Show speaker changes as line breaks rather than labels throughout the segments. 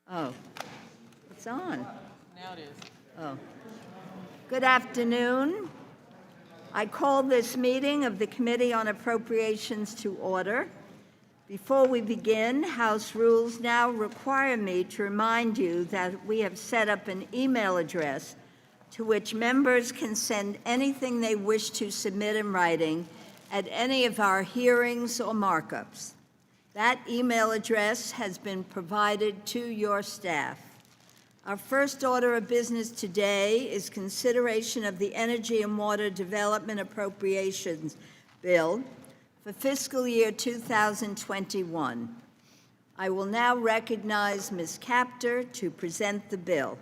Oh, it's on.
Now it is.
Oh. Good afternoon. I call this meeting of the Committee on Appropriations to order. Before we begin, House rules now require me to remind you that we have set up an email address to which members can send anything they wish to submit in writing at any of our hearings or markups. That email address has been provided to your staff. Our first order of business today is consideration of the Energy and Water Development Appropriations Bill for fiscal year 2021. I will now recognize Ms. Capter to present the bill.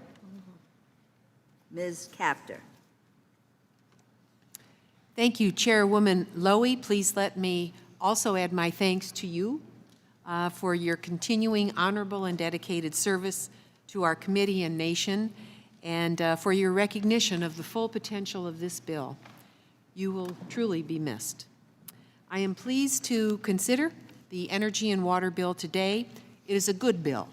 Ms. Capter.
Thank you, Chairwoman Lowy. Please let me also add my thanks to you for your continuing honorable and dedicated service to our committee and nation, and for your recognition of the full potential of this bill. You will truly be missed. I am pleased to consider the Energy and Water Bill today. It is a good bill,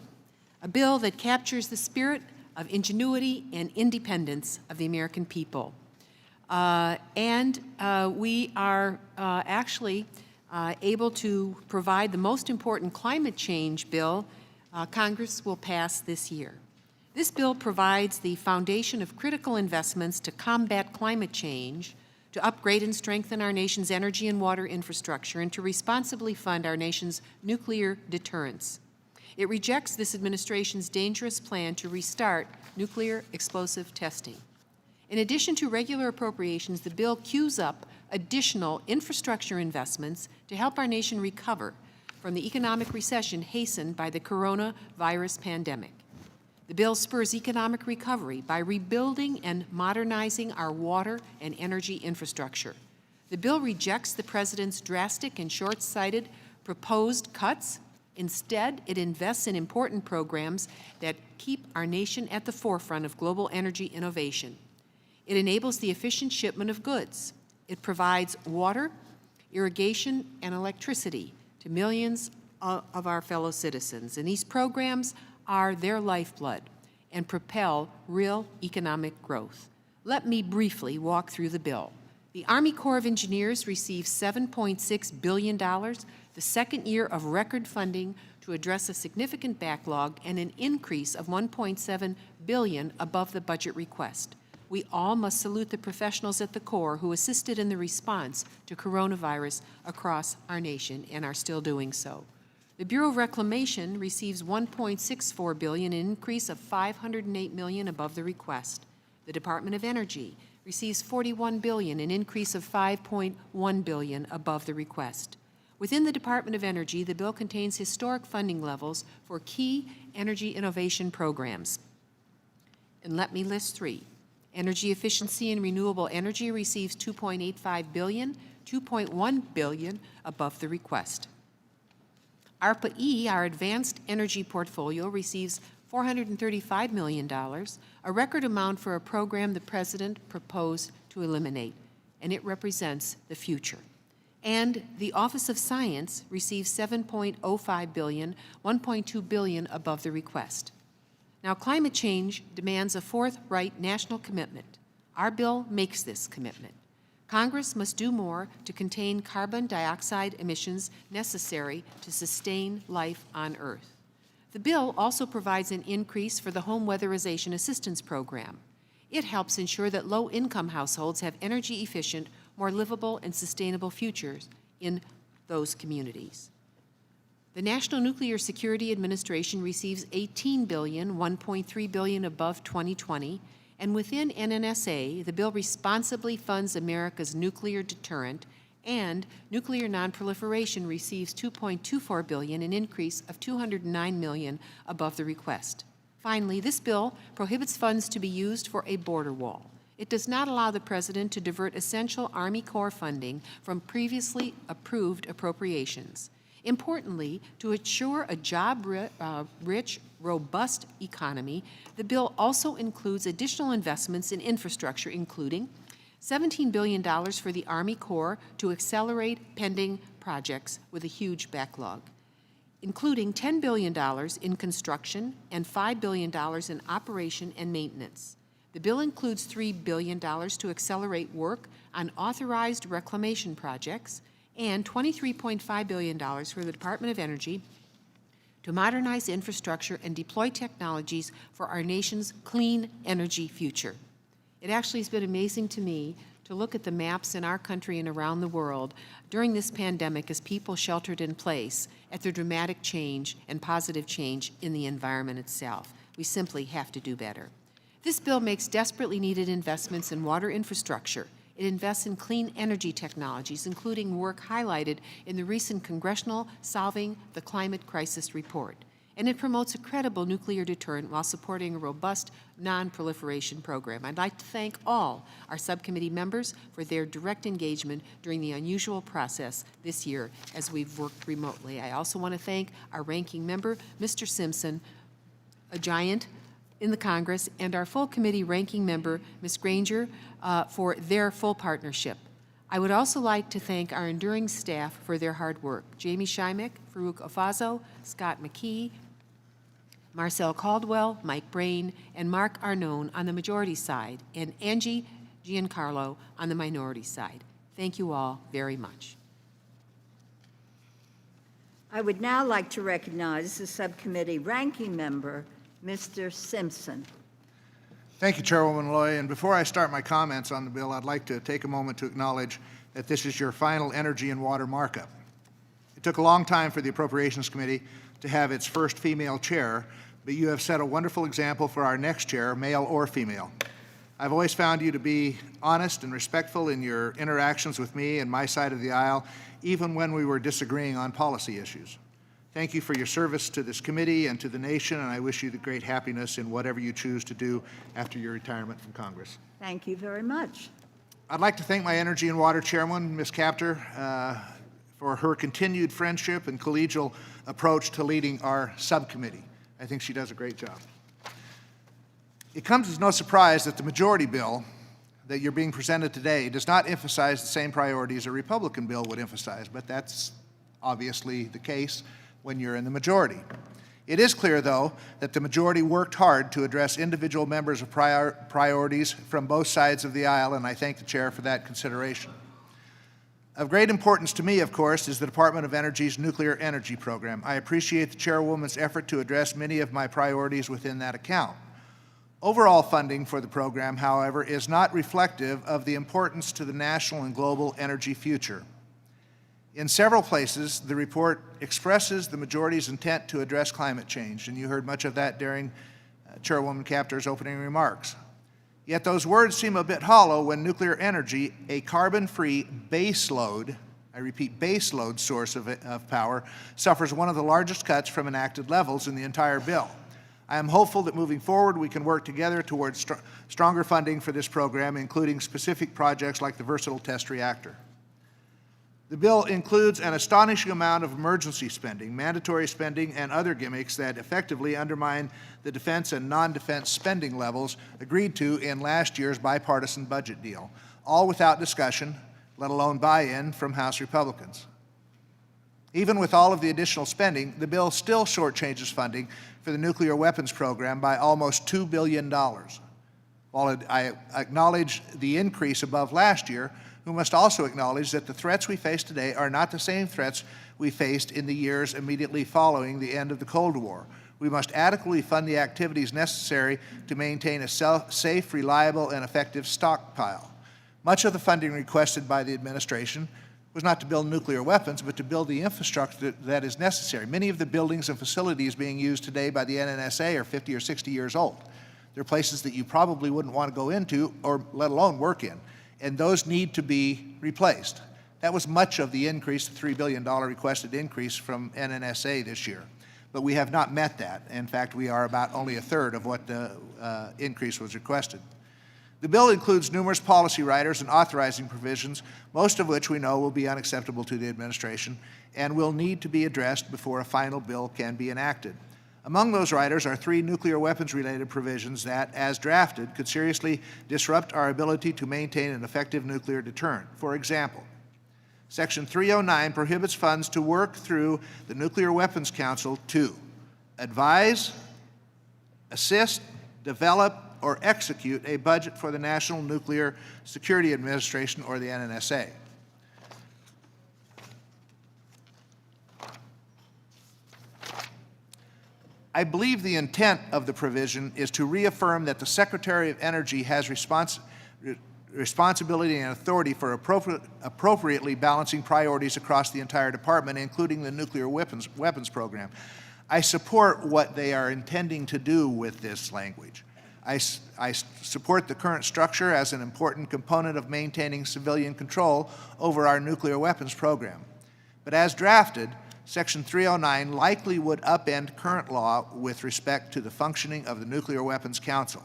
a bill that captures the spirit of ingenuity and independence of the American people. We are actually able to provide the most important climate change bill Congress will pass this year. This bill provides the foundation of critical investments to combat climate change, to upgrade and strengthen our nation's energy and water infrastructure, and to responsibly fund our nation's nuclear deterrence. It rejects this administration's dangerous plan to restart nuclear explosive testing. In addition to regular appropriations, the bill queues up additional infrastructure investments to help our nation recover from the economic recession hastened by the coronavirus pandemic. The bill spurs economic recovery by rebuilding and modernizing our water and energy infrastructure. The bill rejects the President's drastic and short-sighted proposed cuts. Instead, it invests in important programs that keep our nation at the forefront of global energy innovation. It enables the efficient shipment of goods. It provides water, irrigation, and electricity to millions of our fellow citizens, and these programs are their lifeblood and propel real economic growth. Let me briefly walk through the bill. The Army Corps of Engineers receives $7.6 billion, the second year of record funding to address a significant backlog and an increase of $1.7 billion above the budget request. We all must salute the professionals at the Corps who assisted in the response to coronavirus across our nation and are still doing so. The Bureau of Reclamation receives $1.64 billion, an increase of $508 million above the request. The Department of Energy receives $41 billion, an increase of $5.1 billion above the request. Within the Department of Energy, the bill contains historic funding levels for key energy innovation programs. And let me list three. Energy efficiency and renewable energy receives $2.85 billion, $2.1 billion above the request. ARPA-E, our advanced energy portfolio, receives $435 million, a record amount for a program the President proposed to eliminate, and it represents the future. And the Office of Science receives $7.05 billion, $1.2 billion above the request. Now, climate change demands a forthright national commitment. Our bill makes this commitment. Congress must do more to contain carbon dioxide emissions necessary to sustain life on Earth. The bill also provides an increase for the Home Weatherization Assistance Program. It helps ensure that low-income households have energy-efficient, more livable and sustainable futures in those communities. The National Nuclear Security Administration receives $18 billion, $1.3 billion above 2020, and within NNSA, the bill responsibly funds America's nuclear deterrent, and nuclear nonproliferation receives $2.24 billion, an increase of $209 million above the request. Finally, this bill prohibits funds to be used for a border wall. It does not allow the President to divert essential Army Corps funding from previously approved appropriations. Importantly, to ensure a job-rich, robust economy, the bill also includes additional investments in infrastructure, including $17 billion for the Army Corps to accelerate pending projects with a huge backlog. including $10 billion in construction and $5 billion in operation and maintenance. The bill includes $3 billion to accelerate work on authorized reclamation projects and $23.5 billion for the Department of Energy to modernize infrastructure and deploy technologies for our nation's clean energy future. It actually has been amazing to me to look at the maps in our country and around the world during this pandemic as people sheltered in place at the dramatic change and positive change in the environment itself. We simply have to do better. This bill makes desperately needed investments in water infrastructure. It invests in clean energy technologies, including work highlighted in the recent Congressional Solving the Climate Crisis report. And it promotes a credible nuclear deterrent while supporting a robust non-proliferation program. I'd like to thank all our subcommittee members for their direct engagement during the unusual process this year as we've worked remotely. I also want to thank our ranking member, Mr. Simpson, a giant in the Congress, and our full committee ranking member, Ms. Granger, for their full partnership. I would also like to thank our enduring staff for their hard work. Jamie Schimek, Farouk Afazo, Scott McKee, Marcel Caldwell, Mike Brain, and Mark Arnone on the majority side, and Angie Giancarlo on the minority side. Thank you all very much.
I would now like to recognize the subcommittee ranking member, Mr. Simpson.
Thank you, Chairwoman Loy. And before I start my comments on the bill, I'd like to take a moment to acknowledge that this is your final energy and water markup. It took a long time for the Appropriations Committee to have its first female chair, but you have set a wonderful example for our next chair, male or female. I've always found you to be honest and respectful in your interactions with me and my side of the aisle, even when we were disagreeing on policy issues. Thank you for your service to this committee and to the nation, and I wish you the great happiness in whatever you choose to do after your retirement from Congress.
Thank you very much.
I'd like to thank my Energy and Water Chairwoman, Ms. Capter, for her continued friendship and collegial approach to leading our subcommittee. I think she does a great job. It comes as no surprise that the majority bill that you're being presented today does not emphasize the same priorities a Republican bill would emphasize, but that's obviously the case when you're in the majority. It is clear, though, that the majority worked hard to address individual members' priorities from both sides of the aisle, and I thank the chair for that consideration. Of great importance to me, of course, is the Department of Energy's nuclear energy program. I appreciate the chairwoman's effort to address many of my priorities within that account. Overall funding for the program, however, is not reflective of the importance to the national and global energy future. In several places, the report expresses the majority's intent to address climate change, and you heard much of that during Chairwoman Capter's opening remarks. Yet those words seem a bit hollow when nuclear energy, a carbon-free baseload, I repeat, baseload source of power, suffers one of the largest cuts from enacted levels in the entire bill. I am hopeful that moving forward we can work together towards stronger funding for this program, including specific projects like the Versatile Test Reactor. The bill includes an astonishing amount of emergency spending, mandatory spending, and other gimmicks that effectively undermine the defense and non-defense spending levels agreed to in last year's bipartisan budget deal, all without discussion, let alone buy-in from House Republicans. Even with all of the additional spending, the bill still shortchanges funding for the nuclear weapons program by almost $2 billion. While I acknowledge the increase above last year, we must also acknowledge that the threats we face today are not the same threats we faced in the years immediately following the end of the Cold War. We must adequately fund the activities necessary to maintain a safe, reliable, and effective stockpile. Much of the funding requested by the administration was not to build nuclear weapons, but to build the infrastructure that is necessary. Many of the buildings and facilities being used today by the NNSA are 50 or 60 years old. They're places that you probably wouldn't want to go into or let alone work in, and those need to be replaced. That was much of the increase, the $3 billion requested increase from NNSA this year. But we have not met that. In fact, we are about only a third of what the increase was requested. The bill includes numerous policy riders and authorizing provisions, most of which we know will be unacceptable to the administration and will need to be addressed before a final bill can be enacted. Among those riders are 3 nuclear weapons-related provisions that, as drafted, could seriously disrupt our ability to maintain an effective nuclear deterrent. For example, Section 309 prohibits funds to work through the Nuclear Weapons Council to advise, assist, develop, or execute a budget for the National Nuclear Security Administration, or the NNSA. I believe the intent of the provision is to reaffirm that the Secretary of Energy has responsibility and authority for appropriately balancing priorities across the entire department, including the nuclear weapons program. I support what they are intending to do with this language. I support the current structure as an important component of maintaining civilian control over our nuclear weapons program. But as drafted, Section 309 likely would upend current law with respect to the functioning of the Nuclear Weapons Council.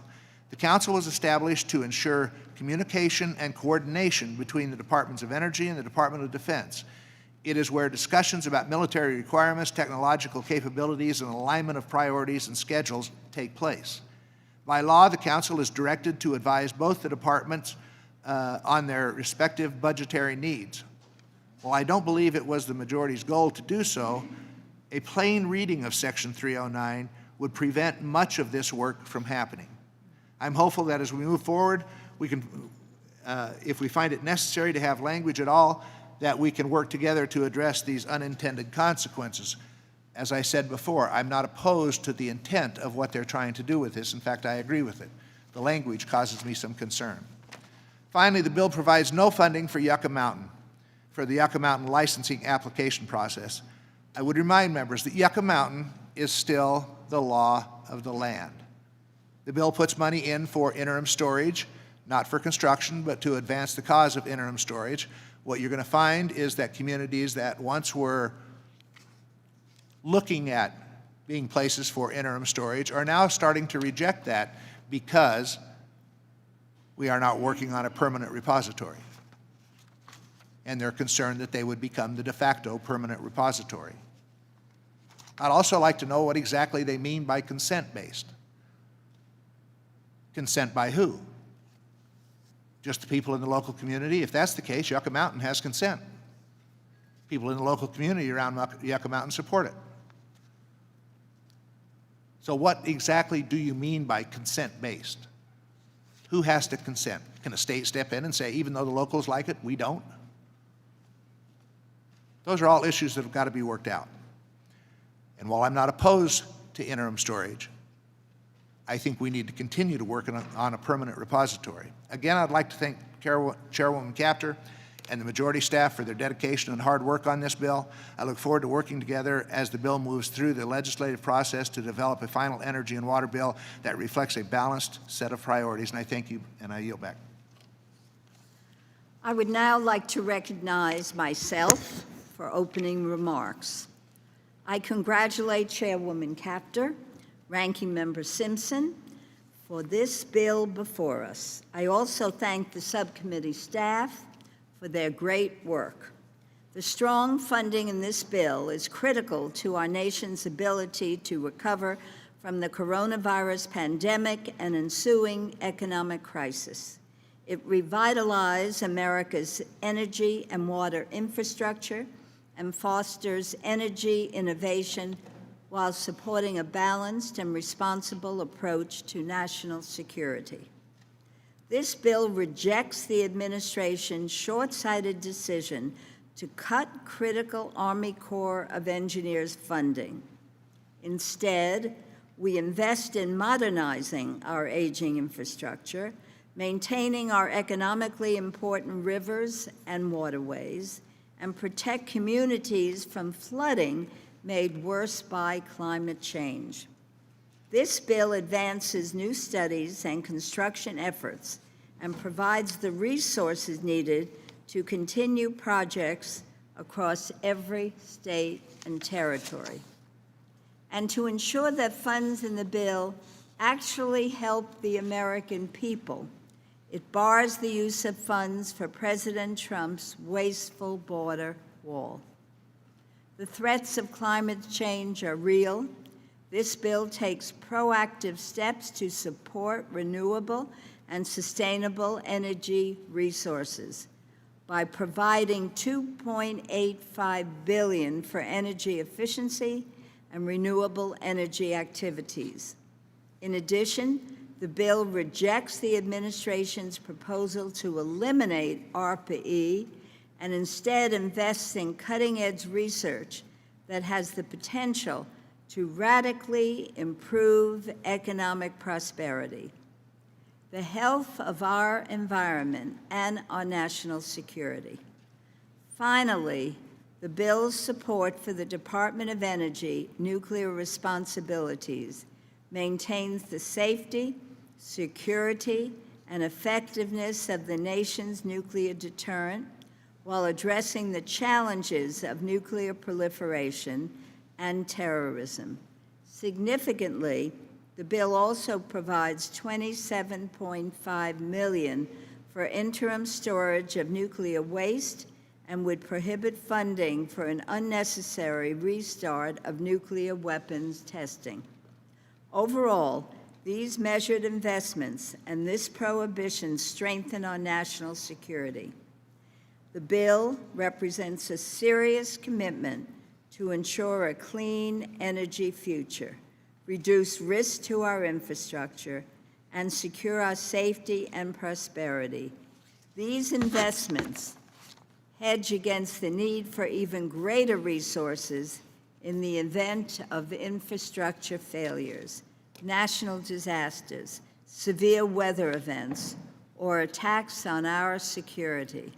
The Council was established to ensure communication and coordination between the Departments of Energy and the Department of Defense. It is where discussions about military requirements, technological capabilities, and alignment of priorities and schedules take place. By law, the Council is directed to advise both the departments on their respective budgetary needs. While I don't believe it was the majority's goal to do so, a plain reading of Section 309 would prevent much of this work from happening. I'm hopeful that as we move forward, we can, if we find it necessary to have language at all, that we can work together to address these unintended consequences. As I said before, I'm not opposed to the intent of what they're trying to do with this. In fact, I agree with it. The language causes me some concern. Finally, the bill provides no funding for Yucca Mountain, for the Yucca Mountain licensing application process. I would remind members that Yucca Mountain is still the law of the land. The bill puts money in for interim storage, not for construction, but to advance the cause of interim storage. What you're going to find is that communities that once were looking at being places for interim storage are now starting to reject that because we are not working on a permanent repository. And they're concerned that they would become the de facto permanent repository. I'd also like to know what exactly they mean by consent-based. Consent by who? Just the people in the local community? If that's the case, Yucca Mountain has consent. People in the local community around Yucca Mountain support it. So what exactly do you mean by consent-based? Who has to consent? Can a state step in and say, even though the locals like it, we don't? Those are all issues that have got to be worked out. And while I'm not opposed to interim storage, I think we need to continue to work on a permanent repository. Again, I'd like to thank Chairwoman Kaptur and the majority staff for their dedication and hard work on this bill. I look forward to working together as the bill moves through the legislative process to develop a final energy and water bill that reflects a balanced set of priorities. And I thank you, and I yield back.
I would now like to recognize myself for opening remarks. I congratulate Chairwoman Kaptur, Ranking Member Simpson, for this bill before us. I also thank the subcommittee staff for their great work. The strong funding in this bill is critical to our nation's ability to recover from the coronavirus pandemic and ensuing economic crisis. It revitalizes America's energy and water infrastructure and fosters energy innovation while supporting a balanced and responsible approach to national security. This bill rejects the administration's short-sighted decision to cut critical Army Corps of Engineers funding. Instead, we invest in modernizing our aging infrastructure, maintaining our economically important rivers and waterways, and protect communities from flooding made worse by climate change. This bill advances new studies and construction efforts and provides the resources needed to continue projects across every state and territory. And to ensure that funds in the bill actually help the American people, it bars the use of funds for President Trump's wasteful border wall. The threats of climate change are real. This bill takes proactive steps to support renewable and sustainable energy resources. by providing $2.85 billion for energy efficiency and renewable energy activities. In addition, the bill rejects the administration's proposal to eliminate ARPA-E and instead invests in cutting-edge research that has the potential to radically improve economic prosperity, the health of our environment, and our national security. Finally, the bill's support for the Department of Energy nuclear responsibilities maintains the safety, security, and effectiveness of the nation's nuclear deterrent while addressing the challenges of nuclear proliferation and terrorism. Significantly, the bill also provides $27.5 million for interim storage of nuclear waste and would prohibit funding for an unnecessary restart of nuclear weapons testing. Overall, these measured investments and this prohibition strengthen our national security. The bill represents a serious commitment to ensure a clean energy future, reduce risk to our infrastructure, and secure our safety and prosperity. These investments hedge against the need for even greater resources in the event of infrastructure failures, national disasters, severe weather events, or attacks on our security.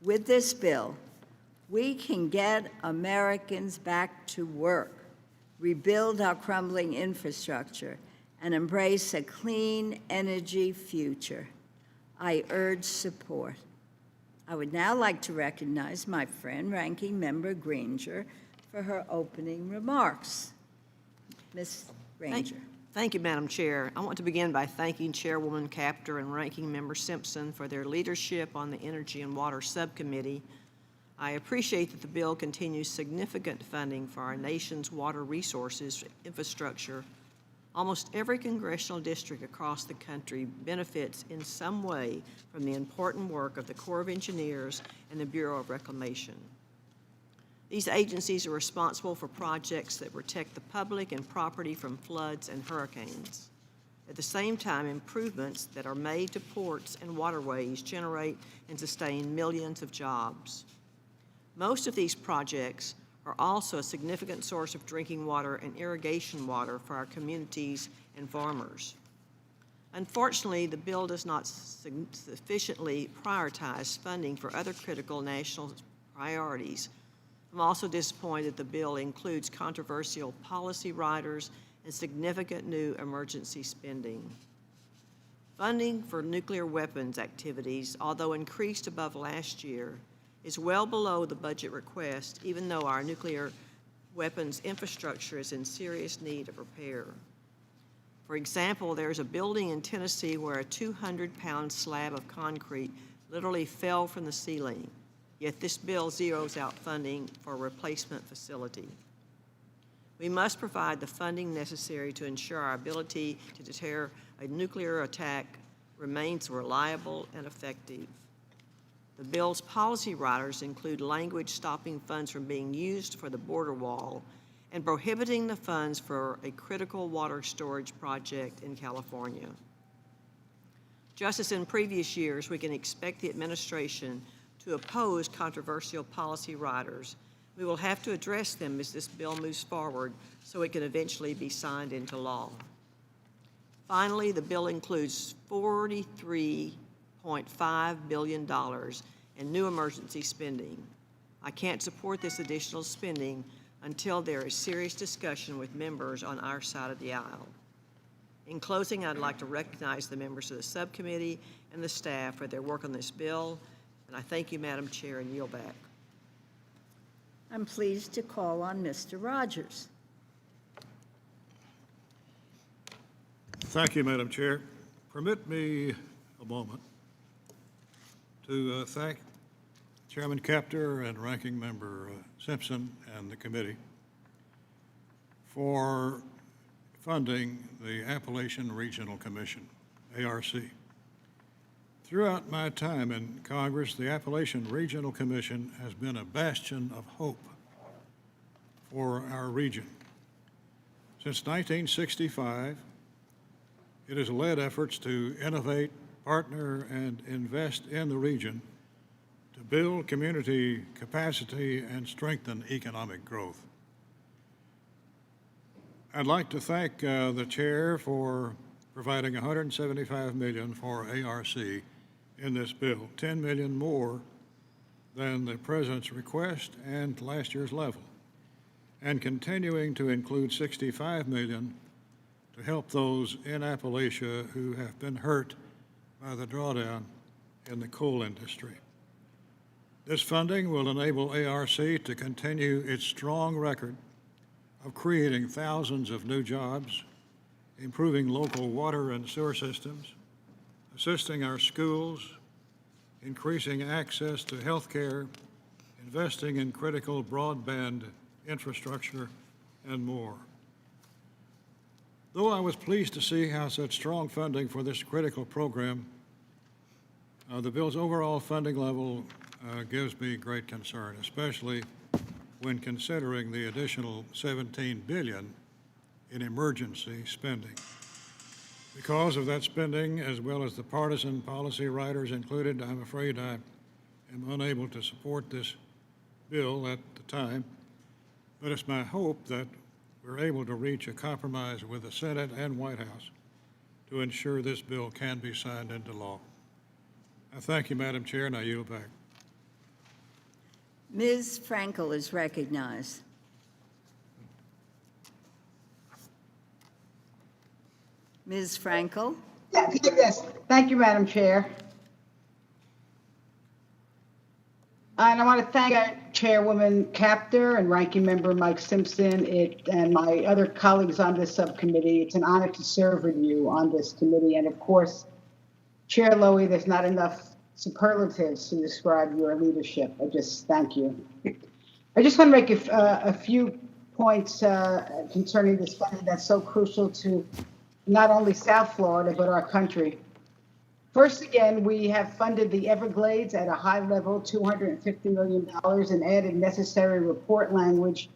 With this bill, we can get Americans back to work, rebuild our crumbling infrastructure, and embrace a clean energy future. I urge support. I would now like to recognize my friend, Ranking Member Granger, for her opening remarks. Ms. Granger.
Thank you, Madam Chair. I want to begin by thanking Chairwoman Kaptur and Ranking Member Simpson for their leadership on the Energy and Water Subcommittee. I appreciate that the bill continues significant funding for our nation's water resources infrastructure. Almost every congressional district across the country benefits in some way from the important work of the Corps of Engineers and the Bureau of Reclamation. These agencies are responsible for projects that protect the public and property from floods and hurricanes. At the same time, improvements that are made to ports and waterways generate and sustain millions of jobs. Most of these projects are also a significant source of drinking water and irrigation water for our communities and farmers. Unfortunately, the bill does not sufficiently prioritize funding for other critical national priorities. I'm also disappointed the bill includes controversial policy riders and significant new emergency spending. Funding for nuclear weapons activities, although increased above last year, is well below the budget request, even though our nuclear weapons infrastructure is in serious need of repair. For example, there's a building in Tennessee where a 200-pound slab of concrete literally fell from the ceiling, yet this bill zeroes out funding for a replacement facility. We must provide the funding necessary to ensure our ability to deter a nuclear attack remains reliable and effective. The bill's policy riders include language stopping funds from being used for the border wall and prohibiting the funds for a critical water storage project in California. Just as in previous years, we can expect the administration to oppose controversial policy riders. We will have to address them as this bill moves forward so it can eventually be signed into law. Finally, the bill includes $43.5 billion in new emergency spending. I can't support this additional spending until there is serious discussion with members on our side of the aisle. In closing, I'd like to recognize the members of the subcommittee and the staff for their work on this bill, and I thank you, Madam Chair, and yield back.
I'm pleased to call on Mr. Rogers.
Thank you, Madam Chair. Permit me a moment to thank Chairman Kaptur and Ranking Member Simpson and the committee for funding the Appalachian Regional Commission, ARC. Throughout my time in Congress, the Appalachian Regional Commission has been a bastion of hope for our region. Since 1965, it has led efforts to innovate, partner, and invest in the region to build community capacity and strengthen economic growth. I'd like to thank the chair for providing $175 million for ARC in this bill, $10 million more than the president's request and last year's level, and continuing to include $65 million to help those in Appalachia who have been hurt by the drawdown in the coal industry. This funding will enable ARC to continue its strong record of creating thousands of new jobs, improving local water and sewer systems, assisting our schools, increasing access to health care, investing in critical broadband infrastructure, and more. Though I was pleased to see how such strong funding for this critical program, the bill's overall funding level gives me great concern, especially when considering the additional $17 billion in emergency spending. Because of that spending, as well as the partisan policy writers included, I'm afraid I am unable to support this bill at the time, but it's my hope that we're able to reach a compromise with the Senate and White House to ensure this bill can be signed into law. I thank you, Madam Chair, and I yield back.
Ms. Frankel is recognized. Ms. Frankel?
Yes, thank you, Madam Chair. And I want to thank Chairwoman Capter and Ranking Member Mike Simpson and my other colleagues on this subcommittee. It's an honor to serve with you on this committee. And of course, Chair Lowy, there's not enough superlatives to describe your leadership. I just thank you. I just want to make a few points concerning this funding that's so crucial to not only South Florida, but our country. First, again, we have funded the Everglades at a high level, $250 million, and added necessary report language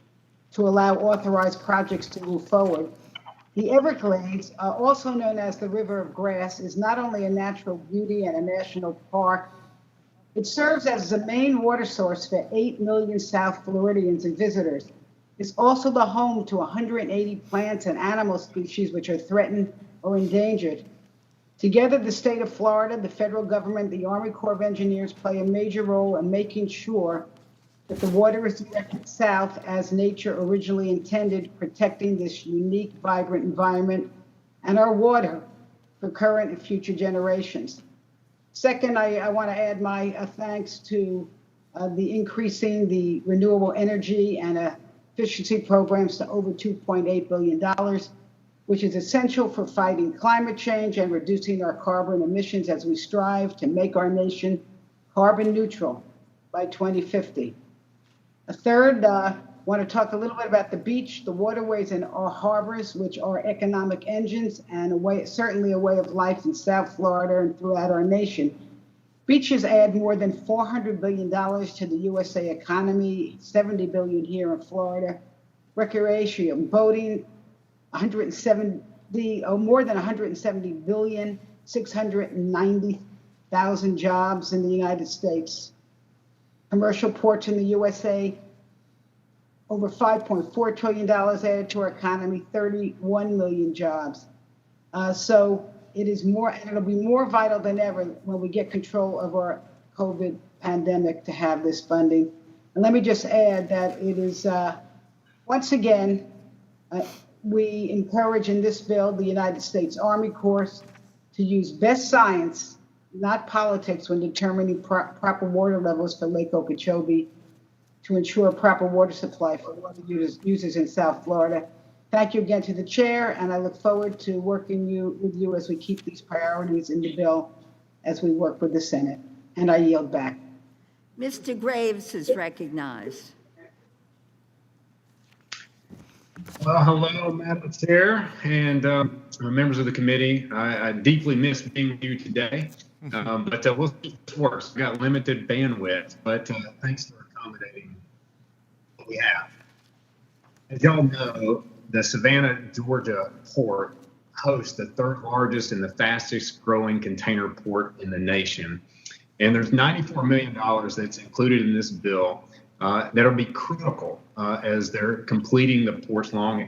to allow authorized projects to move forward. The Everglades, also known as the River of Grass, is not only a natural beauty and a national park, it serves as the main water source for 8 million South Floridians and visitors. It's also the home to 180 plants and animal species which are threatened or endangered. Together, the state of Florida, the federal government, the Army Corps of Engineers play a major role in making sure that the water is directed south as nature originally intended, protecting this unique, vibrant environment and our water for current and future generations. Second, I want to add my thanks to the increasing the renewable energy and efficiency programs to over $2.8 billion, which is essential for fighting climate change and reducing our carbon emissions as we strive to make our nation carbon neutral by 2050. Third, I want to talk a little bit about the beach, the waterways, and our harbors, which are economic engines and certainly a way of life in South Florida and throughout our nation. Beaches add more than $400 billion to the USA economy, $70 billion here in Florida. Recreation, boating, more than 170 billion, 690,000 jobs in the United States. Commercial ports in the USA, over $5.4 trillion added to our economy, 31 million jobs. So it is more, and it'll be more vital than ever when we get control of our COVID pandemic to have this funding. And let me just add that it is, once again, we encourage in this bill the United States Army Corps to use best science, not politics, when determining proper water levels for Lake Okeechobee to ensure proper water supply for water users in South Florida. Thank you again to the chair, and I look forward to working with you as we keep these priorities in the bill as we work with the Senate. And I yield back.
Mr. Graves is recognized.
Well, hello, Madam Chair and members of the committee. I deeply miss being with you today. But we'll see if this works. We've got limited bandwidth, but thanks for accommodating what we have. As y'all know, the Savannah, Georgia port hosts the third largest and the fastest growing container port in the nation. And there's $94 million that's included in this bill that'll be critical as they're completing the port's long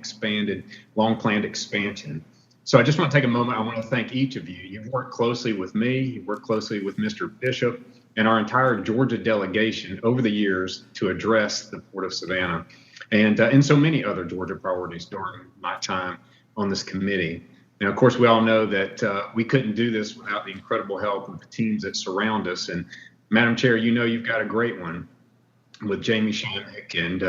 planned expansion. So I just want to take a moment. I want to thank each of you. You've worked closely with me, you've worked closely with Mr. Bishop and our entire Georgia delegation over the years to address the Port of Savannah and so many other Georgia priorities during my time on this committee. And of course, we all know that we couldn't do this without the incredible help of the teams that surround us. And Madam Chair, you know you've got a great one with Jamie Shamick and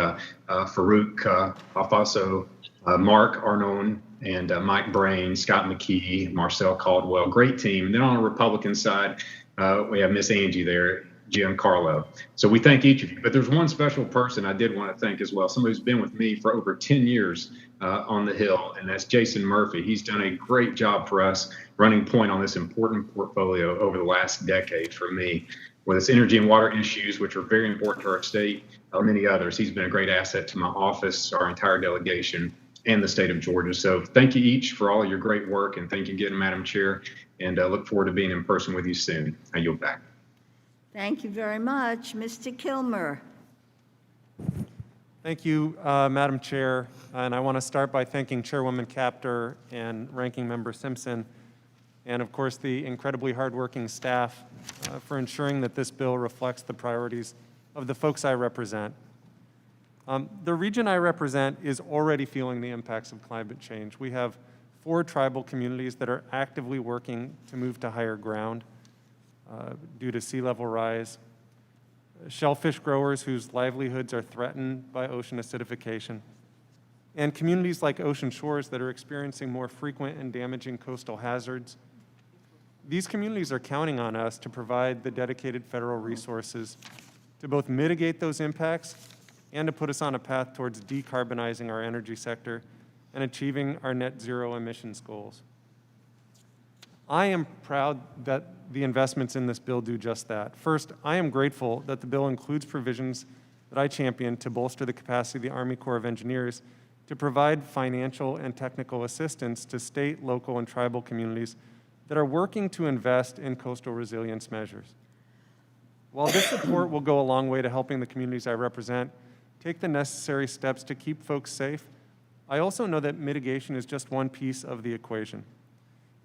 Farouk Alfaso, Mark Arnone, and Mike Brain, Scott McKee, Marcel Caldwell. Great team. And then on the Republican side, we have Miss Angie there, Giancarlo. So we thank each of you. But there's one special person I did want to thank as well, somebody who's been with me for over 10 years on the Hill, and that's Jason Murphy. He's done a great job for us running point on this important portfolio over the last decade for me, with its energy and water issues, which are very important to our state, many others. He's been a great asset to my office, our entire delegation, and the state of Georgia. So thank you each for all of your great work, and thank you again, Madam Chair, and look forward to being in person with you soon. I yield back.
Thank you very much. Mr. Kilmer.
Thank you, Madam Chair. And I want to start by thanking Chairwoman Kaptur and Ranking Member Simpson, and of course the incredibly hardworking staff for ensuring that this bill reflects the priorities of the folks I represent. The region I represent is already feeling the impacts of climate change. We have 4 tribal communities that are actively working to move to higher ground due to sea level rise, shellfish growers whose livelihoods are threatened by ocean acidification, and communities like Ocean Shores that are experiencing more frequent and damaging coastal hazards. These communities are counting on us to provide the dedicated federal resources to both mitigate those impacts and to put us on a path towards decarbonizing our energy sector and achieving our net zero emissions goals. I am proud that the investments in this bill do just that. First, I am grateful that the bill includes provisions that I champion to bolster the capacity of the Army Corps of Engineers to provide financial and technical assistance to state, local, and tribal communities that are working to invest in coastal resilience measures. While this support will go a long way to helping the communities I represent take the necessary steps to keep folks safe, I also know that mitigation is just one piece of the equation.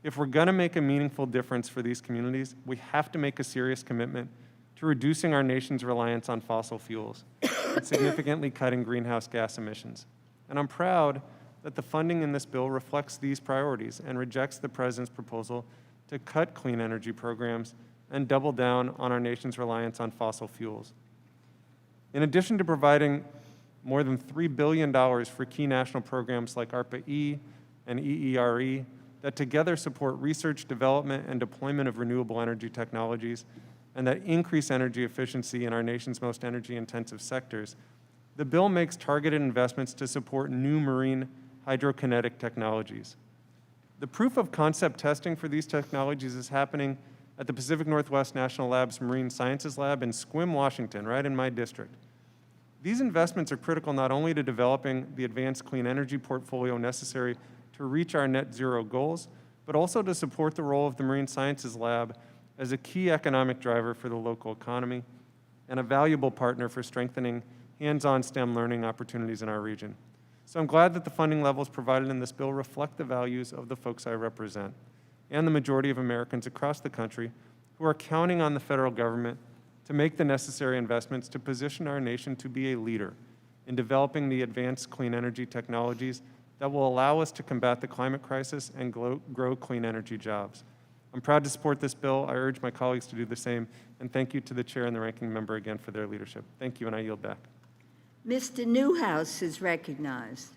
If we're going to make a meaningful difference for these communities, we have to make a serious commitment to reducing our nation's reliance on fossil fuels and significantly cutting greenhouse gas emissions. And I'm proud that the funding in this bill reflects these priorities and rejects the President's proposal to cut clean energy programs and double down on our nation's reliance on fossil fuels. In addition to providing more than $3 billion for key national programs like ARPA-E and EERE that together support research, development, and deployment of renewable energy technologies and that increase energy efficiency in our nation's most energy-intensive sectors, the bill makes targeted investments to support new marine hydrokinetic technologies. The proof of concept testing for these technologies is happening at the Pacific Northwest National Lab's Marine Sciences Lab in Sequim, Washington, right in my district. These investments are critical not only to developing the advanced clean energy portfolio necessary to reach our net zero goals, but also to support the role of the Marine Sciences Lab as a key economic driver for the local economy and a valuable partner for strengthening hands-on STEM learning opportunities in our region. So I'm glad that the funding levels provided in this bill reflect the values of the folks I represent and the majority of Americans across the country who are counting on the federal government to make the necessary investments to position our nation to be a leader in developing the advanced clean energy technologies that will allow us to combat the climate crisis and grow clean energy jobs. I'm proud to support this bill. I urge my colleagues to do the same, and thank you to the chair and the ranking member again for their leadership. Thank you, and I yield back.
Mr. Newhouse is recognized.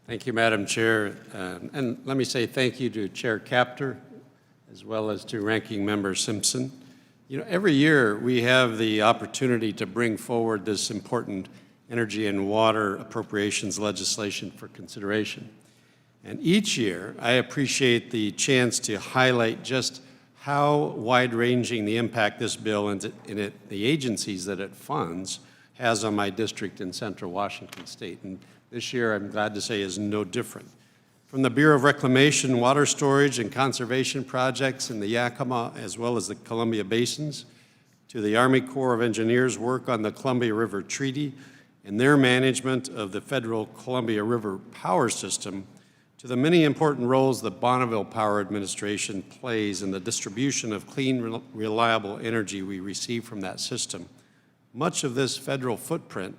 Thank you, Madam Chair. And let me say thank you to Chair Kaptur, as well as to Ranking Member Simpson. You know, every year we have the opportunity to bring forward this important energy and water appropriations legislation for consideration. And each year, I appreciate the chance to highlight just how wide-ranging the impact this bill and the agencies that it funds has on my district in Central Washington State. And this year, I'm glad to say, is no different. From the Bureau of Reclamation, water storage, and conservation projects in the Yakima, as well as the Columbia Basins, to the Army Corps of Engineers' work on the Columbia River Treaty and their management of the federal Columbia River power system, to the many important roles the Bonneville Power Administration plays in the distribution of clean, reliable energy we receive from that system. Much of this federal footprint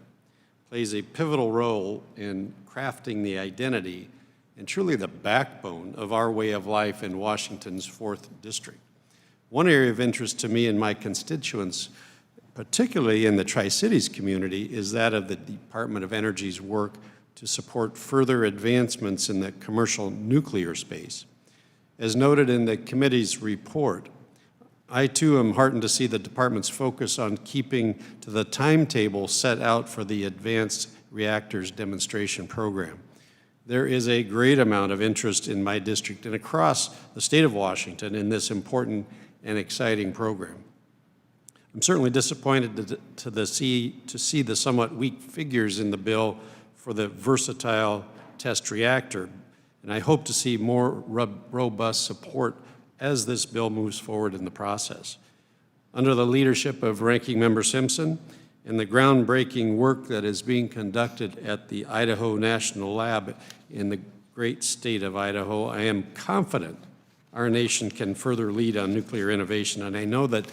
plays a pivotal role in crafting the identity and truly the backbone of our way of life in Washington's 4th District. One area of interest to me and my constituents, particularly in the Tri-Cities community, is that of the Department of Energy's work to support further advancements in the commercial nuclear space. As noted in the committee's report, I too am heartened to see the department's focus on keeping to the timetable set out for the Advanced Reactors Demonstration Program. There is a great amount of interest in my district and across the state of Washington in this important and exciting program. I'm certainly disappointed to see the somewhat weak figures in the bill for the versatile test reactor, and I hope to see more robust support as this bill moves forward in the process. Under the leadership of Ranking Member Simpson and the groundbreaking work that is being conducted at the Idaho National Lab in the great state of Idaho, I am confident our nation can further lead on nuclear innovation, and I know that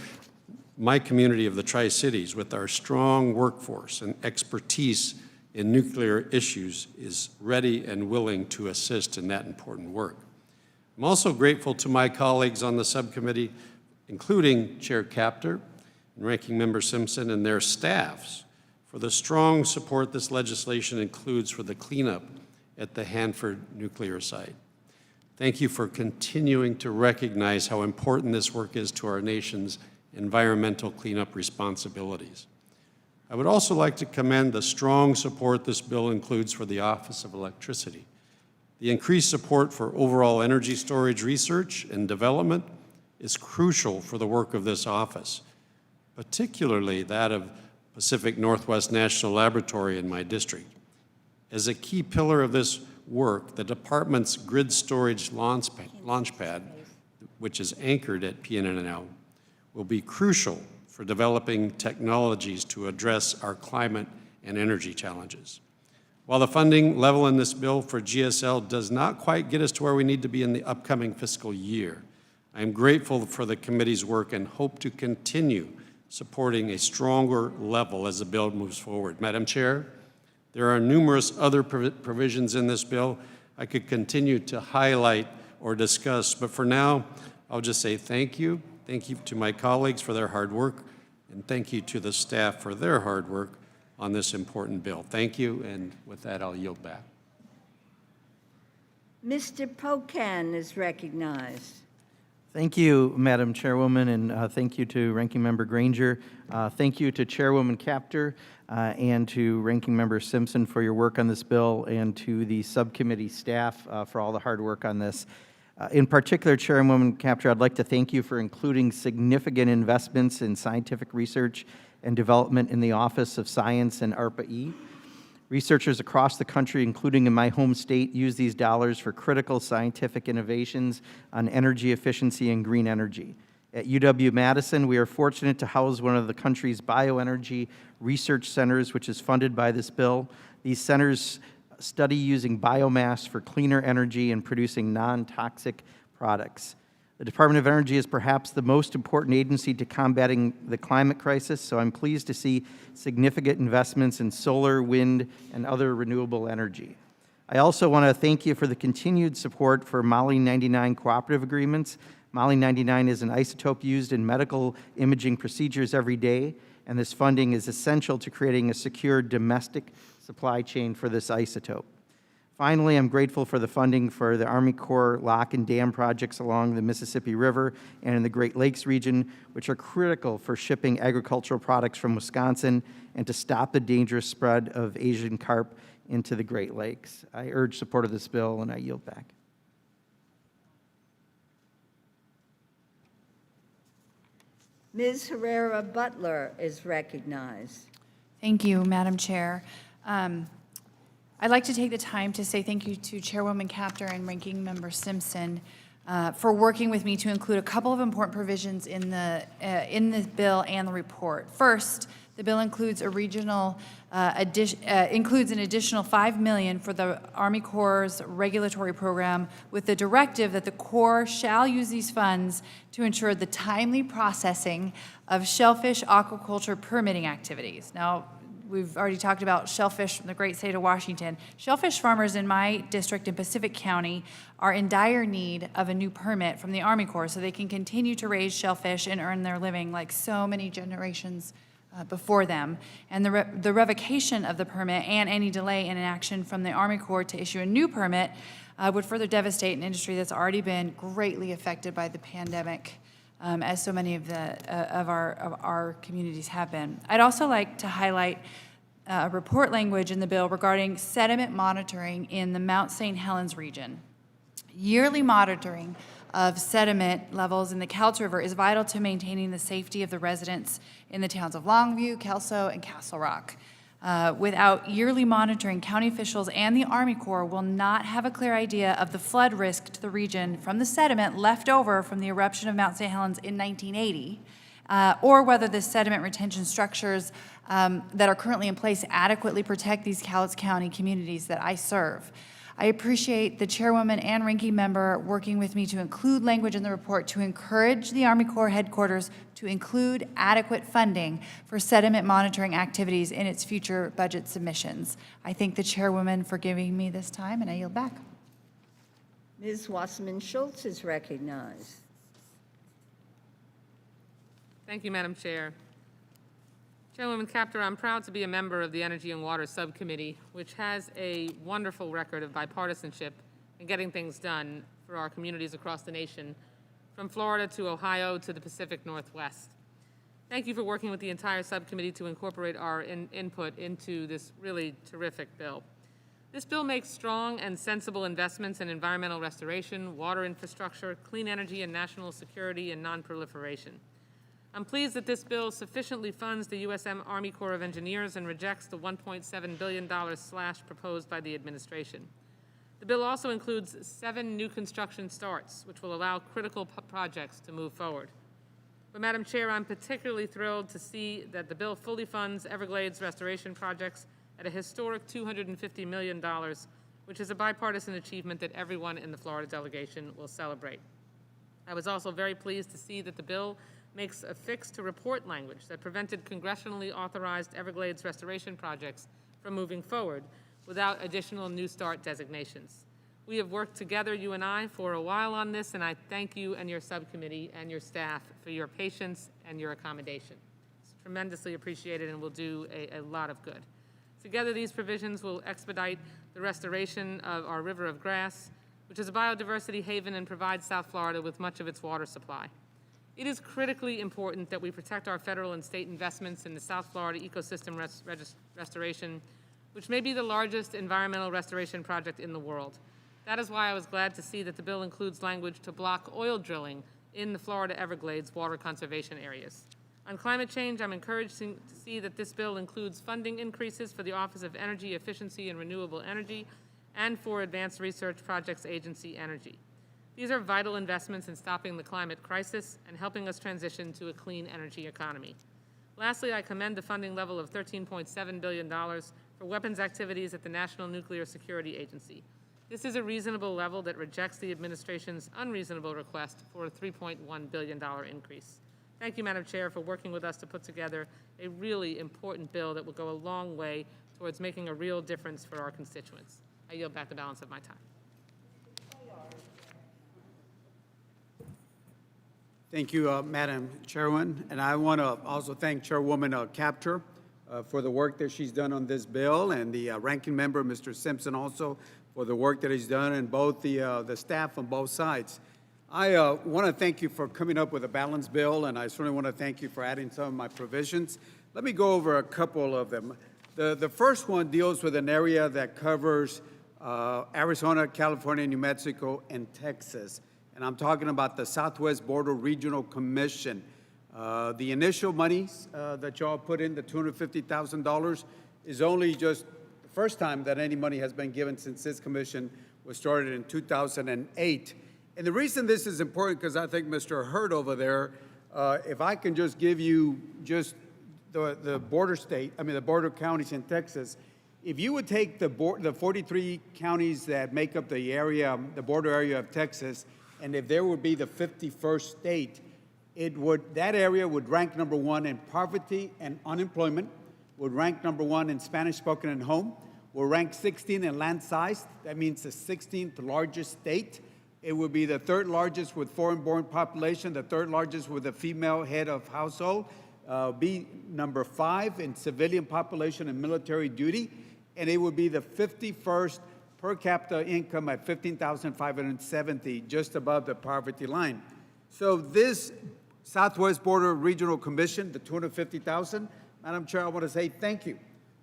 my community of the Tri-Cities, with our strong workforce and expertise in nuclear issues, is ready and willing to assist in that important work. I'm also grateful to my colleagues on the subcommittee, including Chair Kaptur and Ranking Member Simpson and their staffs, for the strong support this legislation includes for the cleanup at the Hanford nuclear site. Thank you for continuing to recognize how important this work is to our nation's environmental cleanup responsibilities. I would also like to commend the strong support this bill includes for the Office of Electricity. The increased support for overall energy storage research and development is crucial for the work of this office, particularly that of Pacific Northwest National Laboratory in my district. As a key pillar of this work, the department's grid storage launchpad, which is anchored at PNNL, will be crucial for developing technologies to address our climate and energy challenges. While the funding level in this bill for GSL does not quite get us to where we need to be in the upcoming fiscal year, I am grateful for the committee's work and hope to continue supporting a stronger level as the bill moves forward. Madam Chair, there are numerous other provisions in this bill I could continue to highlight or discuss, but for now, I'll just say thank you. Thank you to my colleagues for their hard work, and thank you to the staff for their hard work on this important bill. Thank you, and with that, I'll yield back.
Mr. Pocan is recognized.
Thank you, Madam Chairwoman, and thank you to Ranking Member Granger. Thank you to Chairwoman Kaptur and to Ranking Member Simpson for your work on this bill, and to the subcommittee staff for all the hard work on this. In particular, Chairwoman Kaptur, I'd like to thank you for including significant investments in scientific research and development in the Office of Science and ARPA-E. Researchers across the country, including in my home state, use these dollars for critical scientific innovations on energy efficiency and green energy. At UW-Madison, we are fortunate to house one of the country's bioenergy research centers, which is funded by this bill. These centers study using biomass for cleaner energy and producing non-toxic products. The Department of Energy is perhaps the most important agency to combating the climate crisis, so I'm pleased to see significant investments in solar, wind, and other renewable energy. I also want to thank you for the continued support for Moly-99 cooperative agreements. Moly-99 is an isotope used in medical imaging procedures every day, and this funding is essential to creating a secure domestic supply chain for this isotope. Finally, I'm grateful for the funding for the Army Corps lock and dam projects along the Mississippi River and in the Great Lakes region, which are critical for shipping agricultural products from Wisconsin and to stop the dangerous spread of Asian carp into the Great Lakes. I urge support of this bill, and I yield back.
Ms. Herrera Butler is recognized.
Thank you, Madam Chair. I'd like to take the time to say thank you to Chairwoman Kaptur and Ranking Member Simpson for working with me to include a couple of important provisions in the bill and the report. First, the bill includes a regional includes an additional $5 million for the Army Corps' regulatory program, with the directive that the Corps shall use these funds to ensure the timely processing of shellfish aquaculture permitting activities. Now, we've already talked about shellfish from the great state of Washington. Shellfish farmers in my district in Pacific County are in dire need of a new permit from the Army Corps so they can continue to raise shellfish and earn their living like so many generations before them. And the revocation of the permit and any delay in action from the Army Corps to issue a new permit would further devastate an industry that's already been greatly affected by the pandemic, as so many of our communities have been. I'd also like to highlight report language in the bill regarding sediment monitoring in the Mount St. Helens region. Yearly monitoring of sediment levels in the Couch River is vital to maintaining the safety of the residents in the towns of Longview, Kelso, and Castle Rock. Without yearly monitoring, county officials and the Army Corps will not have a clear idea of the flood risk to the region from the sediment left over from the eruption of Mount St. Helens in 1980, or whether the sediment retention structures that are currently in place adequately protect these Cowlitz County communities that I serve. I appreciate the Chairwoman and Ranking Member working with me to include language in the report to encourage the Army Corps headquarters to include adequate funding for sediment monitoring activities in its future budget submissions. I thank the Chairwoman for giving me this time, and I yield back.
Ms. Wasserman Schultz is recognized.
Thank you, Madam Chair. Chairwoman Kaptur, I'm proud to be a member of the Energy and Water Subcommittee, which has a wonderful record of bipartisanship in getting things done for our communities across the nation, from Florida to Ohio to the Pacific Northwest. Thank you for working with the entire subcommittee to incorporate our input into this really terrific bill. This bill makes strong and sensible investments in environmental restoration, water infrastructure, clean energy, and national security and non-proliferation. I'm pleased that this bill sufficiently funds the U.S. Army Corps of Engineers and rejects the $1.7 billion slash proposed by the administration. The bill also includes 7 new construction starts, which will allow critical projects to move forward. But, Madam Chair, I'm particularly thrilled to see that the bill fully funds Everglades restoration projects at a historic $250 million, which is a bipartisan achievement that everyone in the Florida delegation will celebrate. I was also very pleased to see that the bill makes a fix-to-report language that prevented congressionally authorized Everglades restoration projects from moving forward without additional New START designations. We have worked together, you and I, for a while on this, and I thank you and your subcommittee and your staff for your patience and your accommodation. It's tremendously appreciated and will do a lot of good. Together, these provisions will expedite the restoration of our River of Grass, which is a biodiversity haven and provides South Florida with much of its water supply. It is critically important that we protect our federal and state investments in the South Florida ecosystem restoration, which may be the largest environmental restoration project in the world. That is why I was glad to see that the bill includes language to block oil drilling in the Florida Everglades water conservation areas. On climate change, I'm encouraged to see that this bill includes funding increases for the Office of Energy Efficiency and Renewable Energy and for Advanced Research Projects Agency Energy. These are vital investments in stopping the climate crisis and helping us transition to a clean energy economy. Lastly, I commend the funding level of $13.7 billion for weapons activities at the National Nuclear Security Agency. This is a reasonable level that rejects the administration's unreasonable request for a $3.1 billion increase. Thank you, Madam Chair, for working with us to put together a really important bill that will go a long way towards making a real difference for our constituents. I yield back the balance of my time.
Thank you, Madam Chairwoman, and I want to also thank Chairwoman Kaptur for the work that she's done on this bill, and the Ranking Member, Mr. Simpson, also for the work that he's done and both the staff on both sides. I want to thank you for coming up with a balanced bill, and I certainly want to thank you for adding some of my provisions. Let me go over a couple of them. The first one deals with an area that covers Arizona, California, New Mexico, and Texas. And I'm talking about the Southwest Border Regional Commission. The initial monies that y'all put in, the $250,000, is only just the first time that any money has been given since this commission was started in 2008. And the reason this is important, because I think Mr. Hurd over there, if I can just give you just the border counties in Texas, if you would take the 43 counties that make up the area, the border area of Texas, and if there would be the 51st state, that area would rank number 1 in poverty and unemployment, would rank number 1 in Spanish spoken at home, will rank 16 in land size. That means the 16th largest state. It would be the 3rd largest with foreign-born population, the 3rd largest with a female head of household, be number 5 in civilian population and military duty, and it would be the 51st per capita income at $15,570, just above the poverty line. So this Southwest Border Regional Commission, the $250,000, Madam Chair, I want to say thank you.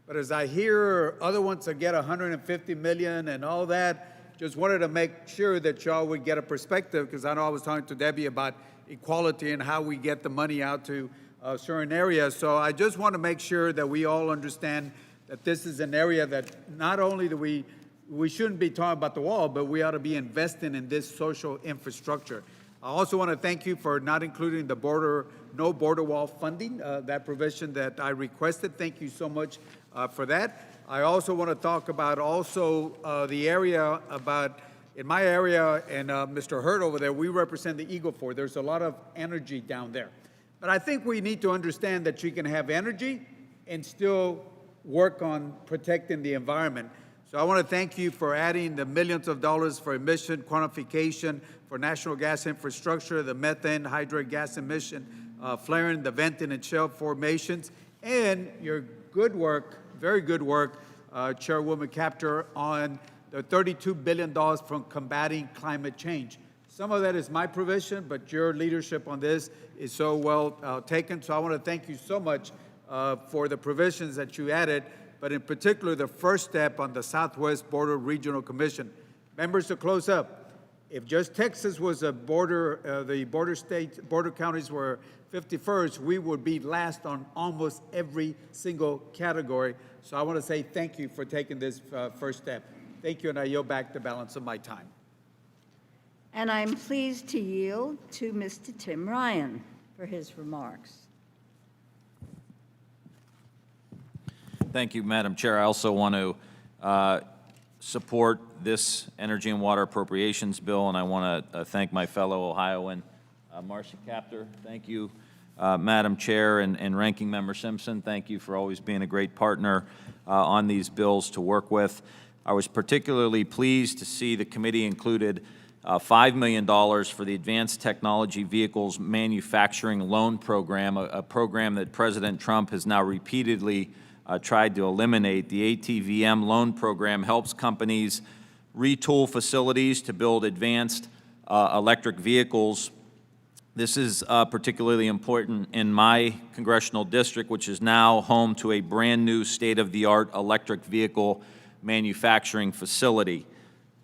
But as I hear other ones that get $150 million and all that, just wanted to make sure that y'all would get a perspective, because I know I was talking to Debbie about equality and how we get the money out to certain areas. So I just want to make sure that we all understand that this is an area that not only do we shouldn't be talking about the wall, but we ought to be investing in this social infrastructure. I also want to thank you for not including the no border wall funding, that provision that I requested. Thank you so much for that. I also want to talk about the area in my area, and Mr. Hurd over there, we represent the Eagle Ford. There's a lot of energy down there. But I think we need to understand that you can have energy and still work on protecting the environment. So I want to thank you for adding the millions of dollars for emission quantification, for natural gas infrastructure, the methane, hydrocarbon gas emission, flaring, the venting and shale formations, and your good work, very good work, Chairwoman Capter, on the $32 billion from combating climate change. Some of that is my provision, but your leadership on this is so well taken. So I want to thank you so much for the provisions that you added, but in particular, the first step on the Southwest Border Regional Commission. Members, to close up, if just Texas was the border counties were 51st, we would be last on almost every single category. So I want to say thank you for taking this first step. Thank you, and I yield back the balance of my time.
And I'm pleased to yield to Mr. Tim Ryan for his remarks.
Thank you, Madam Chair. I also want to support this Energy and Water Appropriations Bill, and I want to thank my fellow Ohioan, Marcia Capter. Thank you, Madam Chair, and Ranking Member Simpson. Thank you for always being a great partner on these bills to work with. I was particularly pleased to see the committee included $5 million for the Advanced Technology Vehicles Manufacturing Loan Program, a program that President Trump has now repeatedly tried to eliminate. The ATVM loan program helps companies retool facilities to build advanced electric vehicles. This is particularly important in my congressional district, which is now home to a brand new state-of-the-art electric vehicle manufacturing facility,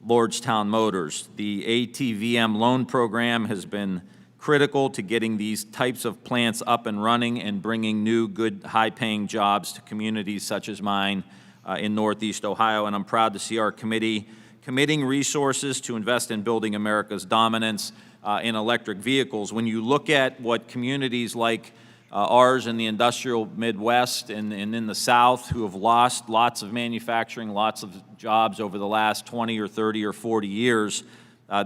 Lordstown Motors. The ATVM loan program has been critical to getting these types of plants up and running and bringing new, good, high-paying jobs to communities such as mine in Northeast Ohio. And I'm proud to see our committee committing resources to invest in building America's dominance in electric vehicles. When you look at what communities like ours in the industrial Midwest and in the South, who have lost lots of manufacturing, lots of jobs over the last 20 or 30 or 40 years,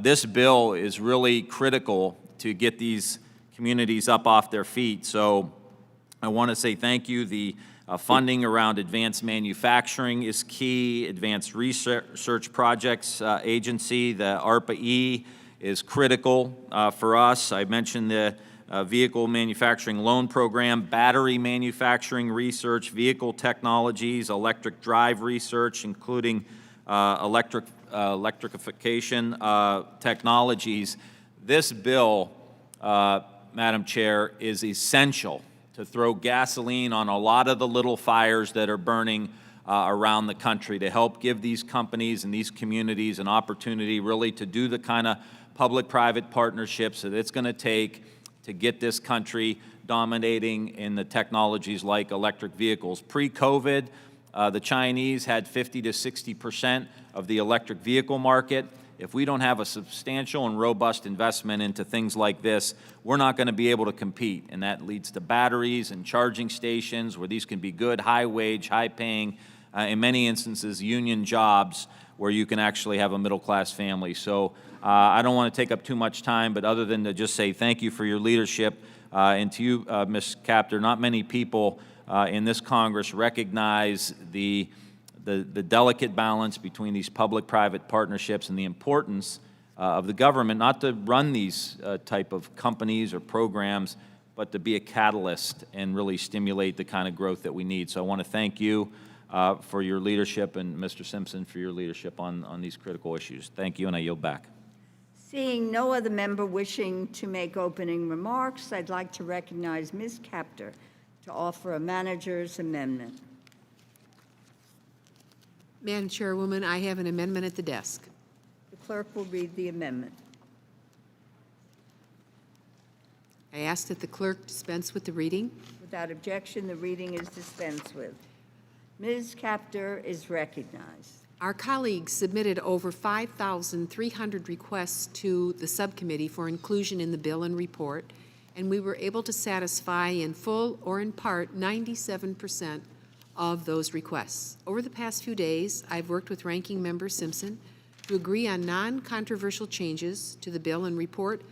this bill is really critical to get these communities up off their feet. So I want to say thank you. The funding around advanced manufacturing is key. Advanced Research Projects Agency, the ARPA-E, is critical for us. I mentioned the Vehicle Manufacturing Loan Program, battery manufacturing research, vehicle technologies, electric drive research, including electric electrification technologies, this bill, Madam Chair, is essential to throw gasoline on a lot of the little fires that are burning around the country, to help give these companies and these communities an opportunity really to do the kind of public-private partnerships that it's going to take to get this country dominating in the technologies like electric vehicles. Pre-COVID, the Chinese had 50 to 60% of the electric vehicle market. If we don't have a substantial and robust investment into things like this, we're not going to be able to compete. And that leads to batteries and charging stations where these can be good, high-wage, high-paying, in many instances, union jobs where you can actually have a middle-class family. So I don't want to take up too much time, but other than to just say thank you for your leadership, and to you, Ms. Capter, not many people in this Congress recognize the delicate balance between these public-private partnerships and the importance of the government not to run these type of companies or programs, but to be a catalyst and really stimulate the kind of growth that we need. So I want to thank you for your leadership, and Mr. Simpson for your leadership on these critical issues. Thank you, and I yield back.
Seeing no other member wishing to make opening remarks, I'd like to recognize Ms. Capter to offer a manager's amendment.
Madam Chairwoman, I have an amendment at the desk.
The clerk will read the amendment.
I ask that the clerk dispense with the reading.
Without objection, the reading is dispensed with. Ms. Capter is recognized.
Our colleagues submitted over 5,300 requests to the subcommittee for inclusion in the bill and report, and we were able to satisfy in full or in part 97% of those requests. Over the past few days, I've worked with Ranking Member Simpson to agree on non-controversial changes to the bill and report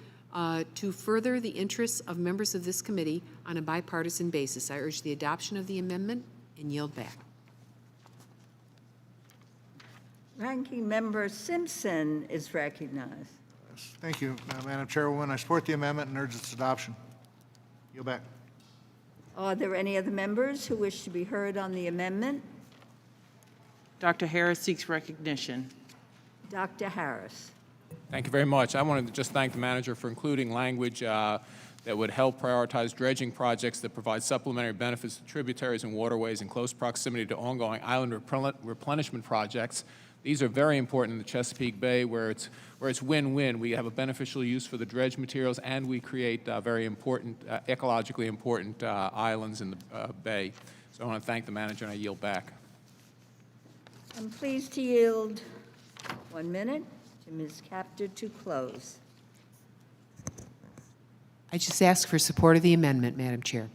to further the interests of members of this committee on a bipartisan basis. I urge the adoption of the amendment and yield back.
Ranking Member Simpson is recognized.
Thank you, Madam Chairwoman. I support the amendment and urge its adoption. Yield back.
Are there any other members who wish to be heard on the amendment?
Dr. Harris seeks recognition.
Dr. Harris.
Thank you very much. I wanted to just thank the manager for including language that would help prioritize dredging projects that provide supplementary benefits to tributaries and waterways in close proximity to ongoing island replenishment projects. These are very important in the Chesapeake Bay, where it's win-win. We have a beneficial use for the dredge materials, and we create very important, ecologically important islands in the bay. So I want to thank the manager, and I yield back.
I'm pleased to yield 1 minute to Ms. Capter to close.
I just ask for support of the amendment, Madam Chair.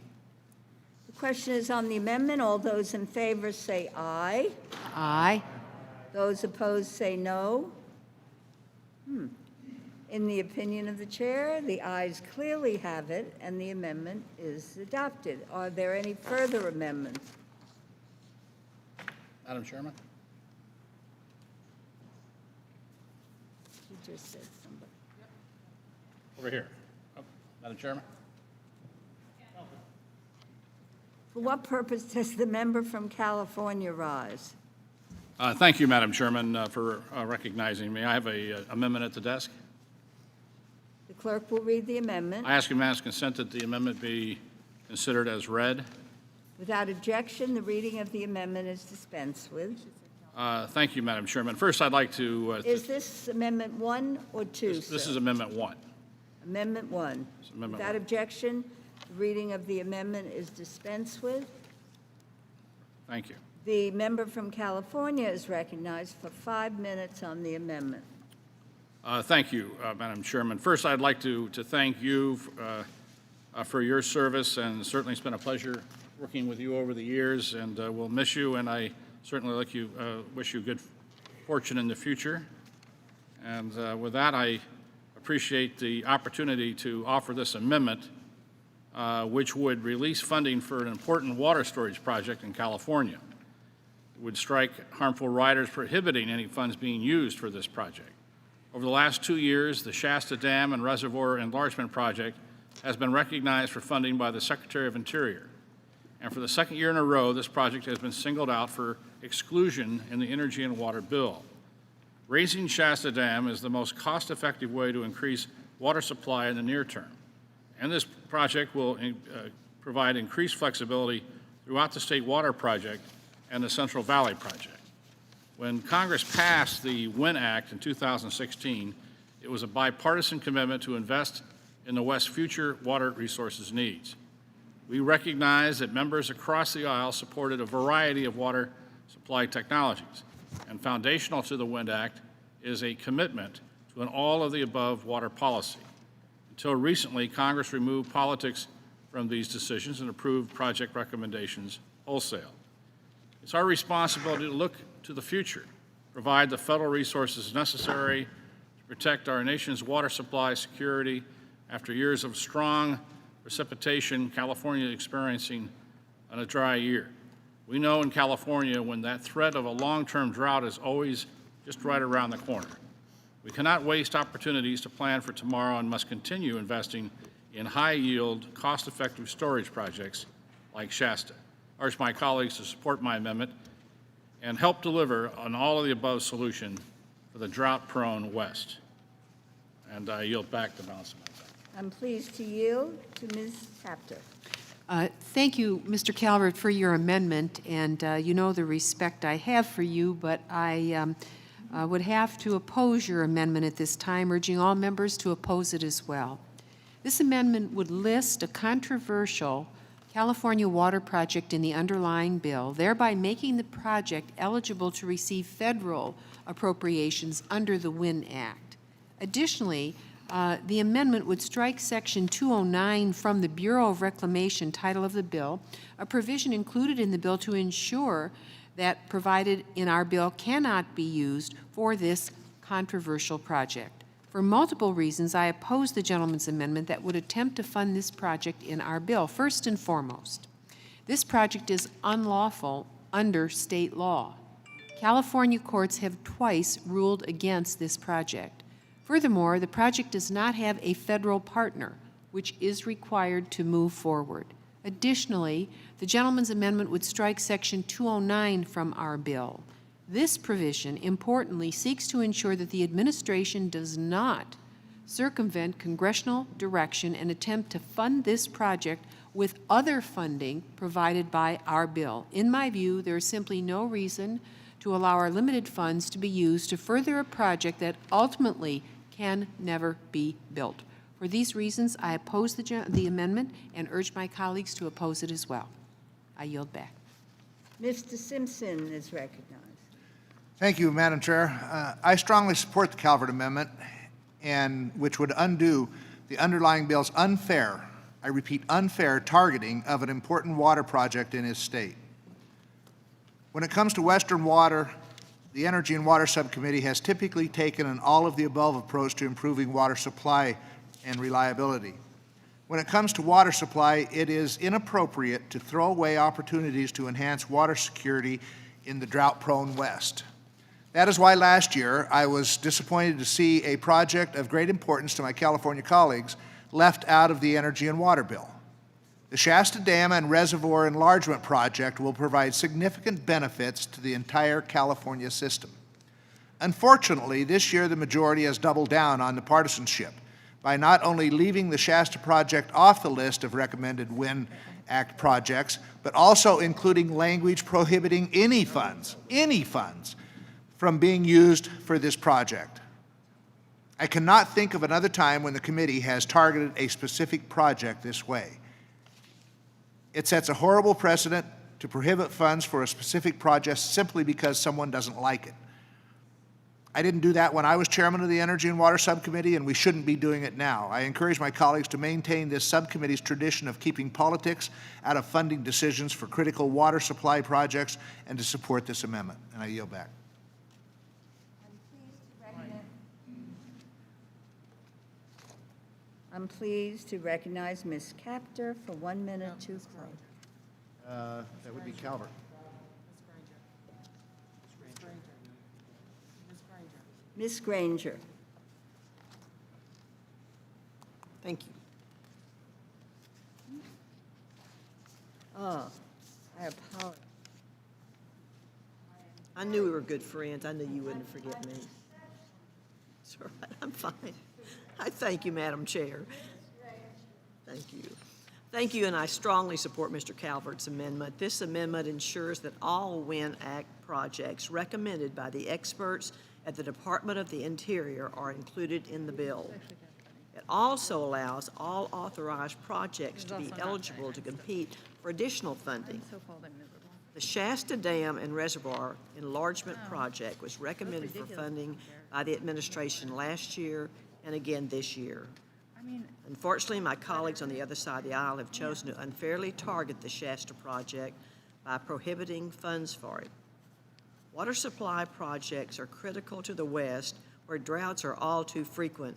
The question is on the amendment. All those in favor say aye.
Aye.
Those opposed say no. In the opinion of the chair, the ayes clearly have it, and the amendment is adopted. Are there any further amendments?
Madam Chairman?
You just said somebody.
Over here. Oh, Madam Chairman?
For what purpose does the member from California rise?
Thank you, Madam Chairman, for recognizing me. I have an amendment at the desk.
The clerk will read the amendment.
I ask unanimous consent that the amendment be considered as read.
Without objection, the reading of the amendment is dispensed with.
Thank you, Madam Chairman. First, I'd like to...
Is this Amendment 1 or 2,
This
sir?
is Amendment 1.
Amendment 1.
Amendment
Without
1.
objection, the reading of the amendment is dispensed with.
Thank you.
The member from California is recognized for 5 minutes on the amendment.
Thank you, Madam Chairman. First, I'd like to thank you for your service, and certainly it's been a pleasure working with you over the years, and we'll miss you, and I certainly wish you good fortune in the future. And with that, I appreciate the opportunity to offer this amendment, which would release funding for an important water storage project in California. It would strike harmful riders prohibiting any funds being used for this project. Over the last 2 years, the Shasta Dam and Reservoir Enlargement Project has been recognized for funding by the Secretary of Interior. And for the second year in a row, this project has been singled out for exclusion in the Energy and Water Bill. Raising Shasta Dam is the most cost-effective way to increase water supply in the near term, and this project will provide increased flexibility throughout the State Water Project and the Central Valley Project. When Congress passed the WIN Act in 2016, it was a bipartisan commitment to invest in the West's future water resources needs. We recognize that members across the aisle supported a variety of water supply technologies, and foundational to the WIN Act is a commitment to an all-of-the-above water policy. Until recently, Congress removed politics from these decisions and approved project recommendations wholesale. It's our responsibility to look to the future, provide the federal resources necessary to protect our nation's water supply security. After years of strong precipitation, California is experiencing a dry year. We know in California when that threat of a long-term drought is always just right around the corner. We cannot waste opportunities to plan for tomorrow and must continue investing in high-yield, cost-effective storage projects like Shasta. I urge my colleagues to support my amendment and help deliver an all-of-the-above solution for the drought-prone West. And I yield back the balance of my time.
I'm pleased to yield to Ms. Capter.
Thank you, Mr. Calvert, for your amendment, and you know the respect I have for you, but I would have to oppose your amendment at this time, urging all members to oppose it as well. This amendment would list a controversial California water project in the underlying bill, thereby making the project eligible to receive federal appropriations under the WIN Act. Additionally, the amendment would strike Section 209 from the Bureau of Reclamation title of the bill, a provision included in the bill to ensure that provided in our bill cannot be used for this controversial project. For multiple reasons, I oppose the gentleman's amendment that would attempt to fund this project in our bill. First and foremost, this project is unlawful under state law. California courts have twice ruled against this project. Furthermore, the project does not have a federal partner, which is required to move forward. Additionally, the gentleman's amendment would strike Section 209 from our bill. This provision, importantly, seeks to ensure that the administration does not circumvent congressional direction and attempt to fund this project with other funding provided by our bill. In my view, there is simply no reason to allow our limited funds to be used to further a project that ultimately can never be built. For these reasons, I oppose the amendment and urge my colleagues to oppose it as well. I yield back.
Mr. Simpson is recognized.
Thank you, Madam Chair. I strongly support the Calvert Amendment, and which would undo the underlying bill's unfair, I repeat, unfair targeting of an important water project in his state. When it comes to Western water, the Energy and Water Subcommittee has typically taken an all-of-the-above approach to improving water supply and reliability. When it comes to water supply, it is inappropriate to throw away opportunities to enhance water security in the drought-prone West. That is why last year I was disappointed to see a project of great importance to my California colleagues left out of the Energy and Water Bill. The Shasta Dam and Reservoir Enlargement Project will provide significant benefits to the entire California system. Unfortunately, this year the majority has doubled down on the partisanship by not only leaving the Shasta project off the list of recommended WIN Act projects, but also including language prohibiting any funds from being used for this project. I cannot think of another time when the committee has targeted a specific project this way. It sets a horrible precedent to prohibit funds for a specific project simply because someone doesn't like it. I didn't do that when I was chairman of the Energy and Water Subcommittee, and we shouldn't be doing it now. I encourage my colleagues to maintain this subcommittee's tradition of keeping politics out of funding decisions for critical water supply projects and to support this amendment. And I yield back.
I'm pleased to recognize Ms. Capter for 1 minute to close.
That would be Calvert.
Ms. Granger.
Thank you.
Oh, I apologize.
I knew we were good friends. I knew you wouldn't forget me. That's all right, I'm fine. I thank you, Madam Chair. Thank you. Thank you, and I strongly support Mr. Calvert's amendment. This amendment ensures that all WIN Act projects recommended by the experts at the Department of the Interior are included in the bill. It also allows all authorized projects to be eligible to compete for additional funding. The Shasta Dam and Reservoir Enlargement Project was recommended for funding by the administration last year and again this year. Unfortunately, my colleagues on the other side of the aisle have chosen to unfairly target the Shasta project by prohibiting funds for it. Water supply projects are critical to the West, where droughts are all too frequent.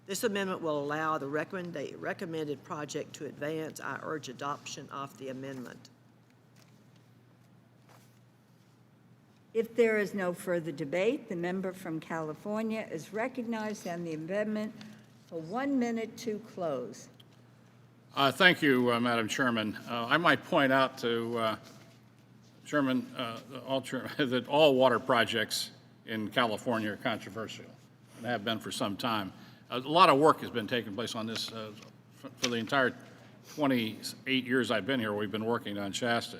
This amendment will allow the recommended project to advance. I urge adoption of the amendment.
If there is no further debate, the member from California is recognized and the amendment for 1 minute to close.
Thank you, Madam Chairman. I might point out to Chairman, that all water projects in California are controversial and have been for some time. A lot of work has been taking place on this for the entire 28 years I've been here. We've been working on Shasta.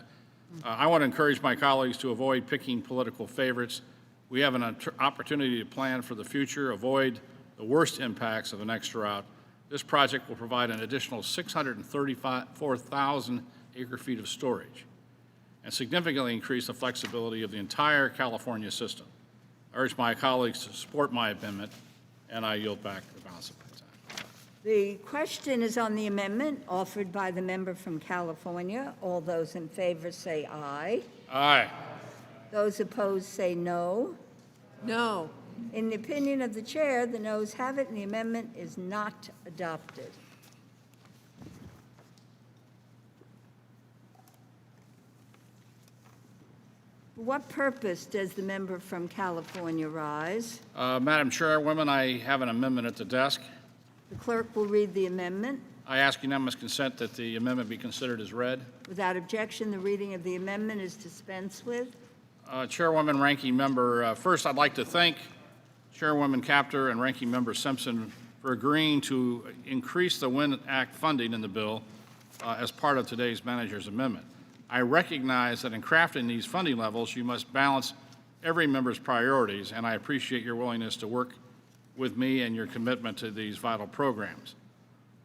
I want to encourage my colleagues to avoid picking political favorites. We have an opportunity to plan for the future, avoid the worst impacts of the next drought. This project will provide an additional 634,000 acre-feet of storage and significantly increase the flexibility of the entire California system. I urge my colleagues to support my amendment, and I yield back the balance of my time.
The question is on the amendment offered by the member from California. All those in favor say aye.
Aye.
Those opposed say no.
No.
In the opinion of the chair, the noes have it, and the amendment is not adopted. For what purpose does the member from California rise?
Madam Chairwoman, I have an amendment at the desk.
The clerk will read the amendment.
I ask unanimous consent that the amendment be considered as read.
Without objection, the reading of the amendment is dispensed with.
Chairwoman, Ranking Member, first I'd like to thank Chairwoman Kaptur and Ranking Member Simpson for agreeing to increase the WIN Act funding in the bill as part of today's manager's amendment. I recognize that in crafting these funding levels, you must balance every member's priorities, and I appreciate your willingness to work with me and your commitment to these vital programs.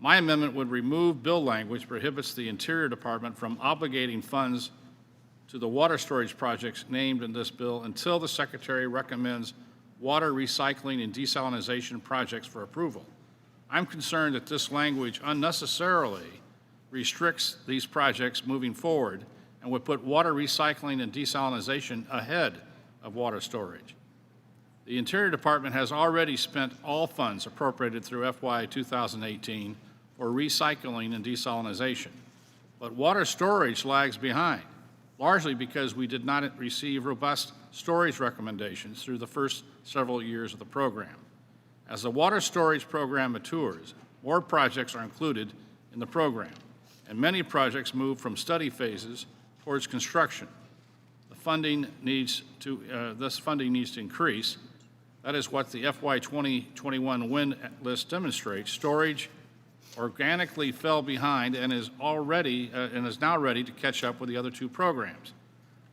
My amendment would remove bill language prohibits the Interior Department from obligating funds to the water storage projects named in this bill until the Secretary recommends water recycling and desalination projects for approval. I'm concerned that this language unnecessarily restricts these projects moving forward and would put water recycling and desalination ahead of water storage. The Interior Department has already spent all funds appropriated through FY 2018 for recycling and desalination, but water storage lags behind, largely because we did not receive robust storage recommendations through the first several years of the program. As the water storage program matures, more projects are included in the program, and many projects move from study phases towards construction. This funding needs to increase. That is what the FY 2021 WIN list demonstrates. Storage organically fell behind and is now ready to catch up with the other two programs.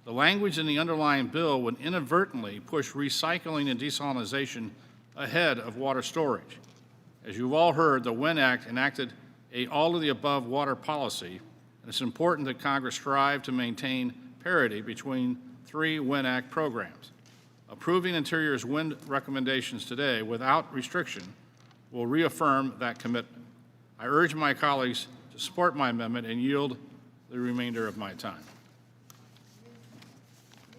The language in the underlying bill would inadvertently push recycling and desalination ahead of water storage. As you've all heard, the WIN Act enacted a all-of-the-above water policy, and it's important that Congress strive to maintain parity between three WIN Act programs. Approving Interior's WIN recommendations today without restriction will reaffirm that commitment. I urge my colleagues to support my amendment and yield the remainder of my time.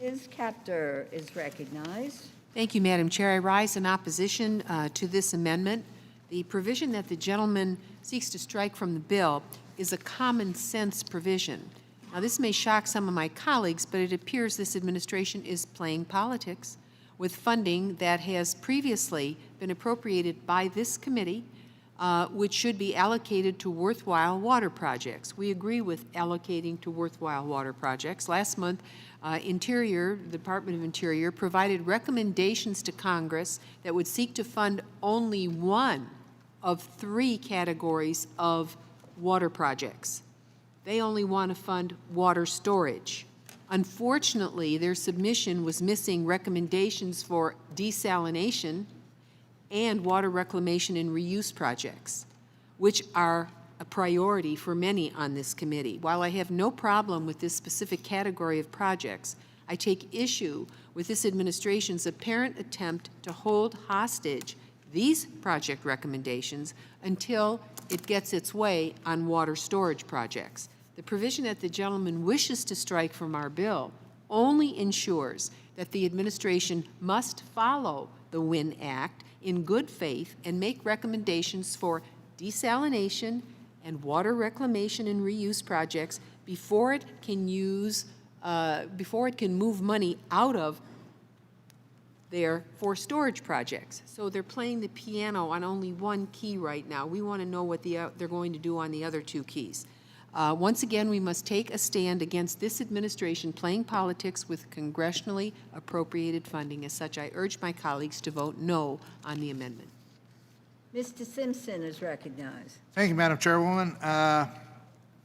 Ms. Kaptur is recognized.
Thank you, Madam Chair. I rise in opposition to this amendment. The provision that the gentleman seeks to strike from the bill is a common sense provision. Now, this may shock some of my colleagues, but it appears this administration is playing politics with funding that has previously been appropriated by this committee which should be allocated to worthwhile water projects. We agree with allocating to worthwhile water projects. Last month, the Department of Interior provided recommendations to Congress that would seek to fund only one of 3 categories of water projects. They only want to fund water storage. Unfortunately, their submission was missing recommendations for desalination and water reclamation and reuse projects, which are a priority for many on this committee. While I have no problem with this specific category of projects, I take issue with this administration's apparent attempt to hold hostage these project recommendations until it gets its way on water storage projects. The provision that the gentleman wishes to strike from our bill only ensures that the administration must follow the WIN Act in good faith and make recommendations for desalination and water reclamation and reuse projects before it can move money out of there for storage projects. So they're playing the piano on only one key right now. We want to know what they're going to do on the other 2 keys. Once again, we must take a stand against this administration playing politics with congressionally appropriated funding. As such, I urge my colleagues to vote no on the amendment.
Mr. Simpson is recognized.
Thank you, Madam Chairwoman. I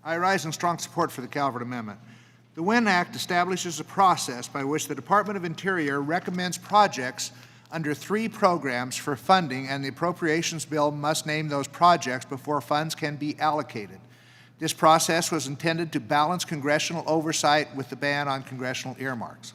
rise in strong support for the Calvert Amendment. The WIN Act establishes a process by which the Department of Interior recommends projects under 3 programs for funding, and the Appropriations Bill must name those projects before funds can be allocated. This process was intended to balance congressional oversight with the ban on congressional earmarks.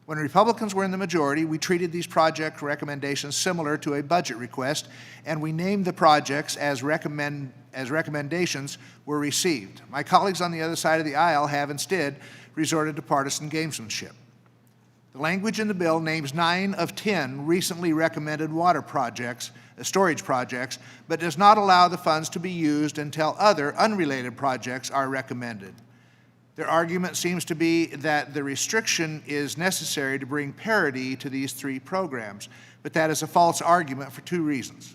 When Republicans were in the majority, we treated these project recommendations similar to a budget request, and we named the projects as recommendations were received. My colleagues on the other side of the aisle have instead resorted to partisan gamesmanship. The language in the bill names 9 of 10 recently recommended water projects, storage projects, but does not allow the funds to be used until other unrelated projects are recommended. Their argument seems to be that the restriction is necessary to bring parity to these 3 programs, but that is a false argument for 2 reasons.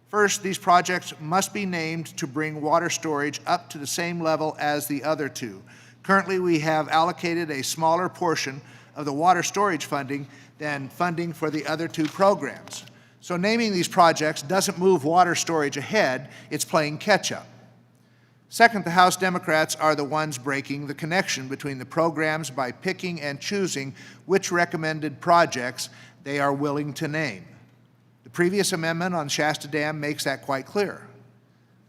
First, these projects must be named to bring water storage up to the same level as the other 2. Currently, we have allocated a smaller portion of the water storage funding than funding for the other 2 programs. So naming these projects doesn't move water storage ahead, it's playing catch-up. Second, the House Democrats are the ones breaking the connection between the programs by picking and choosing which recommended projects they are willing to name. The previous amendment on Shasta Dam makes that quite clear.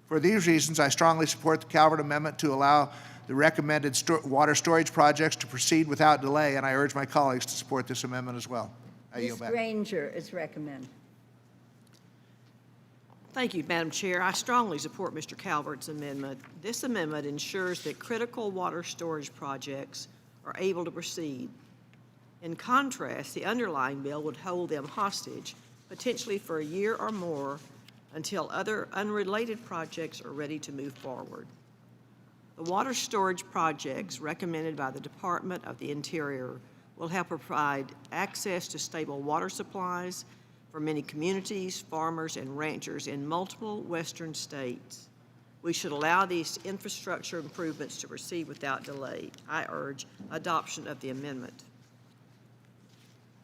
For these reasons, I strongly support the Calvert Amendment to allow the recommended water storage projects to proceed without delay, and I urge my colleagues to support this amendment as well. I yield
Ms.
back.
Granger is recommended.
Thank you, Madam Chair. I strongly support Mr. Calvert's amendment. This amendment ensures that critical water storage projects are able to proceed. In contrast, the underlying bill would hold them hostage, potentially for a year or more, until other unrelated projects are ready to move forward. The water storage projects recommended by the Department of the Interior will help provide access to stable water supplies for many communities, farmers, and ranchers in multiple western states. We should allow these infrastructure improvements to proceed without delay. I urge adoption of the amendment.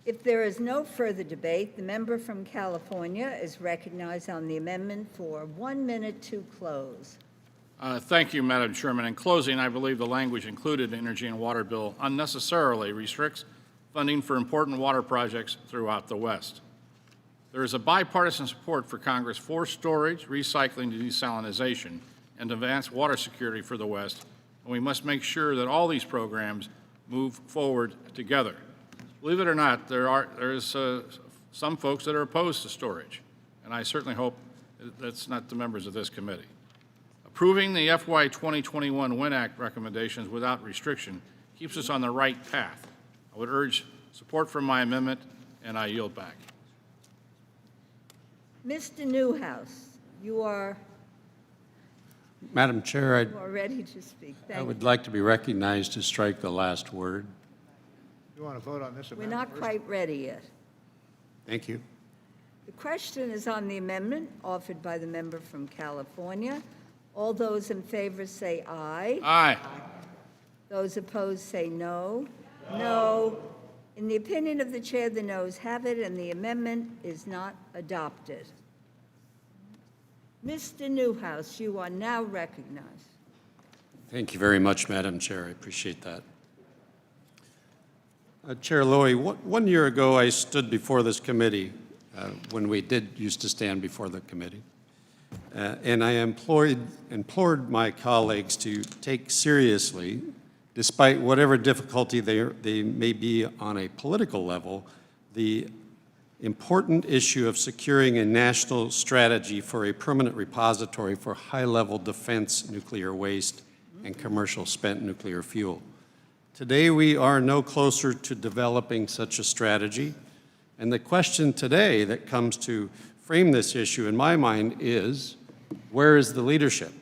If there is no further debate, the member from California is recognized on the amendment for 1 minute to close.
Thank you, Madam Chairman. In closing, I believe the language included in the Energy and Water Bill unnecessarily restricts funding for important water projects throughout the West. There is a bipartisan support for Congress for storage, recycling, and desalinization, and advanced water security for the West, and we must make sure that all these programs move forward together. Believe it or not, there's some folks that are opposed to storage, and I certainly hope that's not the members of this committee. Approving the FY21 WIN Act recommendations without restriction keeps us on the right path. I would urge support for my amendment, and I yield back.
Mr. Newhouse, you are
Madam Chair,
ready to speak.
I would like to be recognized to strike the last word.
You want to vote on this
We're
amendment
not
first?
quite ready yet.
Thank you.
The question is on the amendment offered by the member from California. All those in favor say aye.
Aye.
Those opposed say no. No. In the opinion of the chair, the noes have it, and the amendment is not adopted. Mr. Newhouse, you are now recognized.
Thank you very much, Madam Chair. I appreciate that. Chair Lowy, 1 year ago I stood before this committee when we used to stand before the committee, and I implored my colleagues to take seriously, despite whatever difficulty they may be on a political level, the important issue of securing a national strategy for a permanent repository for high-level defense nuclear waste and commercial spent nuclear fuel. Today, we are no closer to developing such a strategy, and the question today that comes to frame this issue in my mind is, where is the leadership?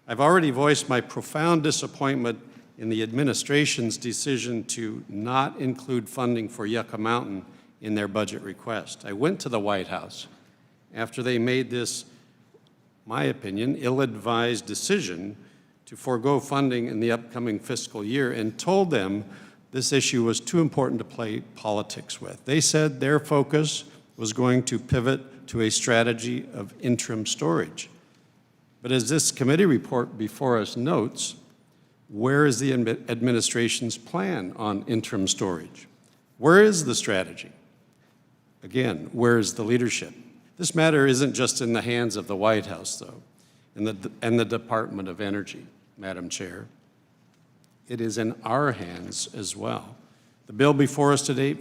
I've already voiced my profound disappointment in the administration's decision to not include funding for Yucca Mountain in their budget request. I went to the White House after they made this, my opinion, ill-advised decision to forego funding in the upcoming fiscal year and told them this issue was too important to play politics with. They said their focus was going to pivot to a strategy of interim storage. But as this committee report before us notes, where is the administration's plan on interim storage? Where is the strategy? Again, where is the leadership? This matter isn't just in the hands of the White House, though, and the Department of Energy, Madam Chair. It is in our hands as well. The bill before us today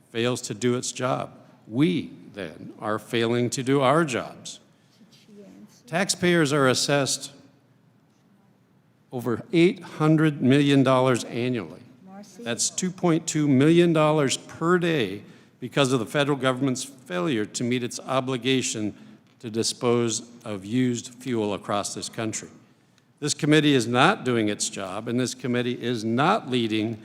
fails to do its job. We, then, are failing to do our jobs. Taxpayers are assessed over $800 million annually. That's $2.2 million per day because of the federal government's failure to meet its obligation to dispose of used fuel across this country. This committee is not doing its job, and this committee is not leading,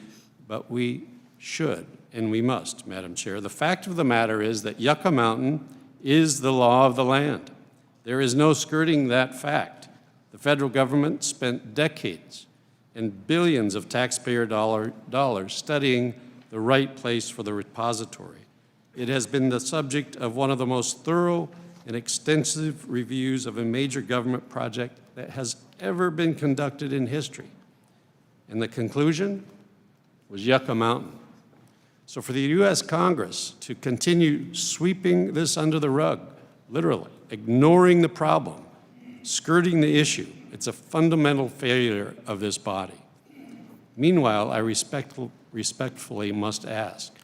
but we should and we must, Madam Chair. The fact of the matter is that Yucca Mountain is the law of the land. There is no skirting that fact. The federal government spent decades and billions of taxpayer dollars studying the right place for the repository. It has been the subject of one of the most thorough and extensive reviews of a major government project that has ever been conducted in history. And the conclusion was Yucca Mountain. So for the U.S. Congress to continue sweeping this under the rug, literally, ignoring the problem, skirting the issue, it's a fundamental failure of this body. Meanwhile, I respectfully must ask,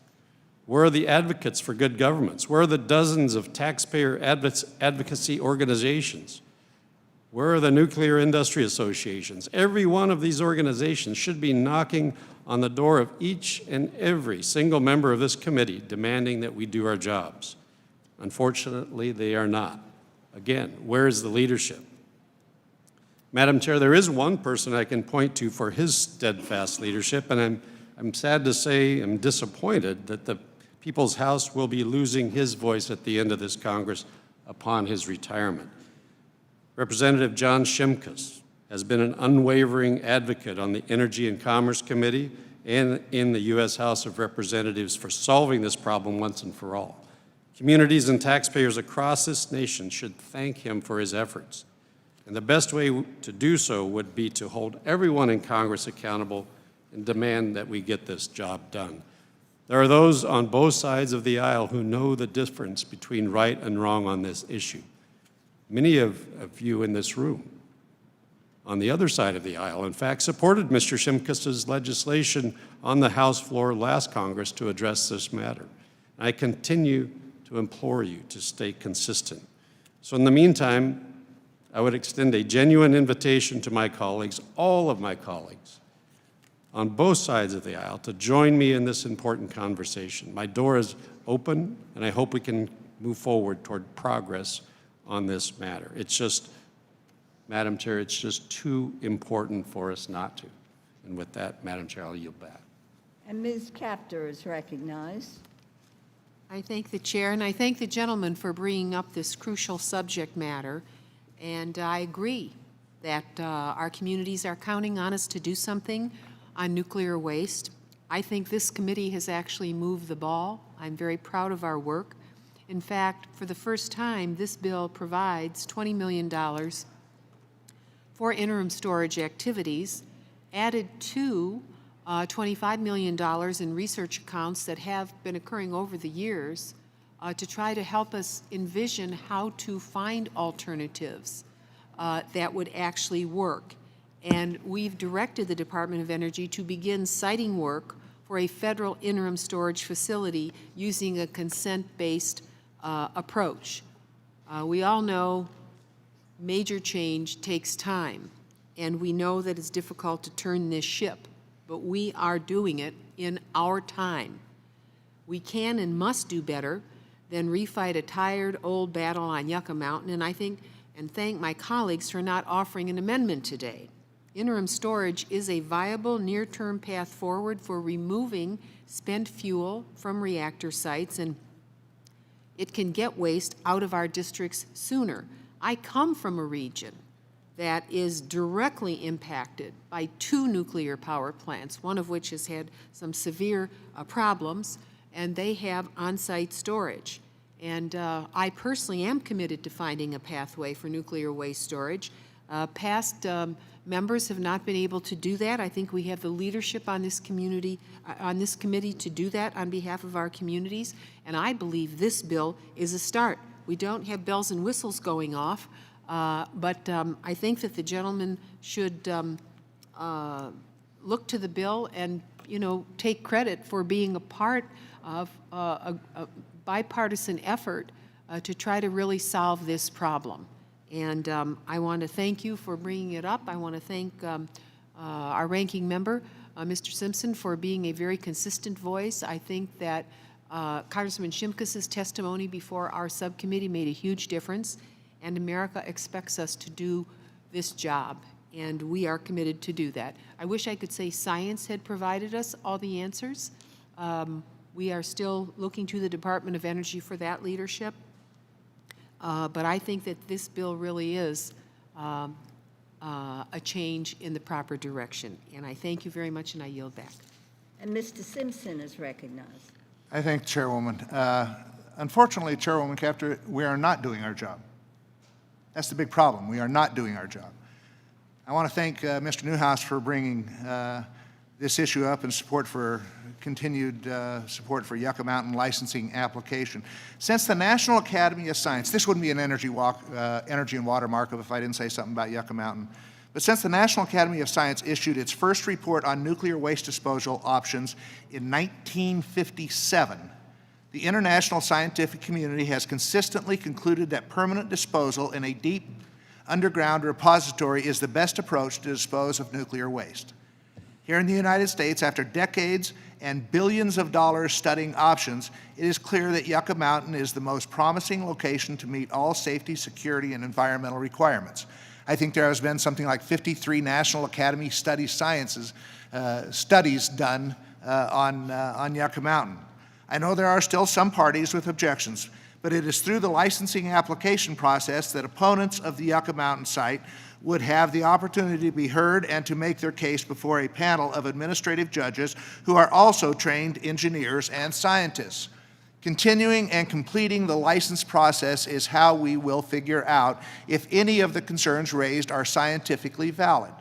where are the advocates for good governments? Where are the dozens of taxpayer advocacy organizations? Where are the nuclear industry associations? Every one of these organizations should be knocking on the door of each and every single member of this committee demanding that we do our jobs. Unfortunately, they are not. Again, where is the leadership? Madam Chair, there is one person I can point to for his steadfast leadership, and I'm sad to say I'm disappointed that the People's House will be losing his voice at the end of this Congress upon his retirement. Representative John Shimkus has been an unwavering advocate on the Energy and Commerce Committee and in the U.S. House of Representatives for solving this problem once and for all. Communities and taxpayers across this nation should thank him for his efforts. And the best way to do so would be to hold everyone in Congress accountable and demand that we get this job done. There are those on both sides of the aisle who know the difference between right and wrong on this issue. Many of you in this room on the other side of the aisle, in fact, supported Mr. Shimkus's legislation on the House floor last Congress to address this matter. I continue to implore you to stay consistent. So in the meantime, I would extend a genuine invitation to my colleagues, all of my colleagues, on both sides of the aisle to join me in this important conversation. My door is open, and I hope we can move forward toward progress on this matter. It's just, Madam Chair, it's just too important for us not to. And with that, Madam Chair, I'll yield back.
And Ms. Capter is recognized.
I thank the chair, and I thank the gentleman for bringing up this crucial subject matter. And I agree that our communities are counting on us to do something on nuclear waste. I think this committee has actually moved the ball. I'm very proud of our work. In fact, for the first time, this bill provides $20 million for interim storage activities, added to $25 million in research accounts that have been occurring over the years to try to help us envision how to find alternatives that would actually work. And we've directed the Department of Energy to begin siting work for a federal interim storage facility using a consent-based approach. We all know major change takes time, and we know that it's difficult to turn this ship, but we are doing it in our time. We can and must do better than refight a tired old battle on Yucca Mountain, and I think and thank my colleagues for not offering an amendment today. Interim storage is a viable near-term path forward for removing spent fuel from reactor sites, and it can get waste out of our districts sooner. I come from a region that is directly impacted by 2 nuclear power plants, one of which has had some severe problems, and they have on-site storage. And I personally am committed to finding a pathway for nuclear waste storage. Past members have not been able to do that. I think we have the leadership on this community, on this committee to do that on behalf of our communities, and I believe this bill is a start. We don't have bells and whistles going off, but I think that the gentleman should look to the bill and, you know, take credit for being a part of a bipartisan effort to try to really solve this problem. And I want to thank you for bringing it up. I want to thank our ranking member, Mr. Simpson, for being a very consistent voice. I think that Congressman Shimkus's testimony before our subcommittee made a huge difference, and America expects us to do this job, and we are committed to do that. I wish I could say science had provided us all the answers. We are still looking to the Department of Energy for that leadership. But I think that this bill really is a change in the proper direction. And I thank you very much, and I yield back.
And Mr. Simpson is recognized.
I thank Chairwoman. Unfortunately, Chairwoman Capter, we are not doing our job. That's the big problem. We are not doing our job. I want to thank Mr. Newhouse for bringing this issue up and support for continued support for Yucca Mountain licensing application. Since the National Academy of Science, this wouldn't be an energy and water markup if I didn't say something about Yucca Mountain, but since the National Academy of Science issued its first report on nuclear waste disposal options in 1957, the international scientific community has consistently concluded that permanent disposal in a deep underground repository is the best approach to dispose of nuclear waste. Here in the United States, after decades and billions of dollars studying options, it is clear that Yucca Mountain is the most promising location to meet all safety, security, and environmental requirements. I think there has been something like 53 National Academy studies done on Yucca Mountain. I know there are still some parties with objections, but it is through the licensing application process that opponents of the Yucca Mountain site would have the opportunity to be heard and to make their case before a panel of administrative judges who are also trained engineers and scientists. Continuing and completing the license process is how we will figure out if any of the concerns raised are scientifically valid.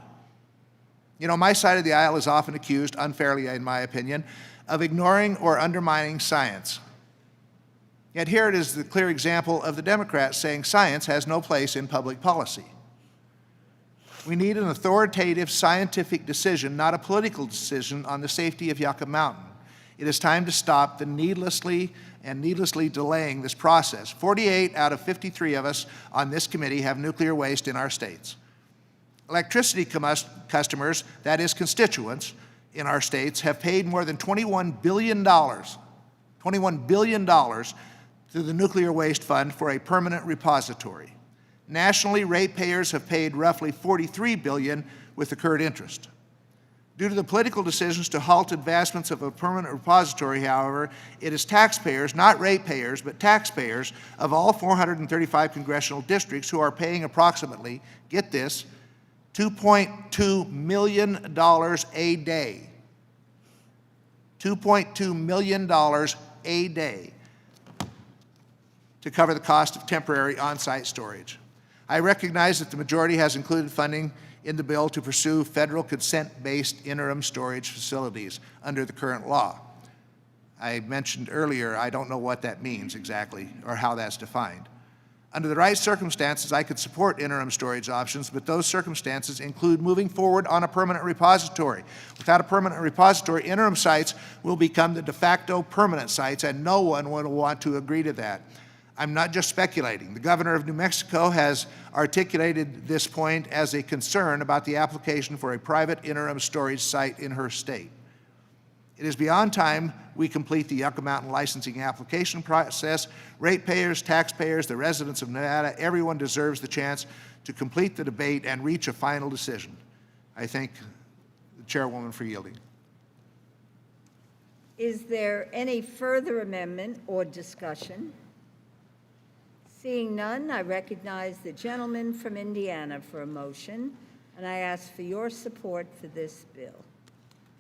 You know, my side of the aisle is often accused, unfairly in my opinion, of ignoring or undermining science. Yet here it is the clear example of the Democrats saying science has no place in public policy. We need an authoritative scientific decision, not a political decision, on the safety of Yucca Mountain. It is time to stop the needlessly delaying this process. 48 out of 53 of us on this committee have nuclear waste in our states. Electricity customers, that is constituents in our states, have paid more than $21 billion to the Nuclear Waste Fund for a permanent repository. Nationally, ratepayers have paid roughly $43 billion with accrued interest. Due to the political decisions to halt advancements of a permanent repository, however, it is taxpayers, not ratepayers, but taxpayers of all 435 congressional districts who are paying approximately, get this, $2.2 million a day. $2.2 million a day to cover the cost of temporary on-site storage. I recognize that the majority has included funding in the bill to pursue federal consent-based interim storage facilities under the current law. I mentioned earlier, I don't know what that means exactly or how that's defined. Under the right circumstances, I could support interim storage options, but those circumstances include moving forward on a permanent repository. Without a permanent repository, interim sites will become the de facto permanent sites, and no one will want to agree to that. I'm not just speculating. The governor of New Mexico has articulated this point as a concern about the application for a private interim storage site in her state. It is beyond time we complete the Yucca Mountain licensing application process. Ratepayers, taxpayers, the residents of Nevada, everyone deserves the chance to complete the debate and reach a final decision. I thank the chairwoman for yielding.
Is there any further amendment or discussion? Seeing none, I recognize the gentleman from Indiana for a motion, and I ask for your support for this bill.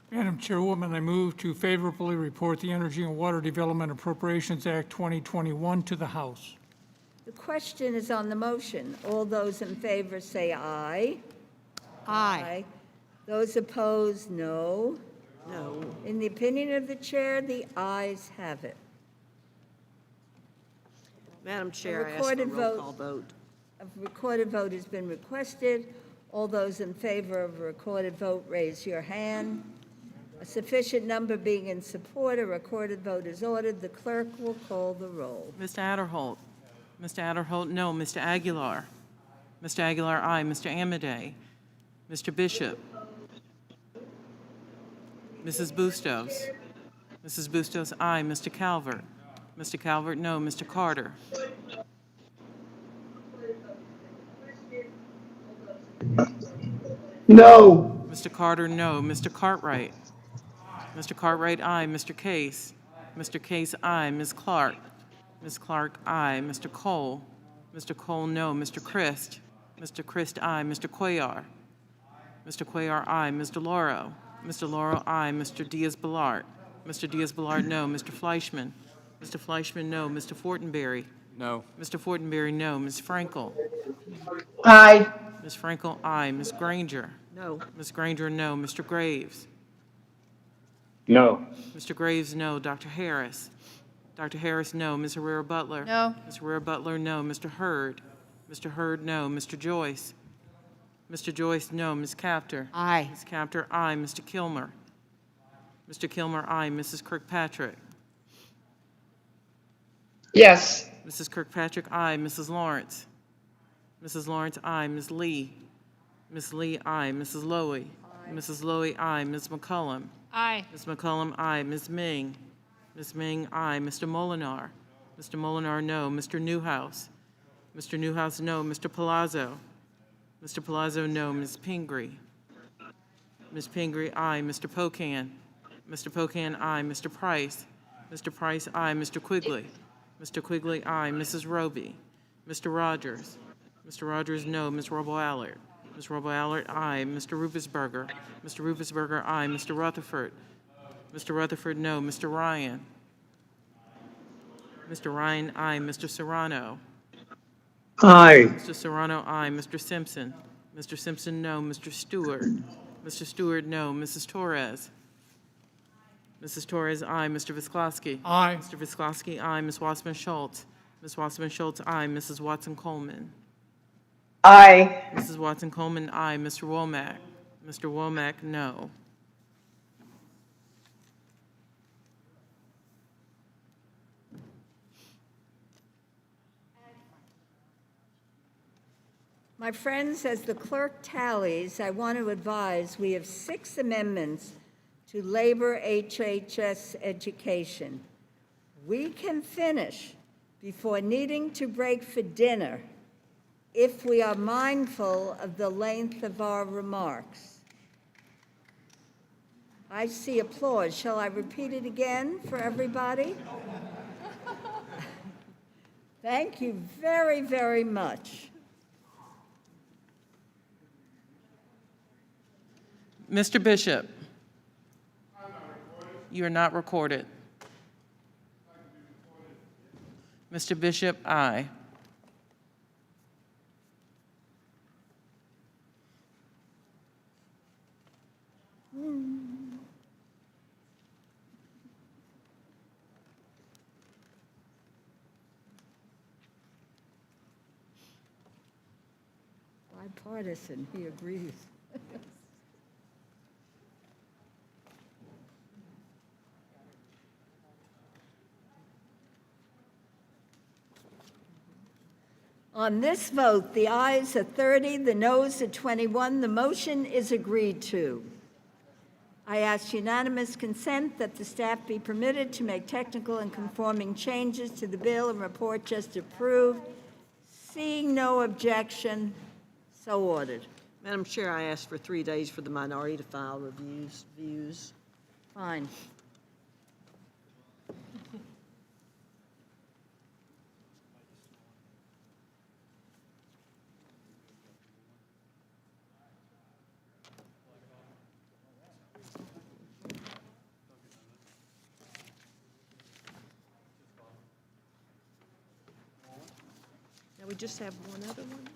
Madam Chairwoman, I move to favorably report the Energy and Water Development Appropriations Act 2021 to the House.
The question is on the motion. All those in favor say aye. Aye. Those opposed, no.
No.
In the opinion of the chair, the ayes have it.
Madam Chair, I ask for a roll call vote.
A recorded vote has been requested. All those in favor of a recorded vote, raise your hand. A sufficient number being in support, a recorded vote is ordered. The clerk will call the roll.
Mr. Adderholt. Mr. Adderholt, no. Mr. Aguilar. Mr. Aguilar, aye. Mr. Amodei. Mr. Bishop. Mrs. Bustos. Mrs. Bustos, aye. Mr. Calvert. Mr. Calvert, no. Mr. Carter.
No.
Mr. Carter, no. Mr. Cartwright. Mr. Cartwright, aye. Mr. Case. Mr. Case, aye. Ms. Clark. Ms. Clark, aye. Mr. Cole. Mr. Cole, no. Mr. Christ. Mr. Christ, aye. Mr. Cuellar. Mr. Cuellar, aye. Mr. Lauro. Mr. Lauro, aye. Mr. Diaz-Balart. Mr. Diaz-Balart, no. Mr. Fleischman. Mr. Fleischman, no. Mr. Fortenberry.
No.
Mr. Fortenberry, no. Ms. Frankel.
Aye.
Ms. Frankel, aye. Ms. Granger.
No.
Ms. Granger, no. Mr. Graves.
No.
Mr. Graves, no. Dr. Harris. Dr. Harris, no. Ms. Herrera Butler.
No.
Ms. Herrera Butler, no. Mr. Hurd. Mr. Hurd, no. Mr. Joyce. Mr. Joyce, no. Ms. Capter.
Aye.
Ms. Capter, aye. Mr. Kilmer. Mr. Kilmer, aye. Mrs. Kirkpatrick.
Yes.
Mrs. Kirkpatrick, aye. Mrs. Lawrence. Mrs. Lawrence, aye. Ms. Lee. Ms. Lee, aye. Mrs. Lowy. Mrs. Lowy, aye. Ms. McCullum.
Aye.
Ms. McCullum, aye. Ms. Ming. Ms. Ming, aye. Mr. Molinar. Mr. Molinar, no. Mr. Newhouse. Mr. Newhouse, no. Mr. Palazzo. Mr. Palazzo, no. Ms. Pingree. Ms. Pingree, aye. Mr. Pocan. Mr. Pocan, aye. Mr. Price. Mr. Price, aye. Mr. Quigley. Mr. Quigley, aye. Mrs. Roby. Mr. Rogers. Mr. Rogers, no. Ms. Robo-Allard. Ms. Robo-Allard, aye. Mr. Rufusberger. Mr. Rufusberger, aye. Mr. Rutherford. Mr. Rutherford, no. Mr. Ryan. Mr. Ryan, aye. Mr. Serrano.
Aye.
Mr. Serrano, aye. Mr. Simpson. Mr. Simpson, no. Mr. Stewart. Mr. Stewart, no. Mrs. Torres. Mrs. Torres, aye. Mr. Visklosky.
Aye.
Mr. Visklosky, aye. Ms. Wassman Schultz. Ms. Wassman Schultz, aye. Mrs. Watson Coleman.
Aye.
Mrs. Watson Coleman, aye. Mr. Womack. Mr. Womack, no.
My friends, as the clerk tallies, I want to advise we have 6 amendments to Labor-HHS-Education. We can finish before needing to break for dinner if we are mindful of the length of our remarks. I see applause. Shall I repeat it again for everybody? Thank you very, very much.
Mr. Bishop? You are not recorded. Mr. Bishop, aye.
Bipartisan, he agrees. On this vote, the ayes are 30, the noes are 21. The motion is agreed to. I ask unanimous consent that the staff be permitted to make technical and conforming changes to the bill and report just approved. Seeing no objection, so ordered.
Madam Chair, I asked for 3 days for the minority to file views.
Fine.
Now, we just have one other one?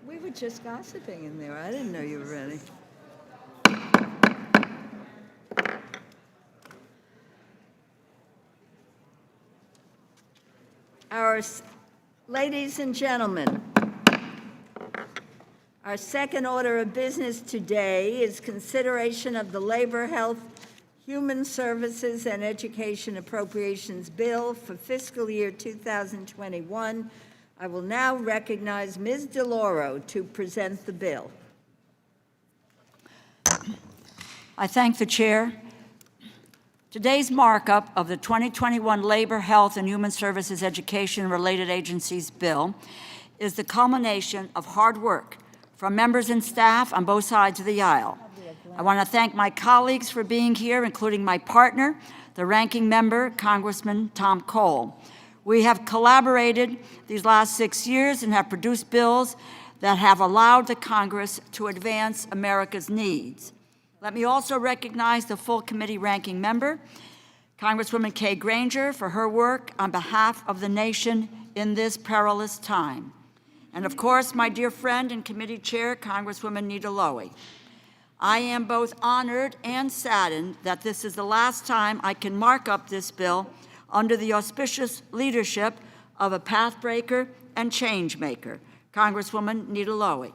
We were just gossiping in there. I didn't know you were ready. Ladies and gentlemen, our second order of business today is consideration of the Labor, Health, Human Services, and Education Appropriations Bill for fiscal year 2021. I will now recognize Ms. DeLauro to present the bill.
I thank the chair. Today's markup of the 2021 Labor, Health, and Human Services Education and Related Agencies Bill is the culmination of hard work from members and staff on both sides of the aisle. I want to thank my colleagues for being here, including my partner, the ranking member, Congressman Tom Cole. We have collaborated these last 6 years and have produced bills that have allowed the Congress to advance America's needs. Let me also recognize the full committee ranking member, Congresswoman Kay Granger, for her work on behalf of the nation in this perilous time. And of course, my dear friend and committee chair, Congresswoman Nita Lowey. I am both honored and saddened that this is the last time I can mark up this bill under the auspicious leadership of a pathbreaker and change maker, Congresswoman Nita Lowey.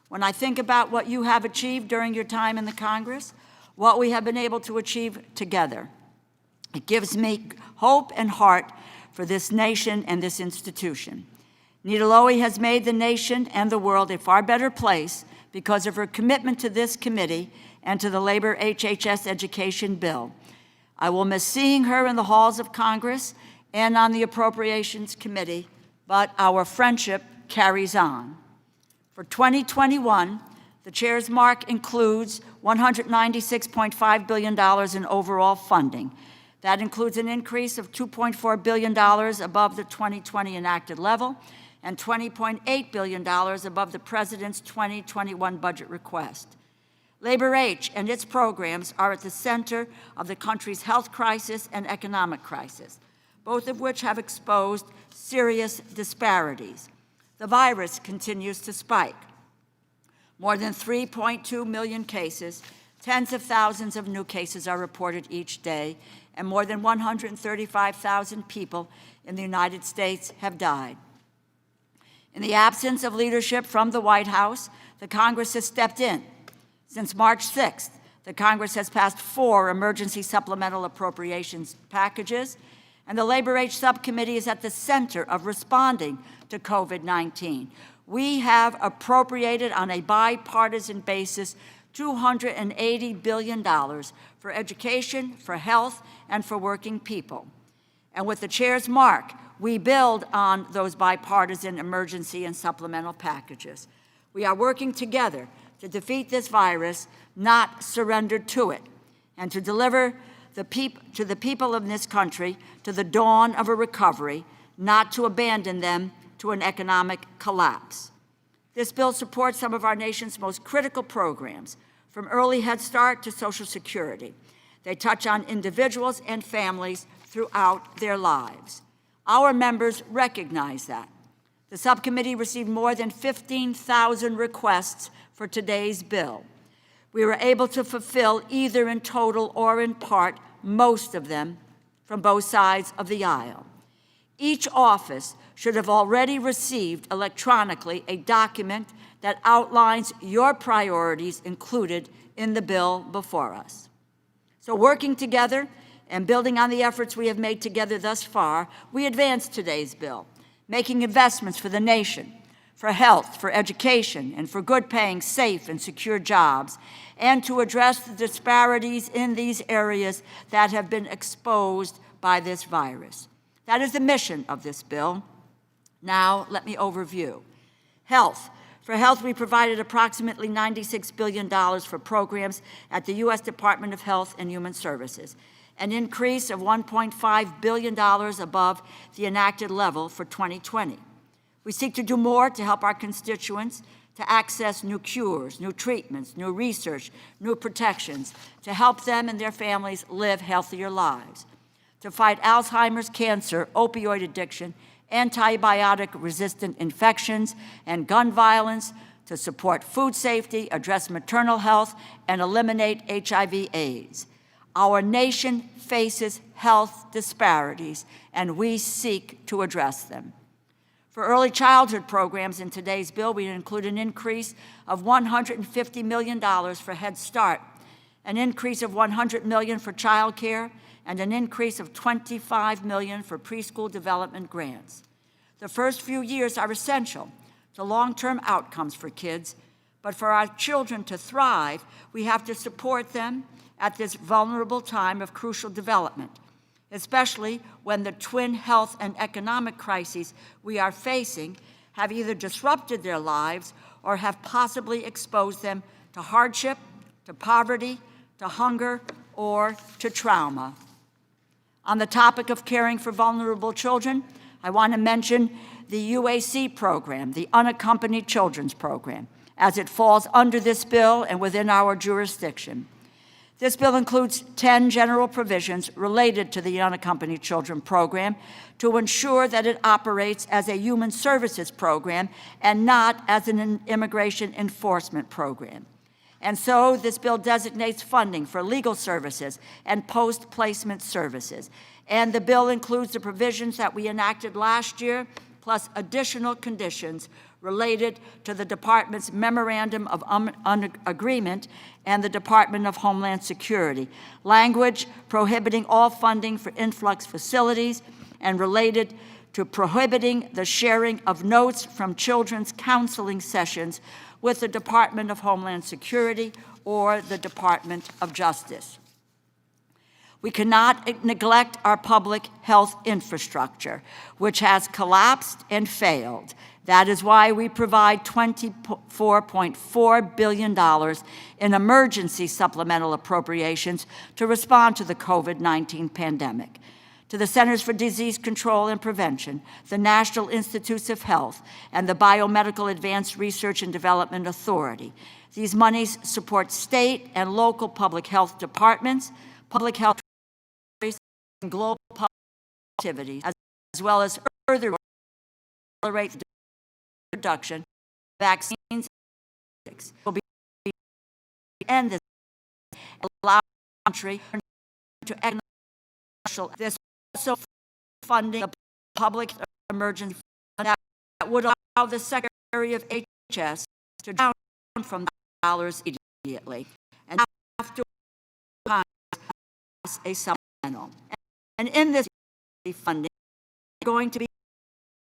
When I think about what you have achieved during your time in the Congress, what we have been able to achieve together, it gives me hope and heart for this nation and this institution. Nita Lowey has made the nation and the world a far better place because of her commitment to this committee and to the Labor-HHS-Education bill. I will miss seeing her in the halls of Congress and on the Appropriations Committee, but our friendship carries on. For 2021, the chair's mark includes $196.5 billion in overall funding. That includes an increase of $2.4 billion above the 2020 enacted level and $20.8 billion above the President's 2021 budget request. Labor-H and its programs are at the center of the country's health crisis and economic crisis, both of which have exposed serious disparities. The virus continues to spike. More than 3.2 million cases, tens of thousands of new cases are reported each day, and more than 135,000 people in the United States have died. In the absence of leadership from the White House, the Congress has stepped in. Since March 6th, the Congress has passed 4 emergency supplemental appropriations packages, and the Labor-H subcommittee is at the center of responding to COVID-19. We have appropriated on a bipartisan basis $280 billion for education, for health, and for working people. And with the chair's mark, we build on those bipartisan emergency and supplemental packages. We are working together to defeat this virus, not surrender to it, and to deliver to the people of this country to the dawn of a recovery, not to abandon them to an economic collapse. This bill supports some of our nation's most critical programs, from early Head Start to Social Security. They touch on individuals and families throughout their lives. Our members recognize that. The subcommittee received more than 15,000 requests for today's bill. We were able to fulfill, either in total or in part, most of them from both sides of the aisle. Each office should have already received electronically a document that outlines your priorities included in the bill before us. So working together and building on the efforts we have made together thus far, we advanced today's bill, making investments for the nation, for health, for education, and for good-paying, safe, and secure jobs, and to address the disparities in these areas that have been exposed by this virus. That is the mission of this bill. Now, let me overview. Health. For health, we provided approximately $96 billion for programs at the U.S. Department of Health and Human Services, an increase of $1.5 billion above the enacted level for 2020. We seek to do more to help our constituents to access new cures, new treatments, new research, new protections, to help them and their families live healthier lives, to fight Alzheimer's, cancer, opioid addiction, antibiotic-resistant infections, and gun violence, to support food safety, address maternal health, and eliminate HIV/AIDS. Our nation faces health disparities, and we seek to address them. For early childhood programs in today's bill, we include an increase of $150 million for Head Start, an increase of $100 million for child care, and an increase of $25 million for preschool development grants. The first few years are essential to long-term outcomes for kids, but for our children to thrive, we have to support them at this vulnerable time of crucial development, especially when the twin health and economic crises we are facing have either disrupted their lives or have possibly exposed them to hardship, to poverty, to hunger, or to trauma. On the topic of caring for vulnerable children, I want to mention the UAC program, the Unaccompanied Children's Program, as it falls under this bill and within our jurisdiction. This bill includes 10 general provisions related to the Unaccompanied Children Program to ensure that it operates as a human services program and not as an immigration enforcement program. And so this bill designates funding for legal services and post-placement services. And the bill includes the provisions that we enacted last year, plus additional conditions related to the Department's Memorandum of Agreement and the Department of Homeland Security. Language prohibiting all funding for influx facilities and related to prohibiting the sharing of notes from children's counseling sessions with the Department of Homeland Security or the Department of Justice. We cannot neglect our public health infrastructure, which has collapsed and failed. That is why we provide $24.4 billion in emergency supplemental appropriations to respond to the COVID-19 pandemic. To the Centers for Disease Control and Prevention, the National Institutes of Health, and the Biomedical Advanced Research and Development Authority. These monies support state and local public health departments, public health and global public activities, as well as further accelerate the production of vaccines will be end this and allow the country to economic this also funding the public emergency fund that would allow the Secretary of HHS to down from dollars immediately and after a supplemental. And in this funding, going to be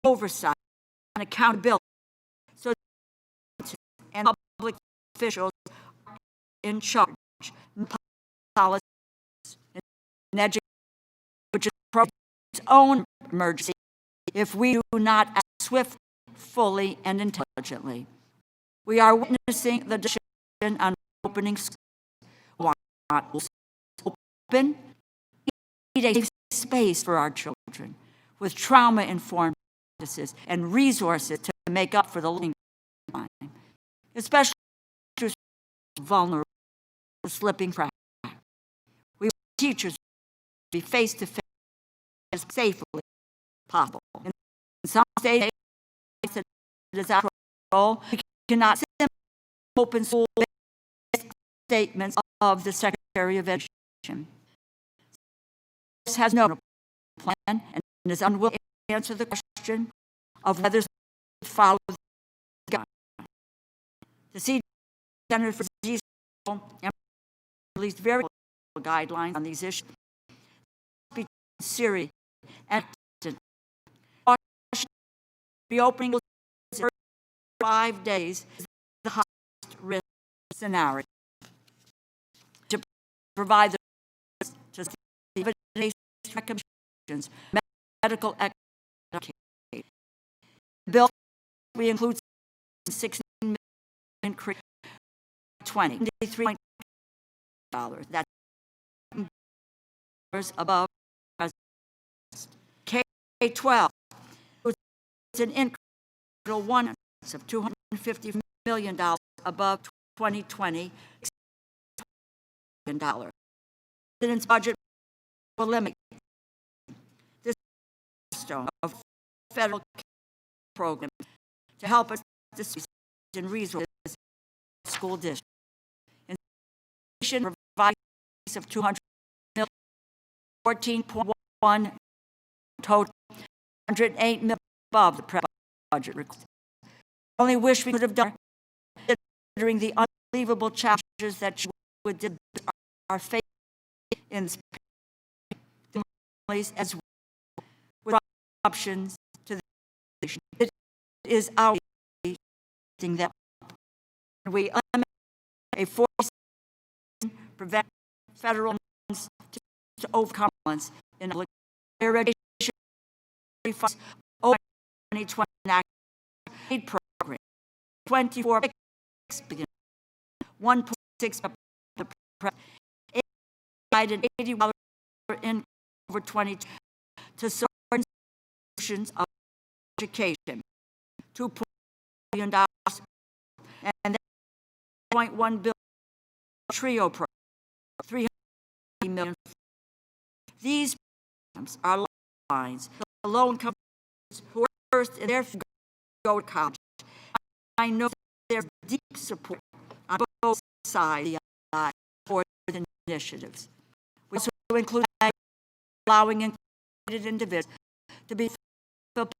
oversight and accountability, so and public officials are in charge in policy and education, which is its own emergency if we do not act swiftly, fully, and intelligently. We are witnessing the decision on opening schools. Open, need a space for our children with trauma-informed practices and resources to make up for the learning time, especially to vulnerable slipping cracks. We want teachers to be face-to-face as safely as possible. In some states, it is out of control. We cannot simply open school statements of the Secretary of Education. This has no plan and is unwilling to answer the question of whether to follow the guidelines. The CDC Center for Disease Control released very guidelines on these issues. Between Syria and reopening in 5 days is the highest risk scenario. To provide the to evidence recommendations, medical education. The bill we include $16 million increase 23 dollars. That's above K-12. It's an increase of $250 million above 2020 $1 The President's budget will limit this milestone of federal programs to help us and resources school districts. In addition, provides of 200 million, 14.1 total, 108 million above the budget request. Only wish we could have done, considering the unbelievable challenges that you would do are facing in families as well, with options to the nation. It is our thing that we eliminate a force prevent federal funds to overcome violence in higher education funds over 2020 aid program 24 billion 1.6 the and $80 in over 20 to support institutions of education, $2 billion, and $0.1 billion TRIO program, $300 million. These programs are lifelines to low-income who are first in their go to college. I know there's deep support on both sides for the initiatives. We also include allowing included individuals to be fulfilled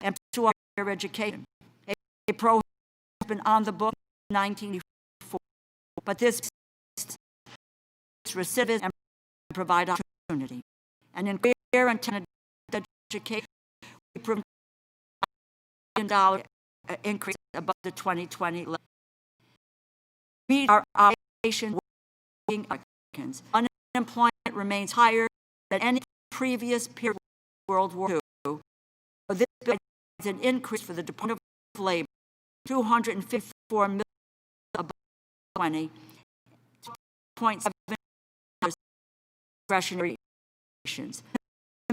and pursue higher education. A program has been on the book in 1984, but this recidivism and provide opportunity. And in career and tenant education, we provide $1 billion increase above the 2020 level. Meet our obligation working Americans. Unemployment remains higher than any previous period of World War II. So this bill is an increase for the Department of Labor, $254 million above 20, $2.7 discretionary actions.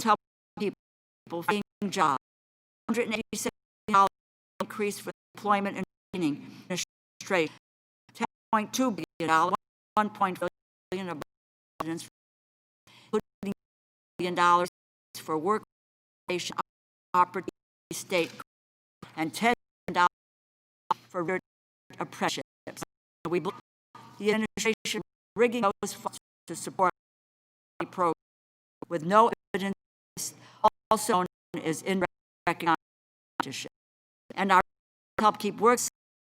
Help people finding jobs. $187 increase for employment and training administration. $10.2 billion, $1.2 billion of budgets, including $1 billion for work opportunity state and $10 billion for apprenticeships. We believe the administration rigging those funds to support the program with no evidence, also known as in-recognized apprenticeship, and our help keep work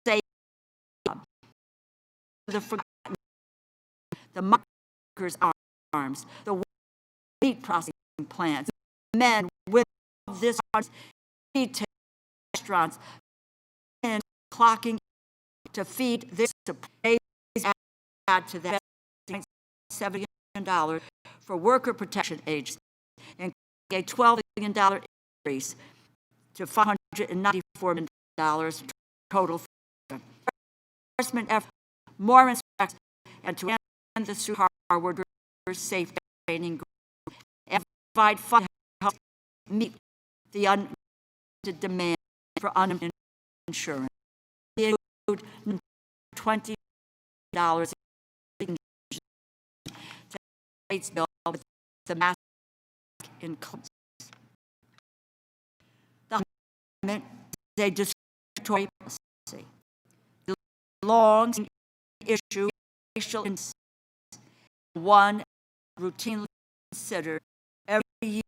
safe. The forgotten, the markers' arms, the meat processing plants, men with this retail restaurants, and clocking to feed this supply. Add to that $7 billion for worker protection agencies and a $12 billion increase to $594 million total. Enforcement effort, more inspections, and to end the Sue Harwood safe training group and provide funds to help meet the unmet demand for unemployment insurance. They include $20 to bill with the mask income. The amendment is a discriminatory policy. It belongs in issue racial injustice, one routinely considered every year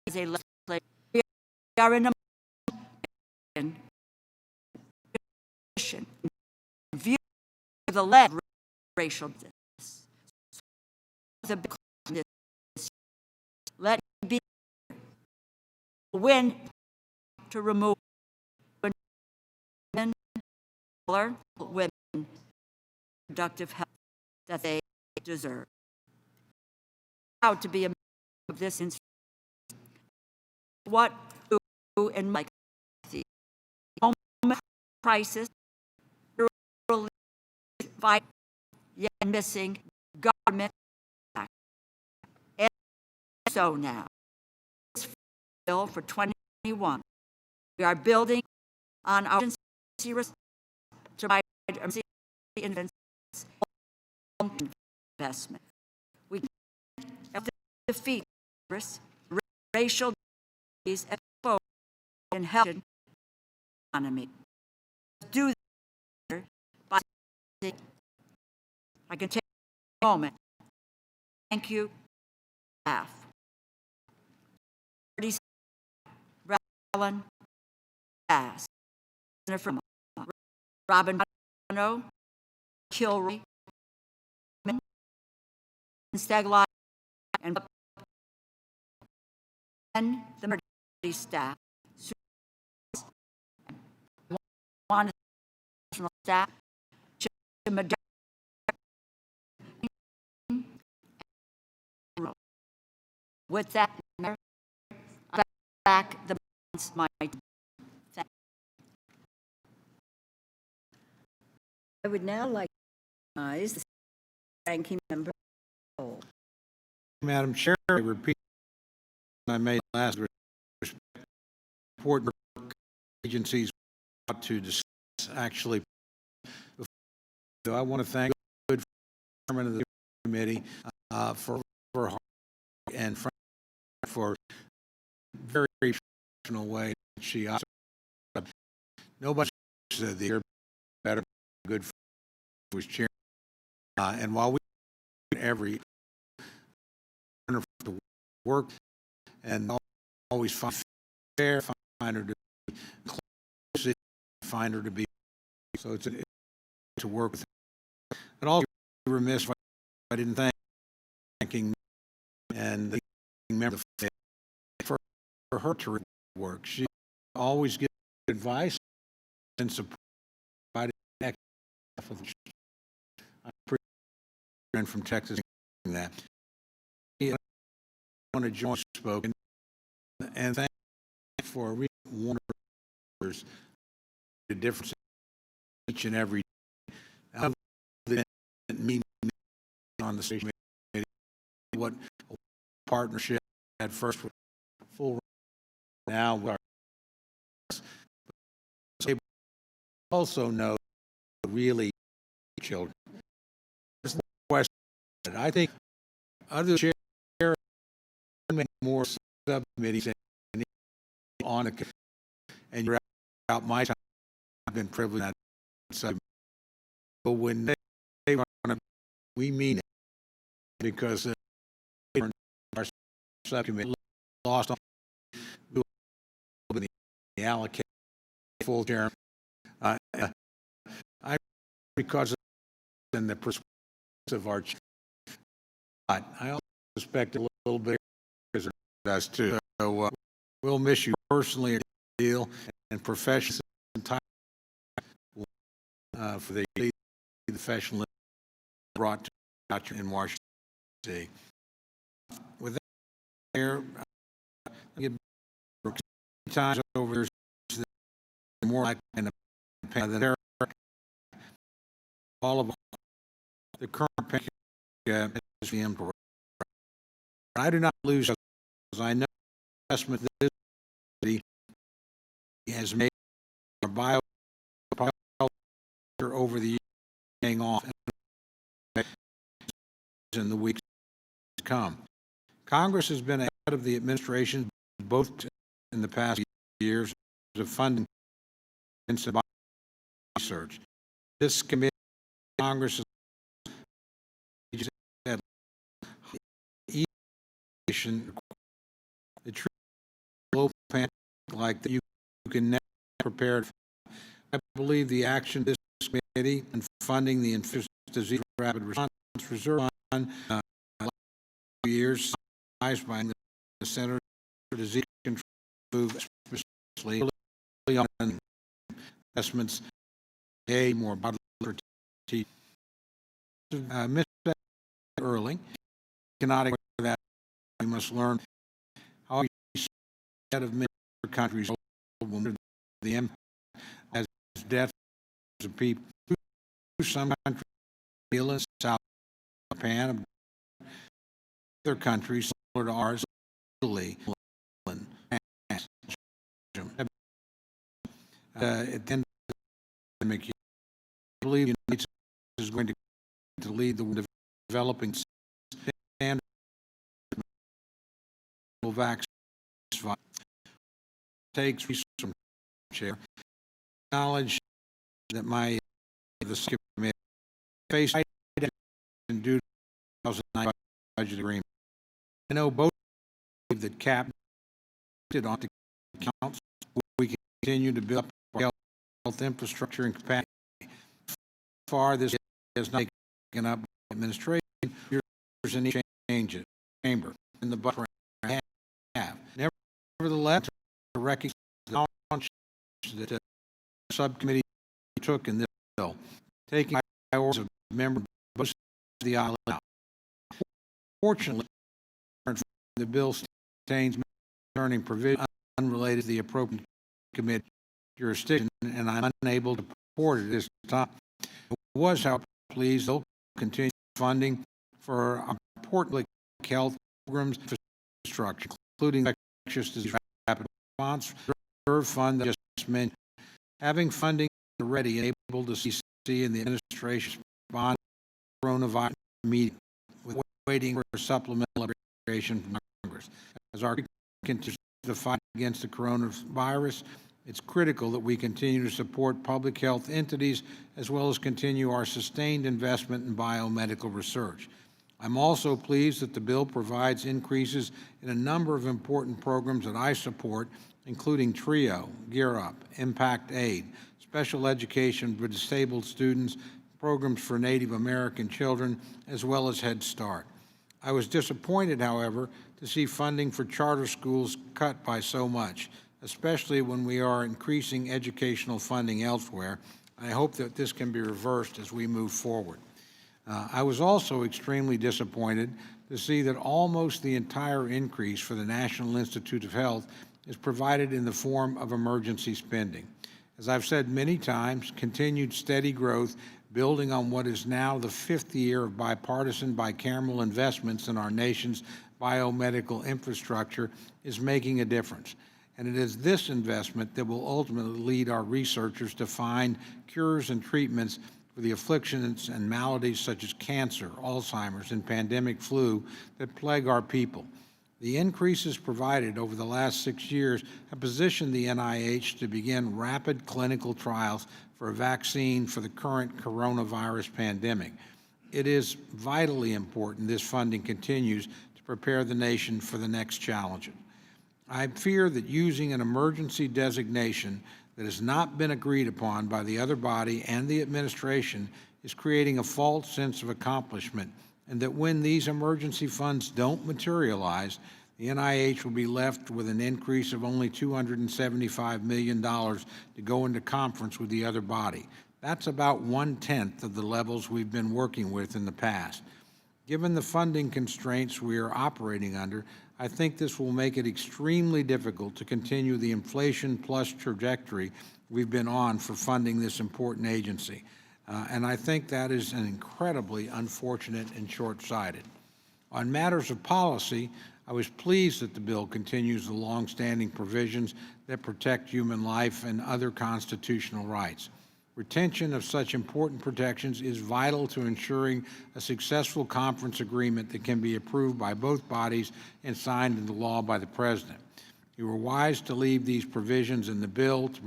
as a legislature. We are in a position in view of the lead racial injustice. Let me be win to remove women, women, productive health that they deserve. Proud to be a member of this institution. What do in my the home crisis, fight, yet missing government action. And so now, this bill for 2021, we are building on our emergency to provide emergency investment. We defeat racial disease and help the economy. Do that by I can take a moment. Thank you, staff. Ellen Bass, Jennifer Robin Kilroy, Stegline, and the majority staff, one national staff, with that, I back the my.
I would now like to recognize the ranking member.
Madam Chair, I repeat I made last report agencies to discuss actually. So I want to thank the good chairman of the committee for and for very professional way she nobody said the year better good was chair and while we every to work and always find fair, find her to be close, find her to be so it's to work with her. And also remiss if I didn't thanking and the member for her terrific work. She always gives advice and support. I'm pretty friend from Texas that. I want to join spoken and thank you for wonders the difference each and every day. Me on the station what partnership at first with full now we are also know really children. There's no question. I think other chair more subcommittees and on a and you're out my time. I've been privileged that subcommittee. But when they want to, we mean it because our subcommittee lost on the allocation full chair. I because in the perspective of our but I also suspect a little bit does too. So we'll miss you personally a deal and professionally for the professionalism brought to in Washington D.C. With that, here, times over more like in the than all of the current is the emperor. I do not lose because I know investment this city has made our bio over the years paying off in the weeks to come. Congress has been ahead of the administration both in the past years of funding research. This committee, Congress has the true low pandemic like that you can never prepare. I believe the action of this committee in funding the infectious disease rapid response reserve fund years sized by the Center for Disease Control, especially on investments, more bodily Mr. Early cannot ignore that we must learn how instead of many countries the impact as death of people some countries in South Japan, other countries similar to ours, Italy, at the end of the pandemic, I believe the United States is going to lead the developing standard vaccine takes from Chair. Acknowledge that the subcommittee faced due to the 2009 budget agreement. I know both believe that CAP did on the council. We can continue to build up our health infrastructure and capacity. So far, this has not taken up by the administration. There's any change in the chamber in the budget I have. Nevertheless, to recognize the launch that the subcommittee took in this bill, taking priorities of members both sides of the aisle out. Fortunately, the bill contains concerning provisions unrelated to the appropriate committee jurisdiction, and I'm unable to support it at this time. I was, however, pleased to continue funding for important health programs and infrastructure, including infectious disease rapid response reserve fund that I just mentioned. Having funding ready and able to see in the administration's bond coronavirus meeting, with waiting for a supplemental appropriation from Congress. As our continues to fight against the coronavirus, it's critical that we continue to support public health entities as well as continue our sustained investment in biomedical research. I'm also pleased that the bill provides increases in a number of important programs that I support, including TRIO, Gear Up, Impact Aid, special education for disabled students, programs for Native American children, as well as Head Start. I was disappointed, however, to see funding for charter schools cut by so much, especially when we are increasing educational funding elsewhere. I hope that this can be reversed as we move forward. I was also extremely disappointed to see that almost the entire increase for the National Institute of Health is provided in the form of emergency spending. As I've said many times, continued steady growth, building on what is now the 5th year of bipartisan, bicameral investments in our nation's biomedical infrastructure, is making a difference. And it is this investment that will ultimately lead our researchers to find cures and treatments for the afflictions and maladies such as cancer, Alzheimer's, and pandemic flu that plague our people. The increases provided over the last 6 years have positioned the NIH to begin rapid clinical trials for a vaccine for the current coronavirus pandemic. It is vitally important this funding continues to prepare the nation for the next challenges. I fear that using an emergency designation that has not been agreed upon by the other body and the administration is creating a false sense of accomplishment, and that when these emergency funds don't materialize, the NIH will be left with an increase of only $275 million to go into conference with the other body. That's about 1/10 of the levels we've been working with in the past. Given the funding constraints we are operating under, I think this will make it extremely difficult to continue the inflation plus trajectory we've been on for funding this important agency. And I think that is an incredibly unfortunate and short-sighted. On matters of policy, I was pleased that the bill continues the long-standing provisions that protect human life and other constitutional rights. Retention of such important protections is vital to ensuring a successful conference agreement that can be approved by both bodies and signed into law by the President. You were wise to leave these provisions in the bill to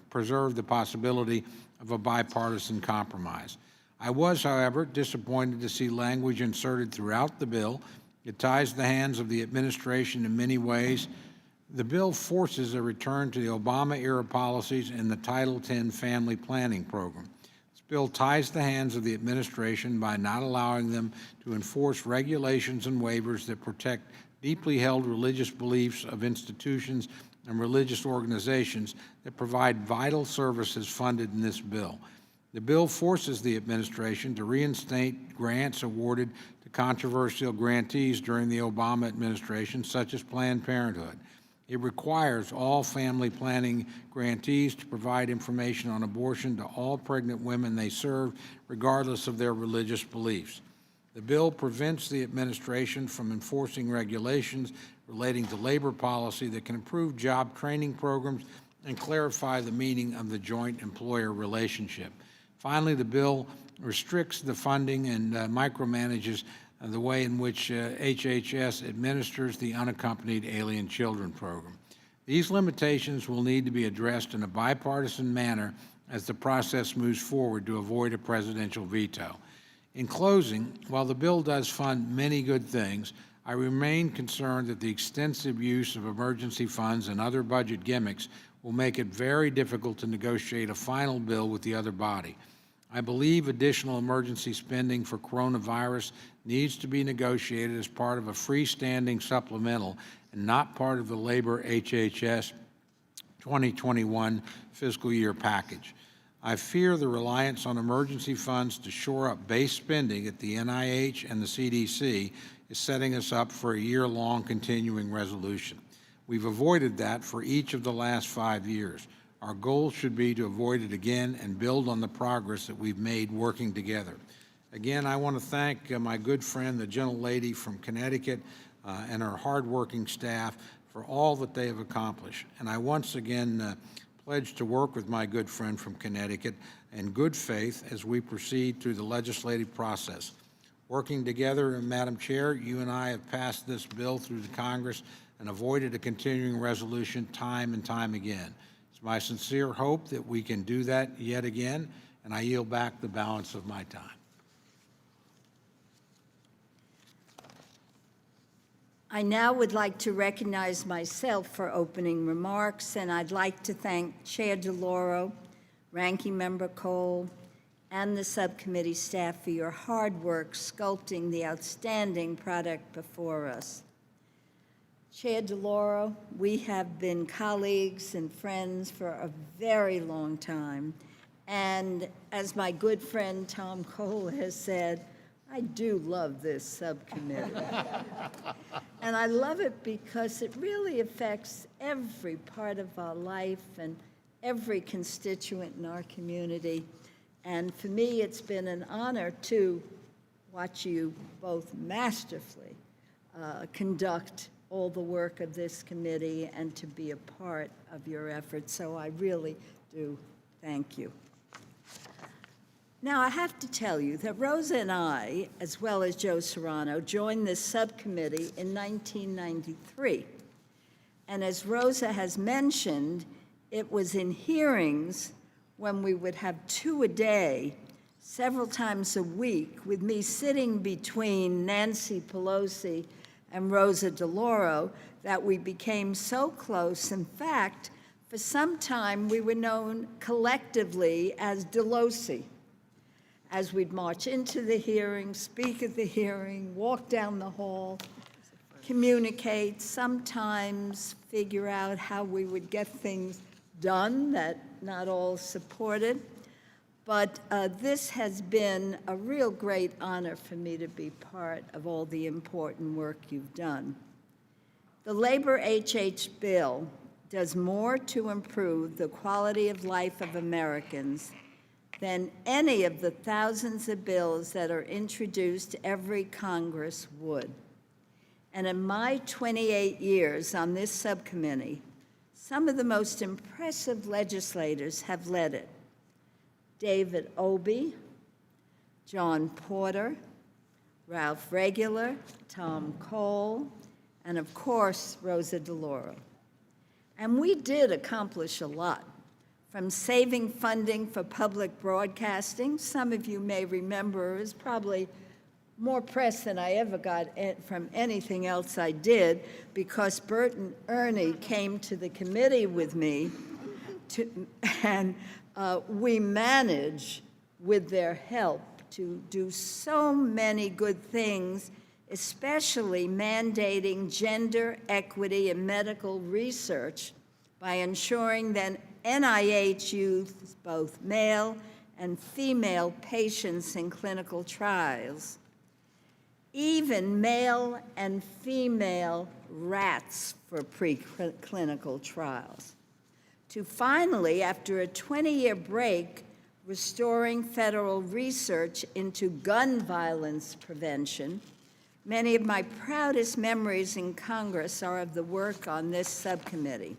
preserve the possibility of a bipartisan compromise. I was, however, disappointed to see language inserted throughout the bill. It ties the hands of the administration in many ways. The bill forces a return to the Obama-era policies and the Title X family planning program. This bill ties the hands of the administration by not allowing them to enforce regulations and waivers that protect deeply held religious beliefs of institutions and religious organizations that provide vital services funded in this bill. The bill forces the administration to reinstate grants awarded to controversial grantees during the Obama administration, such as Planned Parenthood. It requires all family planning grantees to provide information on abortion to all pregnant women they serve, regardless of their religious beliefs. The bill prevents the administration from enforcing regulations relating to labor policy that can improve job training programs and clarify the meaning of the joint employer relationship. Finally, the bill restricts the funding and micromanages the way in which HHS administers the Unaccompanied Alien Children Program. These limitations will need to be addressed in a bipartisan manner as the process moves forward to avoid a presidential veto. In closing, while the bill does fund many good things, I remain concerned that the extensive use of emergency funds and other budget gimmicks will make it very difficult to negotiate a final bill with the other body. I believe additional emergency spending for coronavirus needs to be negotiated as part of a freestanding supplemental and not part of the Labor-HHS 2021 fiscal year package. I fear the reliance on emergency funds to shore up base spending at the NIH and the CDC is setting us up for a year-long continuing resolution. We've avoided that for each of the last 5 years. Our goal should be to avoid it again and build on the progress that we've made working together. Again, I want to thank my good friend, the gentlelady from Connecticut, and her hardworking staff for all that they have accomplished. And I once again pledge to work with my good friend from Connecticut in good faith as we proceed through the legislative process. Working together, Madam Chair, you and I have passed this bill through the Congress and avoided a continuing resolution time and time again. It's my sincere hope that we can do that yet again, and I yield back the balance of my time.
I now would like to recognize myself for opening remarks, and I'd like to thank Chair DeLauro, Ranking Member Cole, and the subcommittee staff for your hard work sculpting the outstanding product before us. Chair DeLauro, we have been colleagues and friends for a very long time, and as my good friend Tom Cole has said, I do love this subcommittee. And I love it because it really affects every part of our life and every constituent in our community. And for me, it's been an honor to watch you both masterfully conduct all the work of this committee and to be a part of your efforts. So I really do thank you. Now, I have to tell you that Rosa and I, as well as Joe Serrano, joined this subcommittee in 1993. And as Rosa has mentioned, it was in hearings when we would have 2 a day, several times a week, with me sitting between Nancy Pelosi and Rosa DeLauro, that we became so close. In fact, for some time, we were known collectively as Delosi, as we'd march into the hearing, speak at the hearing, walk down the hall, communicate, sometimes figure out how we would get things done that not all supported. But this has been a real great honor for me to be part of all the important work you've done. The Labor-HH bill does more to improve the quality of life of Americans than any of the thousands of bills that are introduced every Congress would. And in my 28 years on this subcommittee, some of the most impressive legislators have led it. David Obey, John Porter, Ralph Regular, Tom Cole, and of course, Rosa DeLauro. And we did accomplish a lot, from saving funding for public broadcasting. Some of you may remember it was probably more press than I ever got from anything else I did, because Bert and Ernie came to the committee with me, and we managed, with their help, to do so many good things, especially mandating gender equity in medical research by ensuring that NIH uses both male and female patients in clinical trials, even male and female rats for preclinical trials, to finally, after a 20-year break, restoring federal research into gun violence prevention. Many of my proudest memories in Congress are of the work on this subcommittee.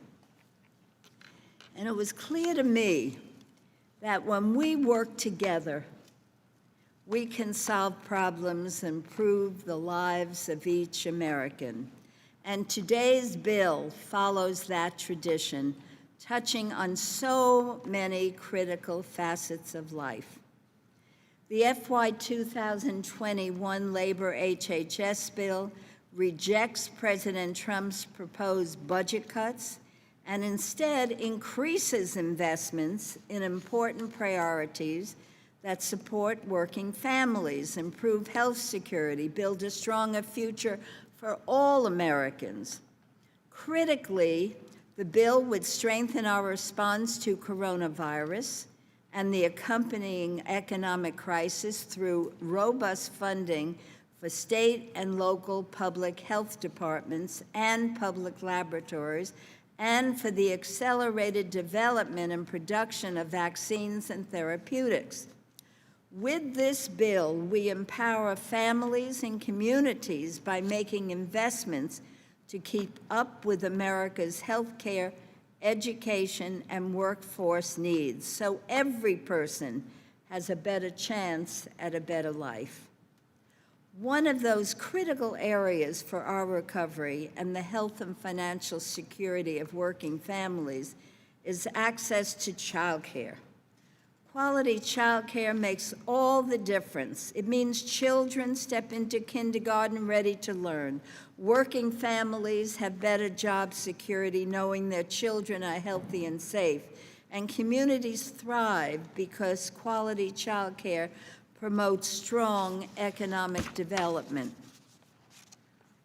And it was clear to me that when we work together, we can solve problems and improve the lives of each American. And today's bill follows that tradition, touching on so many critical facets of life. The FY 2021 Labor-HHS bill rejects President Trump's proposed budget cuts and instead increases investments in important priorities that support working families, improve health security, build a stronger future for all Americans. Critically, the bill would strengthen our response to coronavirus and the accompanying economic crisis through robust funding for state and local public health departments and public laboratories, and for the accelerated development and production of vaccines and therapeutics. With this bill, we empower families and communities by making investments to keep up with America's healthcare, education, and workforce needs, so every person has a better chance at a better life. One of those critical areas for our recovery and the health and financial security of working families is access to child care. Quality child care makes all the difference. It means children step into kindergarten ready to learn. Working families have better job security knowing their children are healthy and safe. And communities thrive because quality child care promotes strong economic development.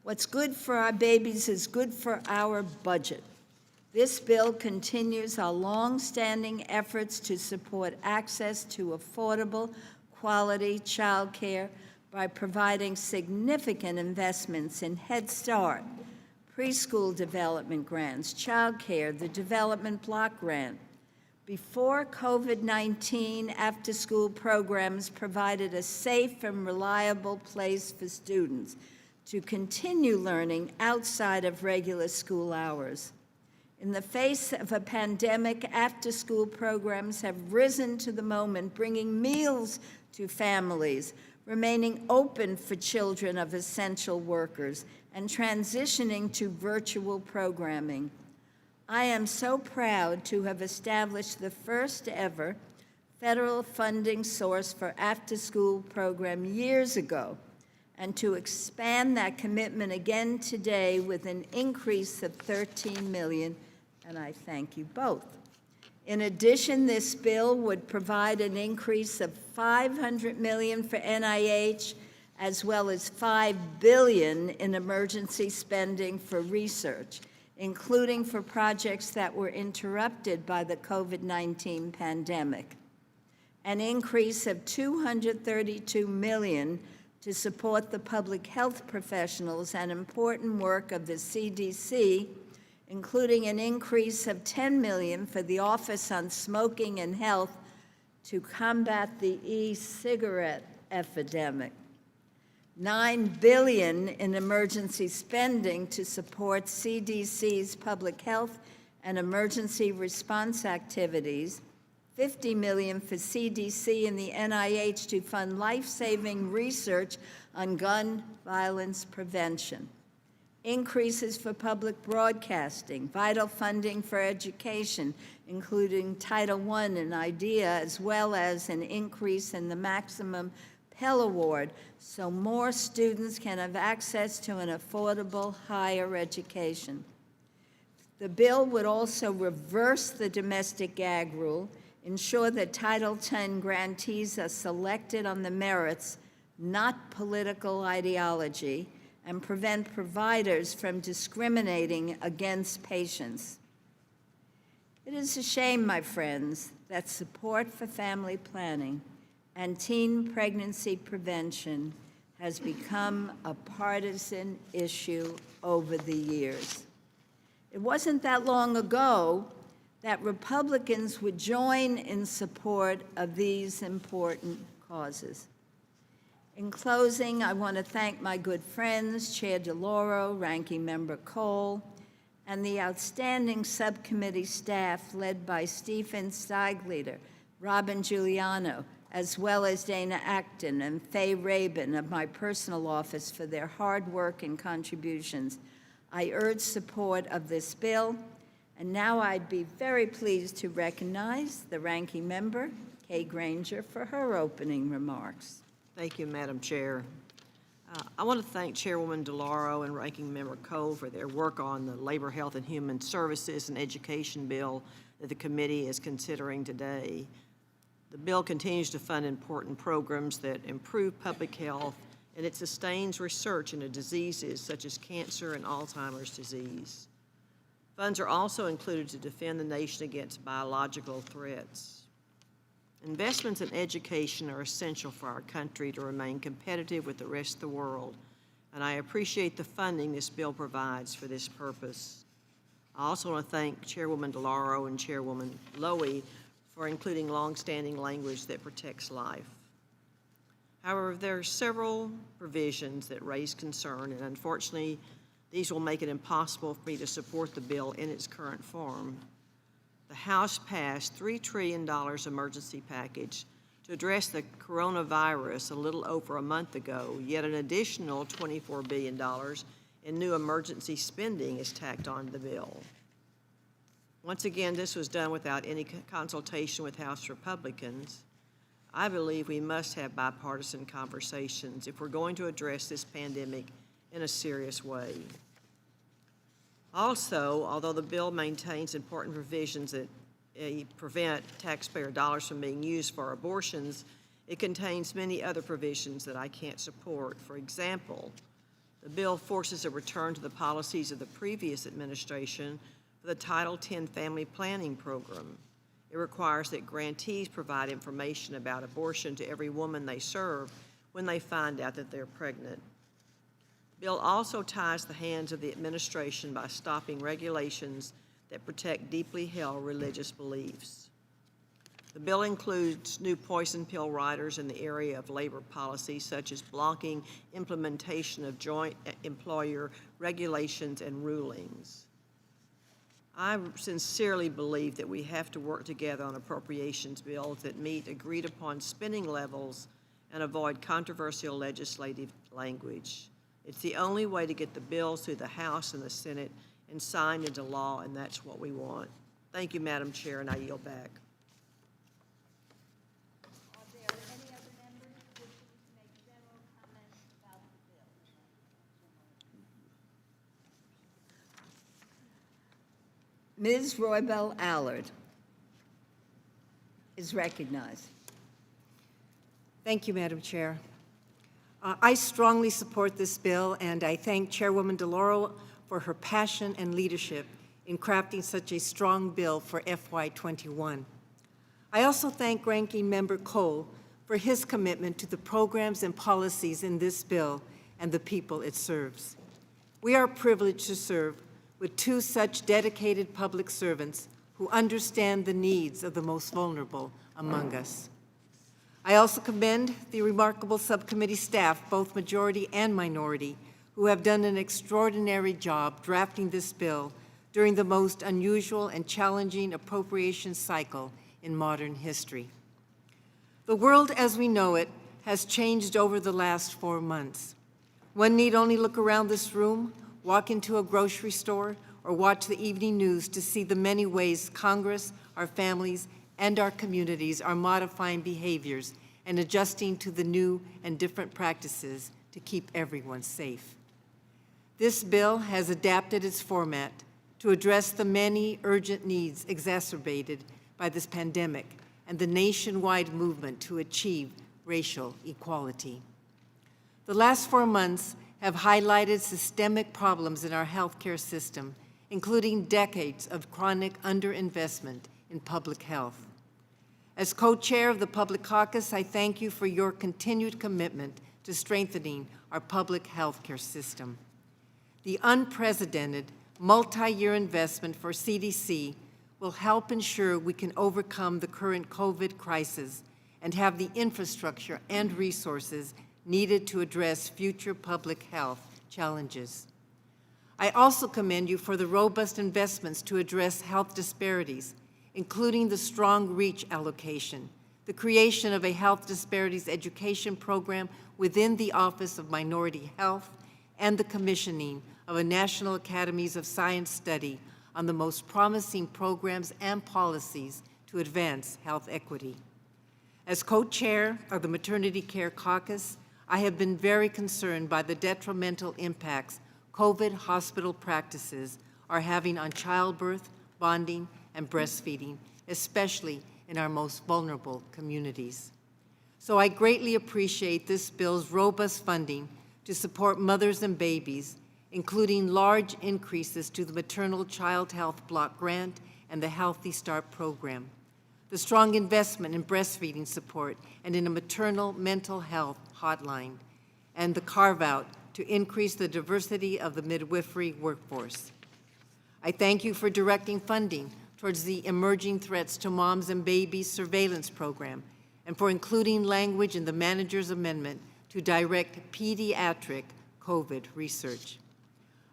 What's good for our babies is good for our budget. This bill continues our long-standing efforts to support access to affordable, quality child care by providing significant investments in Head Start, preschool development grants, child care, the Development Block Grant. Before COVID-19, after-school programs provided a safe and reliable place for students to continue learning outside of regular school hours. In the face of a pandemic, after-school programs have risen to the moment, bringing meals to families, remaining open for children of essential workers, and transitioning to virtual programming. I am so proud to have established the first ever federal funding source for after-school program years ago, and to expand that commitment again today with an increase of $13 million, and I thank you both. In addition, this bill would provide an increase of $500 million for NIH, as well as $5 billion in emergency spending for research, including for projects that were interrupted by the COVID-19 pandemic. An increase of $232 million to support the public health professionals and important work of the CDC, including an increase of $10 million for the Office on Smoking and Health to combat the e-cigarette epidemic. $9 billion in emergency spending to support CDC's public health and emergency response activities, $50 million for CDC and the NIH to fund life-saving research on gun violence prevention, increases for public broadcasting, vital funding for education, including Title I and IDEA, as well as an increase in the maximum Pell Award, so more students can have access to an affordable higher education. The bill would also reverse the domestic gag rule, ensure that Title X grantees are selected on the merits, not political ideology, and prevent providers from discriminating against patients. It is a shame, my friends, that support for family planning and teen pregnancy prevention has become a partisan issue over the years. It wasn't that long ago that Republicans would join in support of these important causes. In closing, I want to thank my good friends, Chair DeLauro, Ranking Member Cole, and the outstanding subcommittee staff led by Stephen Steiglieder, Robin Giuliano, as well as Dana Acton and Faye Rabin of my personal office for their hard work and contributions. I urge support of this bill, and now I'd be very pleased to recognize the ranking member, Kay Granger, for her opening remarks.
Thank you, Madam Chair. I want to thank Chairwoman DeLauro and Ranking Member Cole for their work on the Labor, Health, and Human Services and Education bill that the committee is considering today. The bill continues to fund important programs that improve public health, and it sustains research into diseases such as cancer and Alzheimer's disease. Funds are also included to defend the nation against biological threats. Investments in education are essential for our country to remain competitive with the rest of the world, and I appreciate the funding this bill provides for this purpose. I also want to thank Chairwoman DeLauro and Chairwoman Lowy for including long-standing language that protects life. However, there are several provisions that raise concern, and unfortunately, these will make it impossible for me to support the bill in its current form. The House passed $3 trillion emergency package to address the coronavirus a little over a month ago, yet an additional $24 billion in new emergency spending is tacked on the bill. Once again, this was done without any consultation with House Republicans. I believe we must have bipartisan conversations if we're going to address this pandemic in a serious way. Also, although the bill maintains important provisions that prevent taxpayer dollars from being used for abortions, it contains many other provisions that I can't support. For example, the bill forces a return to the policies of the previous administration for the Title X Family Planning Program. It requires that grantees provide information about abortion to every woman they serve when they find out that they're pregnant. The bill also ties the hands of the administration by stopping regulations that protect deeply held religious beliefs. The bill includes new poison pill riders in the area of labor policy, such as blocking implementation of joint employer regulations and rulings. I sincerely believe that we have to work together on appropriations bills that meet agreed upon spending levels and avoid controversial legislative language. It's the only way to get the bills through the House and the Senate and signed into law, and that's what we want. Thank you, Madam Chair, and I yield back.
Are there any other members wishing to make general comments about the bill? Ms. Roybell Allard is recognized.
Thank you, Madam Chair. I strongly support this bill, and I thank Chairwoman DeLauro for her passion and leadership in crafting such a strong bill for FY21. I also thank Ranking Member Cole for his commitment to the programs and policies in this bill and the people it serves. We are privileged to serve with two such dedicated public servants who understand the needs of the most vulnerable among us. I also commend the remarkable subcommittee staff, both majority and minority, who have done an extraordinary job drafting this bill during the most unusual and challenging appropriation cycle in modern history. The world as we know it has changed over the last 4 months. One need only look around this room, walk into a grocery store, or watch the evening news to see the many ways Congress, our families, and our communities are modifying behaviors and adjusting to the new and different practices to keep everyone safe. This bill has adapted its format to address the many urgent needs exacerbated by this pandemic and the nationwide movement to achieve racial equality. The last 4 months have highlighted systemic problems in our healthcare system, including decades of chronic underinvestment in public health. As co-chair of the Public Caucus, I thank you for your continued commitment to strengthening our public health care system. The unprecedented multi-year investment for CDC will help ensure we can overcome the current COVID crisis and have the infrastructure and resources needed to address future public health challenges. I also commend you for the robust investments to address health disparities, including the strong REACH allocation, the creation of a health disparities education program within the Office of Minority Health, and the commissioning of a National Academies of Science study on the most promising programs and policies to advance health equity. As co-chair of the Maternity Care Caucus, I have been very concerned by the detrimental impacts COVID hospital practices are having on childbirth, bonding, and breastfeeding, especially in our most vulnerable communities. So I greatly appreciate this bill's robust funding to support mothers and babies, including large increases to the Maternal Child Health Block Grant and the Healthy Start program, the strong investment in breastfeeding support and in a maternal mental health hotline, and the carve-out to increase the diversity of the midwifery workforce. I thank you for directing funding towards the Emerging Threats to Moms and Babies Surveillance Program and for including language in the manager's amendment to direct pediatric COVID research.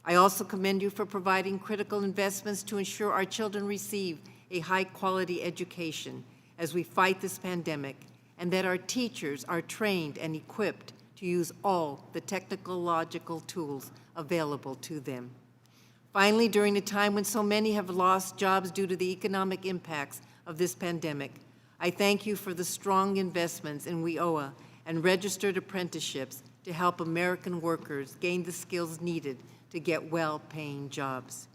I also commend you for providing critical investments to ensure our children receive a high-quality education as we fight this pandemic, and that our teachers are trained and equipped to use all the technological tools available to them. Finally, during a time when so many have lost jobs due to the economic impacts of this pandemic, I thank you for the strong investments in WIOA and registered apprenticeships to help American workers gain the skills needed to get well-paying jobs.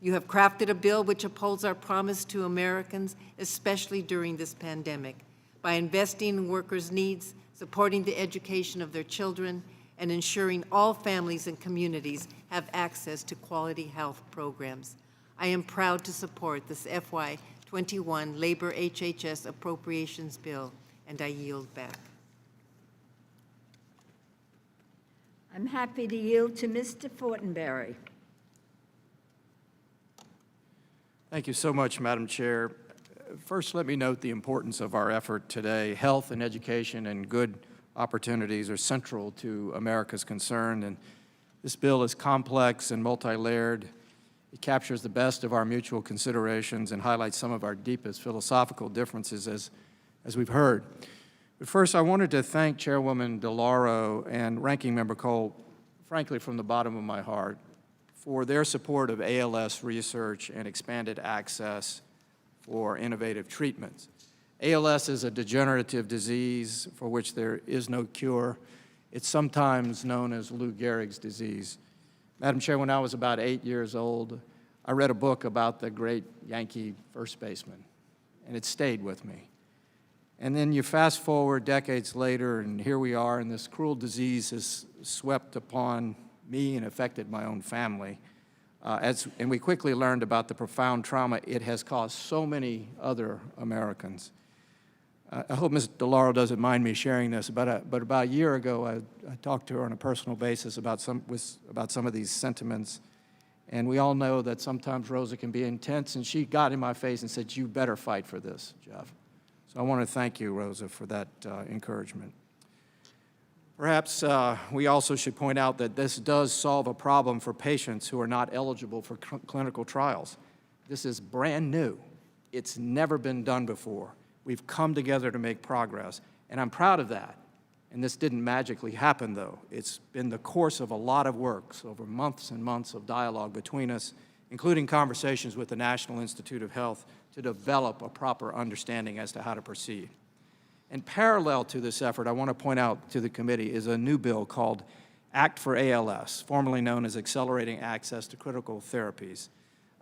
You have crafted a bill which upholds our promise to Americans, especially during this pandemic, by investing in workers' needs, supporting the education of their children, and ensuring all families and communities have access to quality health programs. I am proud to support this FY21 Labor-HHS Appropriations Bill, and I yield back.
I'm happy to yield to Mr. Fortenberry.
Thank you so much, Madam Chair. First, let me note the importance of our effort today. Health and education and good opportunities are central to America's concern, and this bill is complex and multi-layered. It captures the best of our mutual considerations and highlights some of our deepest philosophical differences, as we've heard. But first, I wanted to thank Chairwoman DeLauro and Ranking Member Cole, frankly, from the bottom of my heart, for their support of ALS research and expanded access for innovative treatments. ALS is a degenerative disease for which there is no cure. It's sometimes known as Lou Gehrig's disease. Madam Chair, when I was about 8 years old, I read a book about the great Yankee first baseman, and it stayed with me. And then you fast forward decades later, and here we are, and this cruel disease has swept upon me and affected my own family. And we quickly learned about the profound trauma it has caused so many other Americans. I hope Ms. DeLauro doesn't mind me sharing this, but about a year ago, I talked to her on a personal basis about some of these sentiments. And we all know that sometimes Rosa can be intense, and she got in my face and said, "You better fight for this, Jeff." So I want to thank you, Rosa, for that encouragement. Perhaps we also should point out that this does solve a problem for patients who are not eligible for clinical trials. This is brand new. It's never been done before. We've come together to make progress, and I'm proud of that. And this didn't magically happen, though. It's been the course of a lot of work, so over months and months of dialogue between us, including conversations with the National Institute of Health to develop a proper understanding as to how to proceed. And parallel to this effort, I want to point out to the committee is a new bill called Act for ALS, formerly known as Accelerating Access to Critical Therapies.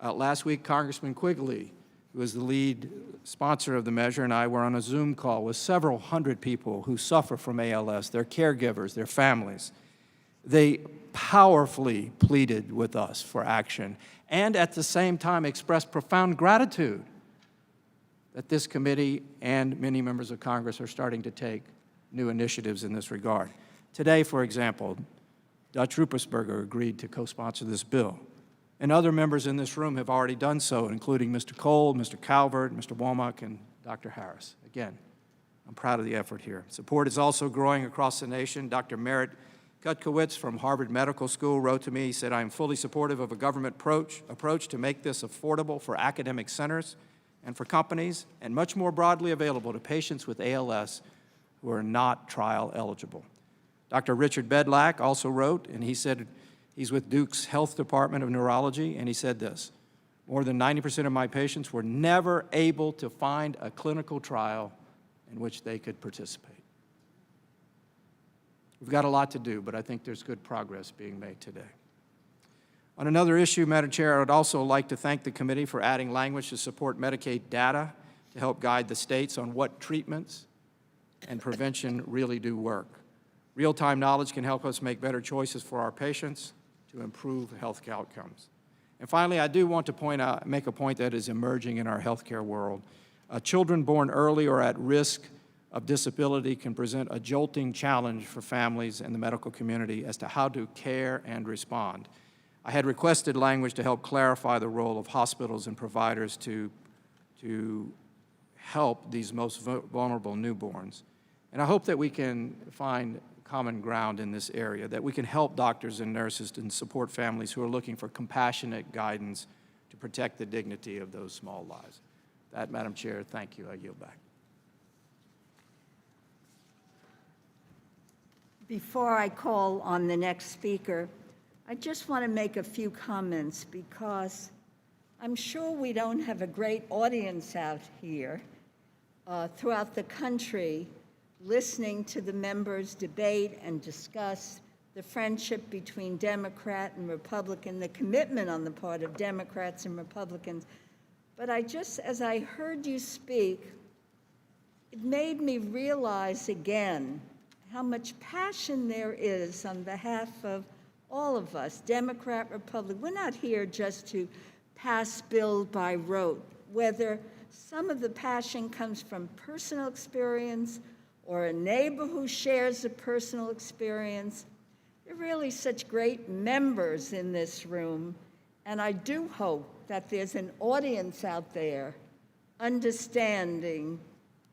Last week, Congressman Quigley, who is the lead sponsor of the measure, and I were on a Zoom call with several hundred people who suffer from ALS, their caregivers, their families. They powerfully pleaded with us for action and at the same time expressed profound gratitude that this committee and many members of Congress are starting to take new initiatives in this regard. Today, for example, Dutch Ruppersberger agreed to co-sponsor this bill. And other members in this room have already done so, including Mr. Cole, Mr. Calvert, Mr. Womack, and Dr. Harris. Again, I'm proud of the effort here. Support is also growing across the nation. Dr. Merritt Kutkowitz from Harvard Medical School wrote to me, he said, "I am fully supportive of a government approach to make this affordable for academic centers and for companies, and much more broadly available to patients with ALS who are not trial eligible." Dr. Richard Bedlack also wrote, and he said he's with Duke's Health Department of Neurology, and he said this: more than 90% of my patients were never able to find a clinical trial in which they could participate. We've got a lot to do, but I think there's good progress being made today. On another issue, Madam Chair, I would also like to thank the committee for adding language to support Medicaid data to help guide the states on what treatments and prevention really do work. Real-time knowledge can help us make better choices for our patients to improve health outcomes. And finally, I do want to make a point that is emerging in our healthcare world. Children born early or at risk of disability can present a jolting challenge for families and the medical community as to how to care and respond. I had requested language to help clarify the role of hospitals and providers to help these most vulnerable newborns. And I hope that we can find common ground in this area, that we can help doctors and nurses and support families who are looking for compassionate guidance to protect the dignity of those small lives. That, Madam Chair, thank you. I yield back.
Before I call on the next speaker, I just want to make a few comments because I'm sure we don't have a great audience out here throughout the country listening to the members debate and discuss the friendship between Democrat and Republican, the commitment on the part of Democrats and Republicans. But as I heard you speak, it made me realize again how much passion there is on behalf of all of us, Democrat, Republican. We're not here just to pass bills by rote, whether some of the passion comes from personal experience or a neighbor who shares a personal experience. There are really such great members in this room, and I do hope that there's an audience out there understanding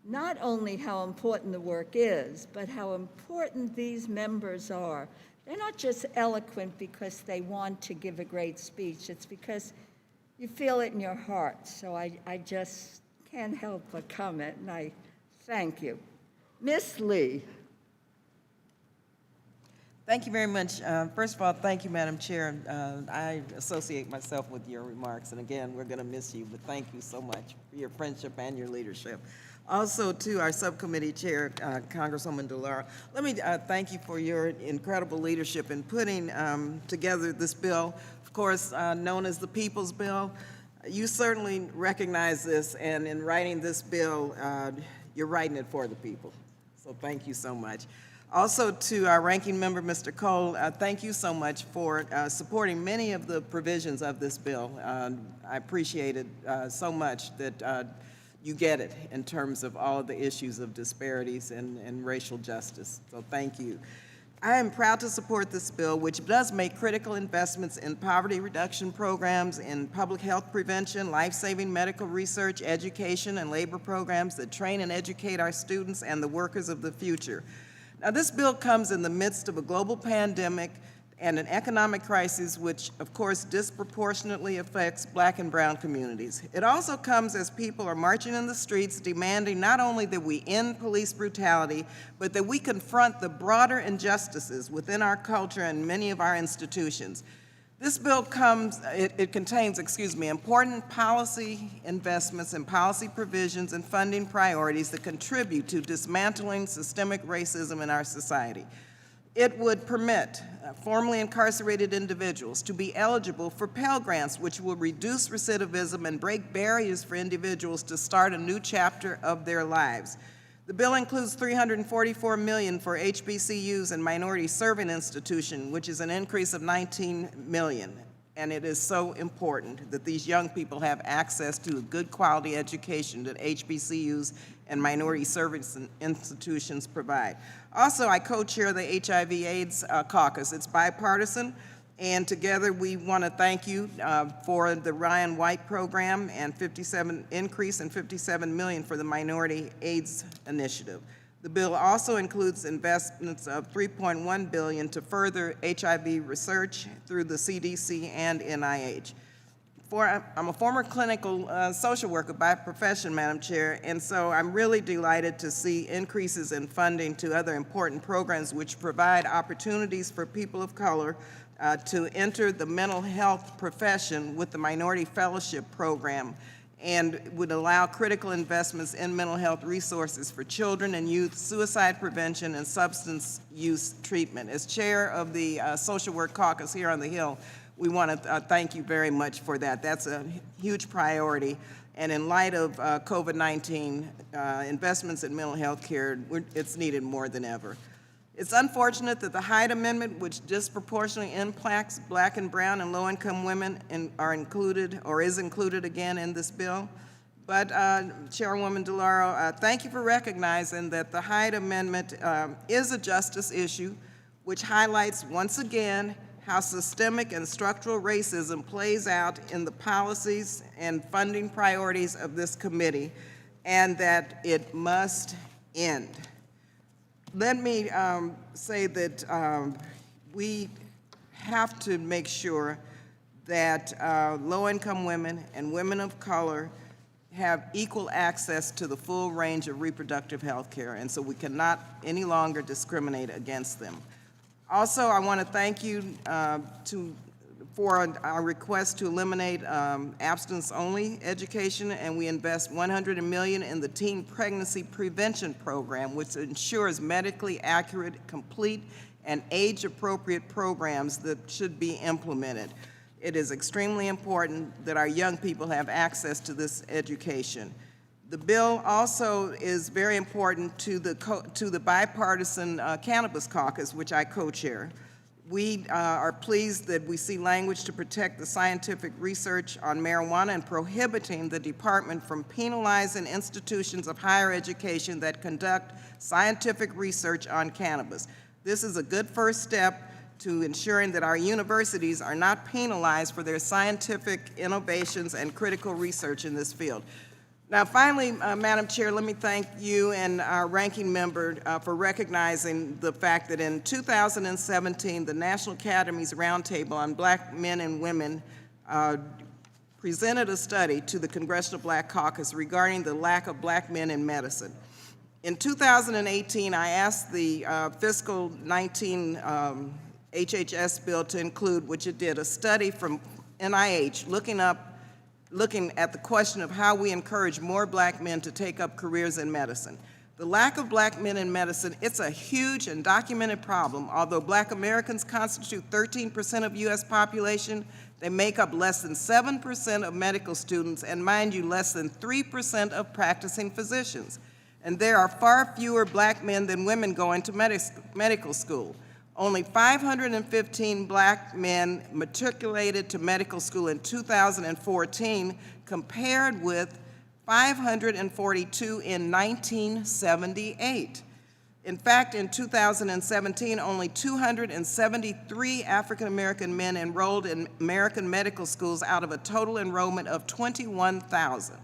not only how important the work is, but how important these members are. They're not just eloquent because they want to give a great speech. It's because you feel it in your heart. So I just can't help but comment, and I thank you. Ms. Lee.
Thank you very much. First of all, thank you, Madam Chair. I associate myself with your remarks, and again, we're going to miss you, but thank you so much for your friendship and your leadership. Also, to our subcommittee chair, Congresswoman DeLauro, let me thank you for your incredible leadership in putting together this bill, of course, known as the People's Bill. You certainly recognize this, and in writing this bill, you're writing it for the people. So thank you so much. Also, to our ranking member, Mr. Cole, thank you so much for supporting many of the provisions of this bill. I appreciate it so much that you get it in terms of all of the issues of disparities and racial justice. So thank you. I am proud to support this bill, which does make critical investments in poverty reduction programs, in public health prevention, life-saving medical research, education, and labor programs that train and educate our students and the workers of the future. Now, this bill comes in the midst of a global pandemic and an economic crisis, which, of course, disproportionately affects Black and brown communities. It also comes as people are marching in the streets demanding not only that we end police brutality, but that we confront the broader injustices within our culture and many of our institutions. This bill contains, important policy investments and policy provisions and funding priorities that contribute to dismantling systemic racism in our society. It would permit formerly incarcerated individuals to be eligible for Pell Grants, which will reduce recidivism and break barriers for individuals to start a new chapter of their lives. The bill includes $344 million for HBCUs and minority serving institutions, which is an increase of $19 million. And it is so important that these young people have access to a good quality education that HBCUs and minority service institutions provide. Also, I co-chair the HIV/AIDS caucus. It's bipartisan, and together we want to thank you for the Ryan White program and increase in $57 million for the Minority AIDS Initiative. The bill also includes investments of $3.1 billion to further HIV research through the CDC and NIH. I'm a former clinical social worker by profession, Madam Chair, and so I'm really delighted to see increases in funding to other important programs which provide opportunities for people of color to enter the mental health profession with the Minority Fellowship Program, and would allow critical investments in mental health resources for children and youth, suicide prevention, and substance use treatment. As chair of the Social Work Caucus here on the Hill, we want to thank you very much for that. That's a huge priority. And in light of COVID-19, investments in mental health care, it's needed more than ever. It's unfortunate that the Hyde Amendment, which disproportionately impacts Black and brown and low-income women, are included or is included again in this bill. But Chairwoman DeLauro, thank you for recognizing that the Hyde Amendment is a justice issue, which highlights once again how systemic and structural racism plays out in the policies and funding priorities of this committee, and that it must end. Let me say that we have to make sure that low-income women and women of color have equal access to the full range of reproductive health care, and so we cannot any longer discriminate against them. Also, I want to thank you for our request to eliminate abstinence-only education, and we invest $100 million in the Teen Pregnancy Prevention Program, which ensures medically accurate, complete, and age-appropriate programs that should be implemented. It is extremely important that our young people have access to this education. The bill also is very important to the bipartisan Cannabis Caucus, which I co-chair. We are pleased that we see language to protect the scientific research on marijuana and prohibiting the department from penalizing institutions of higher education that conduct scientific research on cannabis. This is a good first step to ensuring that our universities are not penalized for their scientific innovations and critical research in this field. Now, finally, Madam Chair, let me thank you and our ranking member for recognizing the fact that in 2017, the National Academy's Roundtable on Black Men and Women presented a study to the Congressional Black Caucus regarding the lack of Black men in medicine. In 2018, I asked the fiscal 19 HHS bill to include, which it did, a study from NIH looking at the question of how we encourage more Black men to take up careers in medicine. The lack of Black men in medicine, it's a huge and documented problem. Although Black Americans constitute 13% of U.S. population, they make up less than 7% of medical students, and mind you, less than 3% of practicing physicians. And there are far fewer Black men than women going to medical school. Only 515 Black men matriculated to medical school in 2014, compared with 542 in 1978. In fact, in 2017, only 273 African American men enrolled in American medical schools out of a total enrollment of 21,000.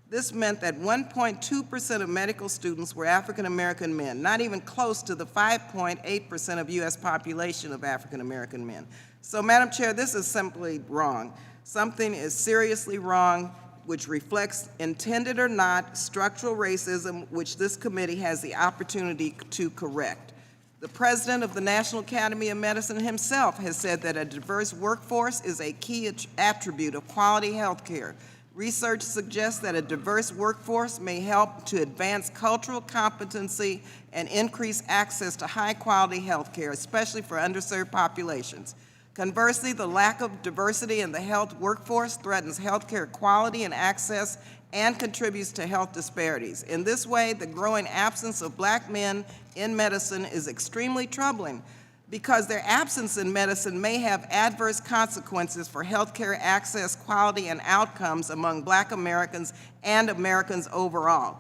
This meant that 1.2% of medical students were African American men, not even close to the 5.8% of U.S. population of African American men. So, Madam Chair, this is simply wrong. Something is seriously wrong, which reflects, intended or not, structural racism, which this committee has the opportunity to correct. The president of the National Academy of Medicine himself has said that a diverse workforce is a key attribute of quality health care. Research suggests that a diverse workforce may help to advance cultural competency and increase access to high-quality health care, especially for underserved populations. Conversely, the lack of diversity in the health workforce threatens health care quality and access and contributes to health disparities. In this way, the growing absence of Black men in medicine is extremely troubling, because their absence in medicine may have adverse consequences for healthcare access, quality, and outcomes among Black Americans and Americans overall.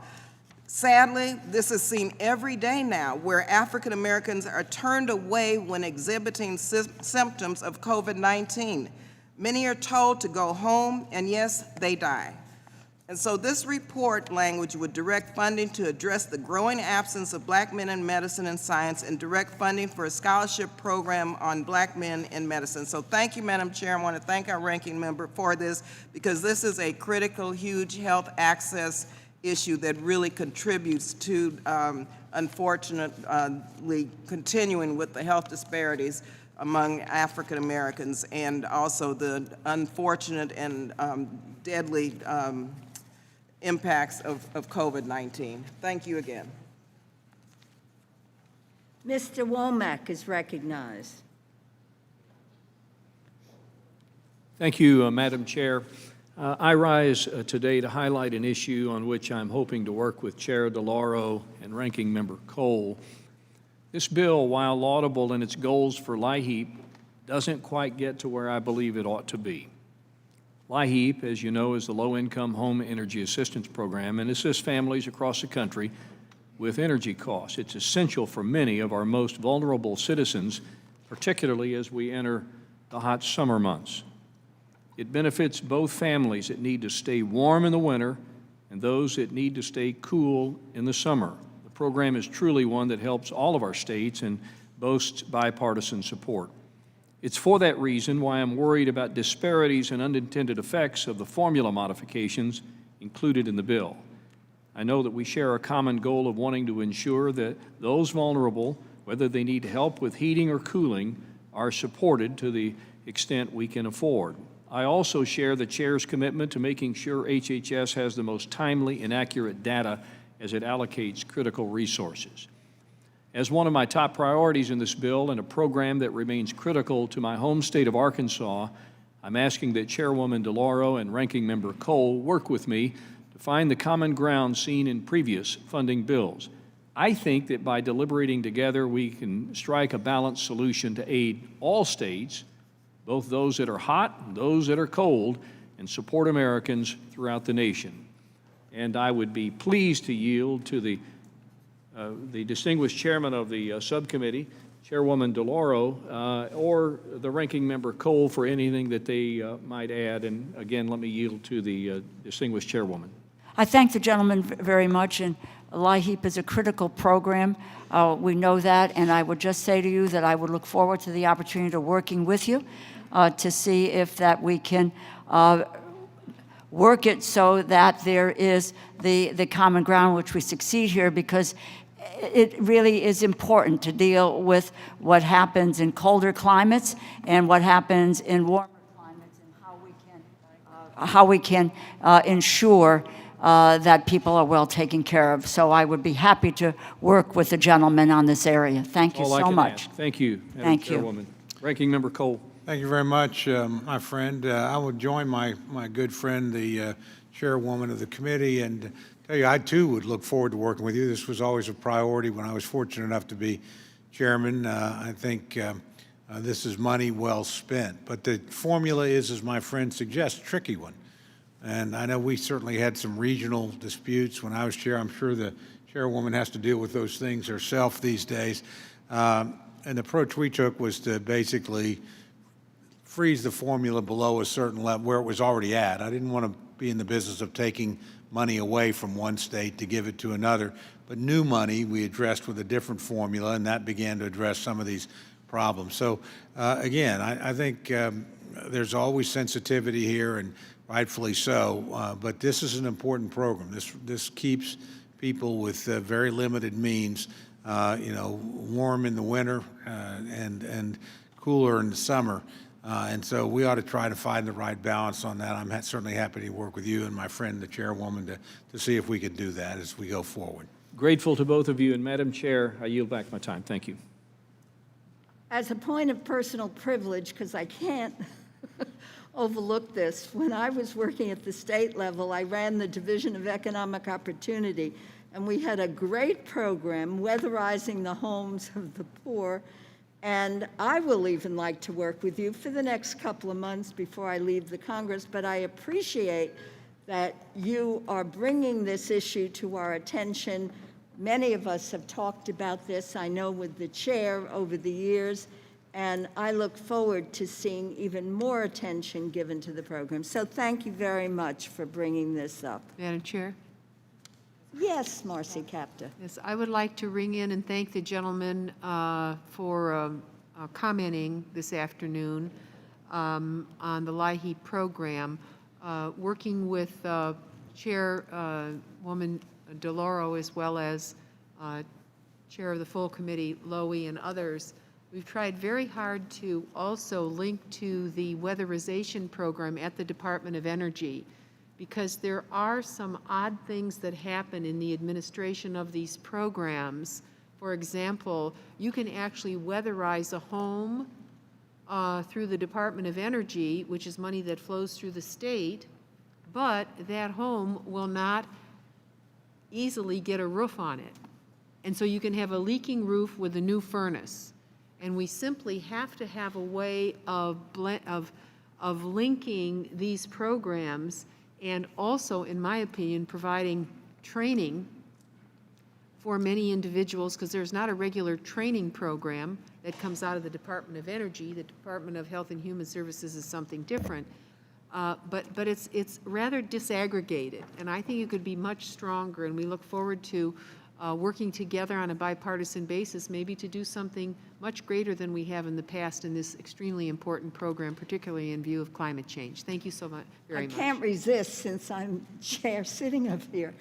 Sadly, this is seen every day now, where African Americans are turned away when exhibiting symptoms of COVID-19. Many are told to go home, and yes, they die.
And so this report language would direct funding to address the growing absence of Black men in medicine and science and direct funding for a scholarship program on Black men in medicine. So thank you, Madam Chair. I want to thank our ranking member for this because this is a critical, huge health access issue that really contributes to, unfortunately, continuing with the health disparities among African Americans and also the unfortunate and deadly impacts of COVID-19. Thank you again.
Mr. Womack is recognized.
Thank you, Madam Chair. I rise today to highlight an issue on which I'm hoping to work with Chair DeLauro and Ranking Member Cole. This bill, while laudable in its goals for LIHEAP, doesn't quite get to where I believe it ought to be. LIHEAP, as you know, is the Low-Income Home Energy Assistance Program and assists families across the country with energy costs. It's essential for many of our most vulnerable citizens, particularly as we enter the hot summer months. It benefits both families that need to stay warm in the winter and those that need to stay cool in the summer. The program is truly one that helps all of our states and boasts bipartisan support. It's for that reason why I'm worried about disparities and unintended effects of the formula modifications included in the bill. I know that we share a common goal of wanting to ensure that those vulnerable, whether they need help with heating or cooling, are supported to the extent we can afford. I also share the Chair's commitment to making sure HHS has the most timely and accurate data as it allocates critical resources. As one of my top priorities in this bill and a program that remains critical to my home state of Arkansas, I'm asking that Chairwoman DeLauro and Ranking Member Cole work with me to find the common ground seen in previous funding bills. I think that by deliberating together, we can strike a balanced solution to aid all states, both those that are hot and those that are cold, and support Americans throughout the nation. And I would be pleased to yield to the distinguished chairman of the subcommittee, Chairwoman DeLauro, or the ranking member Cole for anything that they might add. And again, let me yield to the distinguished chairwoman.
I thank the gentleman very much, and LIHEAP is a critical program. We know that, and I would just say to you that I would look forward to the opportunity to working with you to see if that we can work it so that there is the common ground which we succeed here, because it really is important to deal with what happens in colder climates and what happens in warmer climates, and how we can ensure that people are well taken care of. So I would be happy to work with the gentleman on this area. Thank you so much.
Thank you, Madam
Thank you.
Chairwoman. Ranking Member Cole.
Thank you very much, my friend. I would join my good friend, the chairwoman of the committee, and tell you I too would look forward to working with you. This was always a priority when I was fortunate enough to be chairman. I think this is money well spent. But the formula is, as my friend suggests, a tricky one. And I know we certainly had some regional disputes when I was chair. I'm sure the chairwoman has to deal with those things herself these days. And the approach we took was to basically freeze the formula below a certain level where it was already at. I didn't want to be in the business of taking money away from one state to give it to another. But new money we addressed with a different formula, and that began to address some of these problems. So again, I think there's always sensitivity here, and rightfully so, but this is an important program. This keeps people with very limited means, warm in the winter and cooler in the summer. And so we ought to try to find the right balance on that. I'm certainly happy to work with you and my friend, the chairwoman, to see if we can do that as we go forward.
Grateful to both of you, and Madam Chair, I yield back my time. Thank you.
As a point of personal privilege, because I can't overlook this, when I was working at the state level, I ran the Division of Economic Opportunity, and we had a great program, weatherizing the homes of the poor. And I will even like to work with you for the next couple of months before I leave the Congress, but I appreciate that you are bringing this issue to our attention. Many of us have talked about this, I know, with the chair over the years, And I look forward to seeing even more attention given to the program. So thank you very much for bringing this up.
Madam Chair?
Yes, Marcy Kaptur.
Yes, I would like to ring in and thank the gentleman for commenting this afternoon on the LIHEAP program. Working with Chairwoman DeLauro as well as Chair of the full committee, Lowy, and others, we've tried very hard to also link to the weatherization program at the Department of Energy, because there are some odd things that happen in the administration of these programs. For example, you can actually weatherize a home through the Department of Energy, which is money that flows through the state, but that home will not easily get a roof on it. And so you can have a leaking roof with a new furnace. And we simply have to have a way of linking these programs, and also, in my opinion, providing training for many individuals, because there's not a regular training program that comes out of the Department of Energy. The Department of Health and Human Services is something different. But it's rather disaggregated, and I think it could be much stronger, and we look forward to working together on a bipartisan basis, maybe to do something much greater than we have in the past in this extremely important program, particularly in view of climate change. Thank you so much, very much.
I can't resist, since I'm chair sitting up here,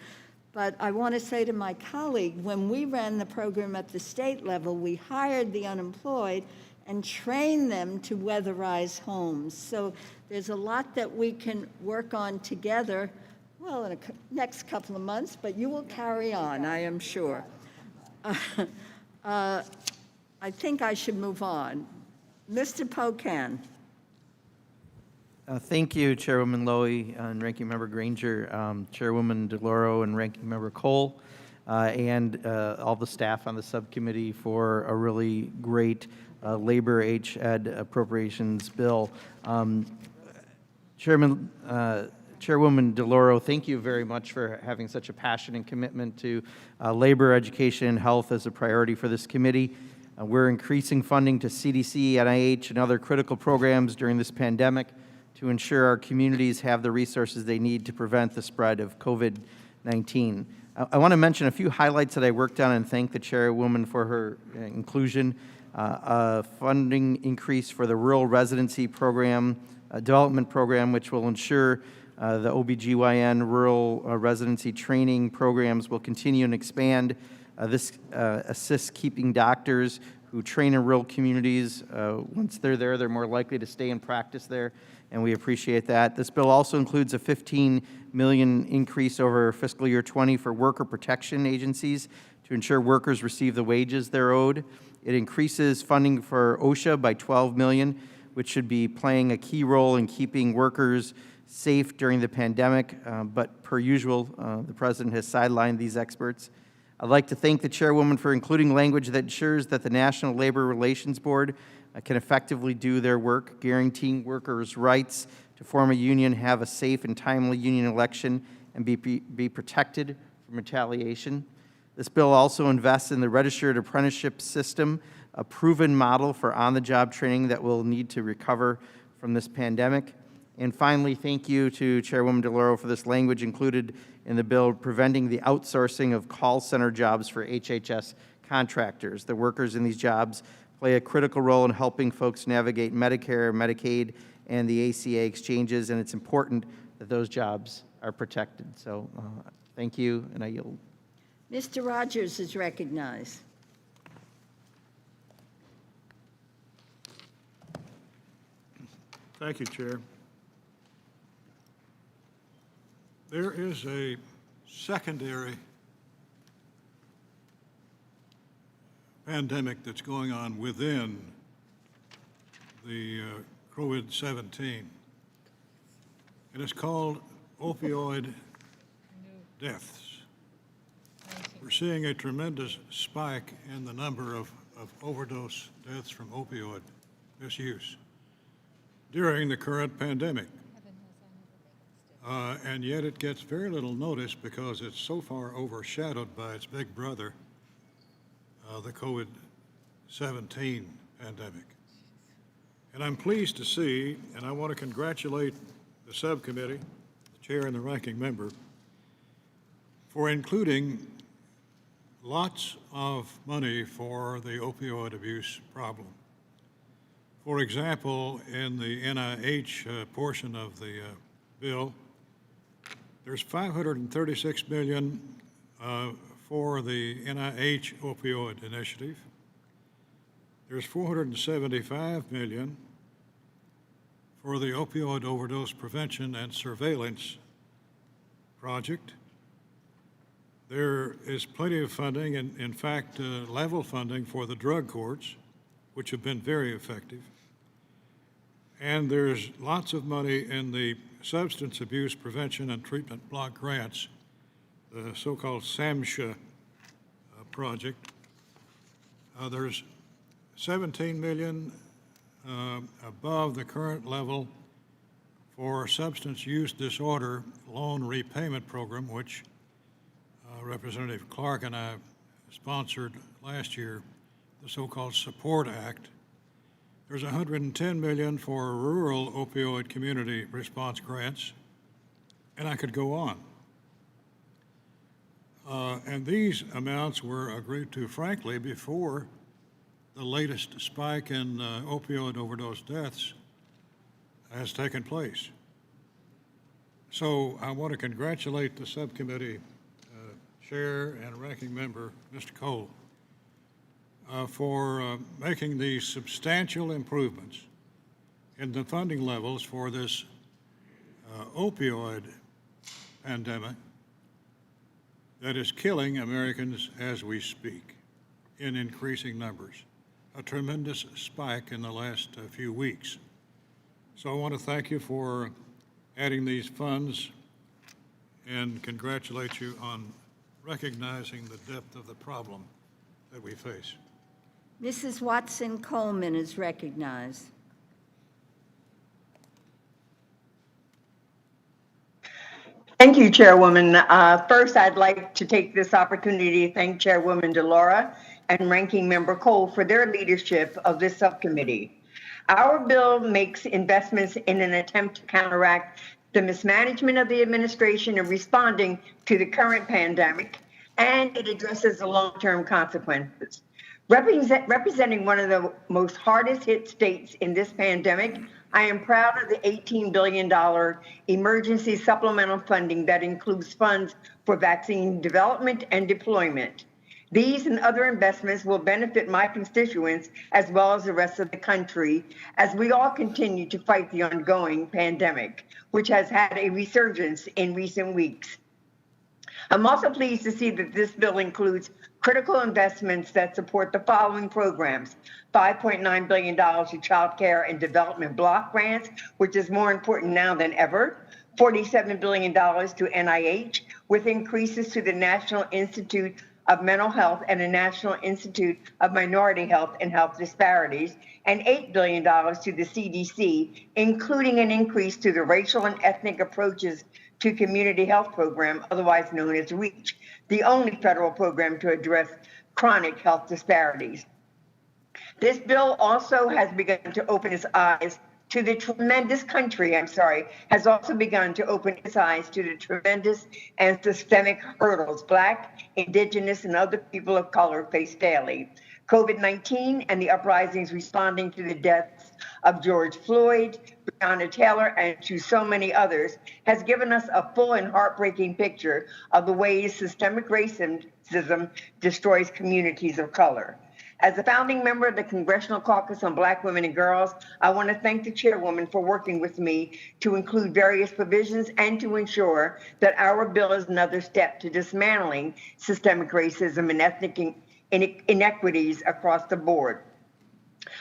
but I want to say to my colleague, when we ran the program at the state level, we hired the unemployed and trained them to weatherize homes. So there's a lot that we can work on together, well, in the next couple of months, but you will carry on, I am sure. I think I should move on. Mr. Pocan.
Thank you, Chairwoman Lowy and Ranking Member Granger, Chairwoman DeLauro and Ranking Member Cole, and all the staff on the subcommittee for a really great Labor-HHS-Ed appropriations bill. Chairwoman DeLauro, thank you very much for having such a passion and commitment to labor, education, and health as a priority for this committee. We're increasing funding to CDC, NIH, and other critical programs during this pandemic to ensure our communities have the resources they need to prevent the spread of COVID-19. I want to mention a few highlights that I worked on and thank the chairwoman for her inclusion. A funding increase for the Rural Residency Program, Development Program, which will ensure the OBGYN rural residency training programs will continue and expand. This assists keeping doctors who train in rural communities. Once they're there, they're more likely to stay and practice there, and we appreciate that. This bill also includes a $15 million increase over fiscal year 20 for worker protection agencies to ensure workers receive the wages they're owed. It increases funding for OSHA by $12 million, which should be playing a key role in keeping workers safe during the pandemic, but per usual, the President has sidelined these experts. I'd like to thank the chairwoman for including language that ensures that the National Labor Relations Board can effectively do their work, guaranteeing workers' rights to form a union, have a safe and timely union election, and be protected from retaliation. This bill also invests in the registered apprenticeship system, a proven model for on-the-job training that will need to recover from this pandemic. And finally, thank you to Chairwoman DeLauro for this language included in the bill preventing the outsourcing of call center jobs for HHS contractors. The workers in these jobs play a critical role in helping folks navigate Medicare, Medicaid, and the ACA exchanges, and it's important that those jobs are protected. So thank you, and I yield.
Mr. Rogers is recognized.
Thank you, Chair. There is a secondary pandemic that's going on within the COVID-17, and it's called opioid deaths. We're seeing a tremendous spike in the number of overdose deaths from opioid misuse during the current pandemic. And yet it gets very little notice because it's so far overshadowed by its big brother, the COVID-17 pandemic. And I'm pleased to see, and I want to congratulate the subcommittee, the chair and the ranking member, for including lots of money for the opioid abuse problem. For example, in the NIH portion of the bill, there's $536 million for the NIH opioid initiative. There's $475 million for the opioid overdose prevention and surveillance project. There is plenty of funding, and in fact, level funding for the drug courts, which have been very effective. And there's lots of money in the substance abuse prevention and treatment block grants, the so-called SAMHSA project. There's $17 million above the current level for substance use disorder loan repayment program, which Representative Clark and I sponsored last year, the so-called Support Act. There's $110 million for rural opioid community response grants, and I could go on. And these amounts were agreed to, frankly, before the latest spike in opioid overdose deaths has taken place. So I want to congratulate the subcommittee chair and ranking member, Mr. Cole, for making these substantial improvements in the funding levels for this opioid pandemic that is killing Americans as we speak in increasing numbers, a tremendous spike in the last few weeks. So I want to thank you for adding these funds and congratulate you on recognizing the depth of the problem that we face.
Mrs. Watson Coleman is recognized.
Thank you, Chairwoman. First, I'd like to take this opportunity to thank Chairwoman DeLaura and Ranking Member Cole for their leadership of this subcommittee. Our bill makes investments in an attempt to counteract the mismanagement of the administration in responding to the current pandemic, and it addresses the long-term consequences. Representing one of the most hardest hit states in this pandemic, I am proud of the $18 billion emergency supplemental funding that includes funds for vaccine development and deployment. These and other investments will benefit my constituents as well as the rest of the country as we all continue to fight the ongoing pandemic, which has had a resurgence in recent weeks. I'm also pleased to see that this bill includes critical investments that support the following programs: $5.9 billion to child care and development block grants, which is more important now than ever, $47 billion to NIH, with increases to the National Institute of Mental Health and the National Institute of Minority Health and Health Disparities, and $8 billion to the CDC, including an increase to the Racial and Ethnic Approaches to Community Health Program, otherwise known as REACH, the only federal program to address chronic health disparities. This bill also has begun to open its eyes to the tremendous has also begun to open its eyes to the tremendous and systemic hurdles Black, Indigenous, and other people of color face daily. COVID-19 and the uprisings responding to the deaths of George Floyd, Breonna Taylor, and to so many others has given us a full and heartbreaking picture of the ways systemic racism destroys communities of color. As a founding member of the Congressional Caucus on Black Women and Girls, I want to thank the chairwoman for working with me to include various provisions and to ensure that our bill is another step to dismantling systemic racism and ethnic inequities across the board.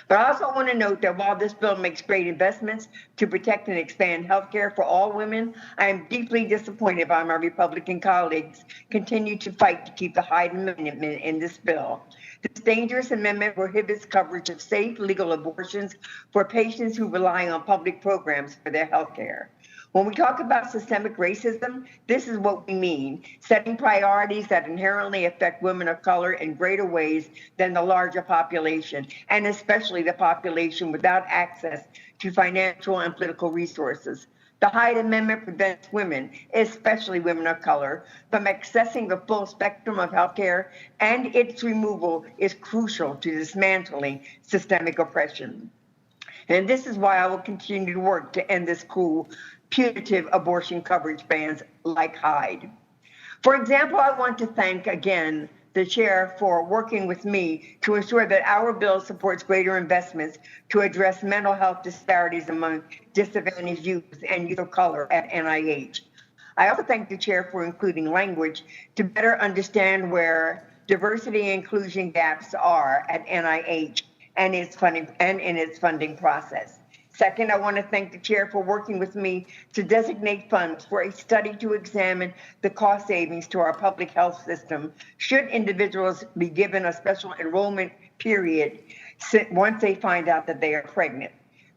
But I also want to note that while this bill makes great investments to protect and expand health care for all women, I am deeply disappointed by my Republican colleagues continue to fight to keep the Hyde Amendment in this bill. This dangerous amendment prohibits coverage of safe, legal abortions for patients who rely on public programs for their health care. When we talk about systemic racism, this is what we mean: setting priorities that inherently affect women of color in greater ways than the larger population, and especially the population without access to financial and political resources. The Hyde Amendment prevents women, especially women of color, from accessing the full spectrum of healthcare, and its removal is crucial to dismantling systemic oppression. And this is why I will continue to work to end this cruel, punitive abortion coverage bans like Hyde. For example, I want to thank again the chair for working with me to ensure that our bill supports greater investments to address mental health disparities among disadvantaged youth and youth of color at NIH. I also thank the chair for including language to better understand where diversity and inclusion gaps are at NIH and in its funding process. Second, I want to thank the chair for working with me to designate funds for a study to examine the cost savings to our public health system should individuals be given a special enrollment period once they find out that they are pregnant.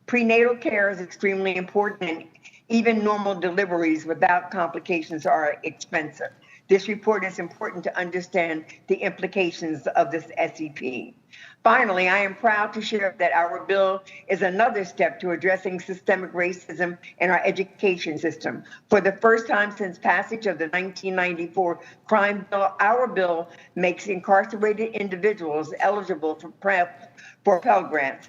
Prenatal care is extremely important, and even normal deliveries without complications are expensive. This report is important to understand the implications of this SEP. Finally, I am proud to share that our bill is another step to addressing systemic racism in our education system. For the first time since passage of the 1994 crime bill, our bill makes incarcerated individuals eligible for Pell Grants.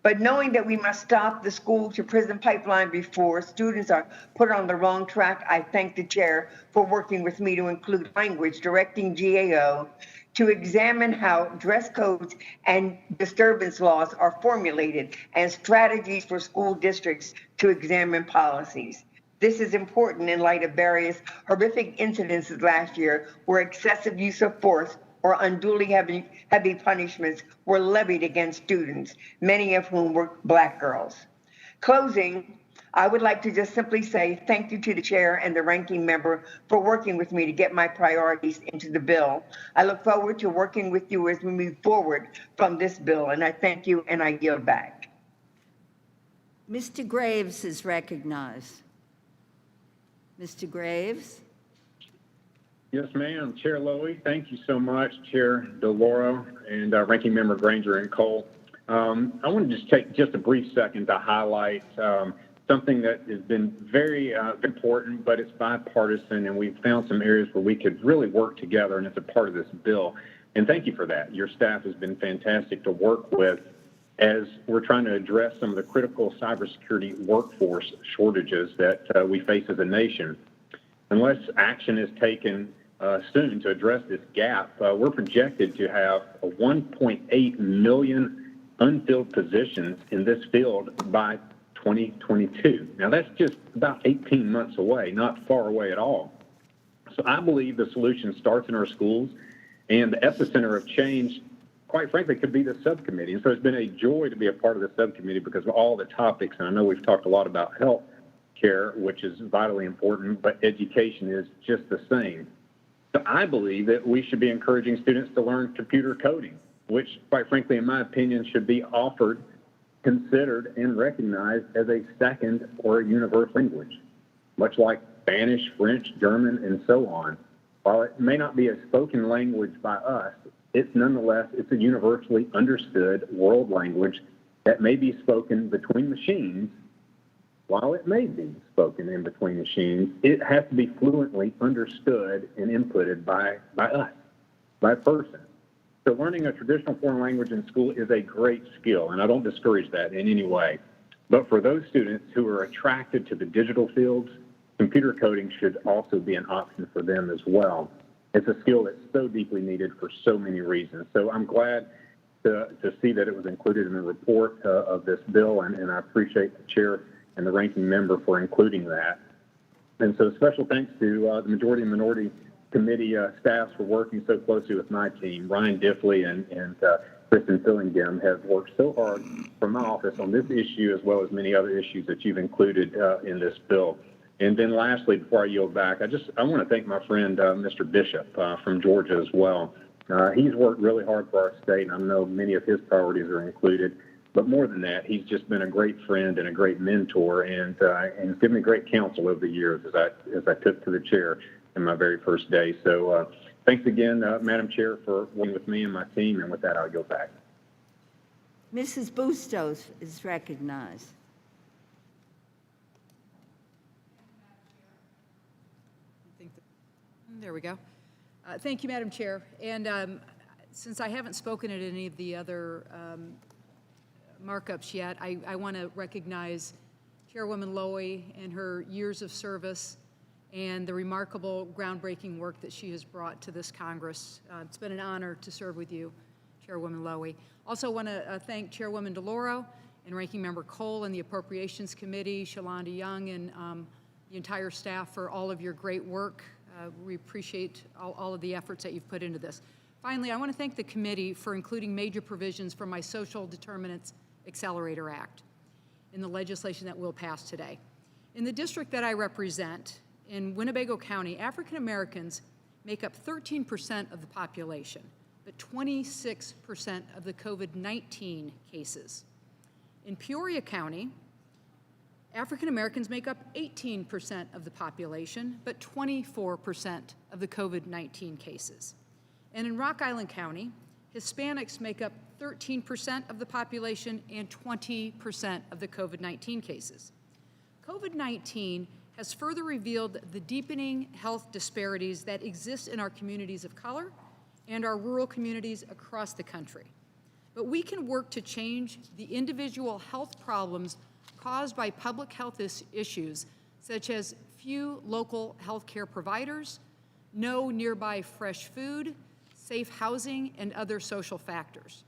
But knowing that we must stop the school to prison pipeline before students are put on the wrong track, I thank the chair for working with me to include language directing GAO to examine how dress codes and disturbance laws are formulated and strategies for school districts to examine policies. This is important in light of various horrific incidences last year where excessive use of force or unduly heavy punishments were levied against students, many of whom were Black girls. Closing, I would like to just simply say thank you to the chair and the ranking member for working with me to get my priorities into the bill. I look forward to working with you as we move forward from this bill, and I thank you and I yield back.
Mr. Graves is recognized. Mr. Graves?
Yes, ma'am. Chair Lowy, thank you so much. Chair DeLauro and Ranking Member Granger and Cole. I want to just take just a brief second to highlight something that has been very important, but it's bipartisan, and we've found some areas where we could really work together, and it's a part of this bill. And thank you for that. Your staff has been fantastic to work with as we're trying to address some of the critical cybersecurity workforce shortages that we face as a nation. Unless action is taken soon to address this gap, we're projected to have 1.8 million unfilled positions in this field by 2022. Now, that's just about 18 months away, not far away at all. So I believe the solution starts in our schools, and the epicenter of change, quite frankly, could be the subcommittee. And so it's been a joy to be a part of the subcommittee because of all the topics, and I know we've talked a lot about health care, which is vitally important, but education is just the same. So I believe that we should be encouraging students to learn computer coding, which, quite frankly, in my opinion, should be offered, considered, and recognized as a second or a universal language, much like Spanish, French, German, and so on. While it may not be a spoken language by us, it's a universally understood world language that may be spoken between machines. While it may be spoken in between machines, it has to be fluently understood and inputted by us, by a person. So learning a traditional foreign language in school is a great skill, and I don't discourage that in any way. But for those students who are attracted to the digital fields, computer coding should also be an option for them as well. It's a skill that's so deeply needed for so many reasons. So I'm glad to see that it was included in the report of this bill, and I appreciate the chair and the ranking member for including that. And so special thanks to the Majority and Minority Committee staffs for working so closely with my team. Ryan Diffley and Kristen Fillingham have worked so hard from my office on this issue as well as many other issues that you've included in this bill. And then lastly, before I yield back, I want to thank my friend, Mr. Bishop from Georgia as well. He's worked really hard for our state, and I know many of his priorities are included. But more than that, he's just been a great friend and a great mentor, and given me great counsel over the years as I took to the chair in my very first day. So thanks again, Madam Chair, for working with me and my team. And with that, I'll go back.
Mrs. Bustos is recognized.
There we go. Thank you, Madam Chair. And since I haven't spoken at any of the other markups yet, I want to recognize Chairwoman Lowy and her years of service and the remarkable groundbreaking work that she has brought to this Congress. It's been an honor to serve with you, Chairwoman Lowy. Also want to thank Chairwoman DeLauro and Ranking Member Cole and the Appropriations Committee, Shalonda Young, and the entire staff for all of your great work. We appreciate all of the efforts that you've put into this. Finally, I want to thank the committee for including major provisions from my Social Determinants Accelerator Act in the legislation that we'll pass today. In the district that I represent, in Winnebago County, African Americans make up 13% of the population, but 26% of the COVID-19 cases. In Peoria County, African Americans make up 18% of the population, but 24% of the COVID-19 cases. And in Rock Island County, Hispanics make up 13% of the population and 20% of the COVID-19 cases. COVID-19 has further revealed the deepening health disparities that exist in our communities of color and our rural communities across the country. But we can work to change the individual health problems caused by public health issues, such as few local health care providers, no nearby fresh food, safe housing, and other social factors.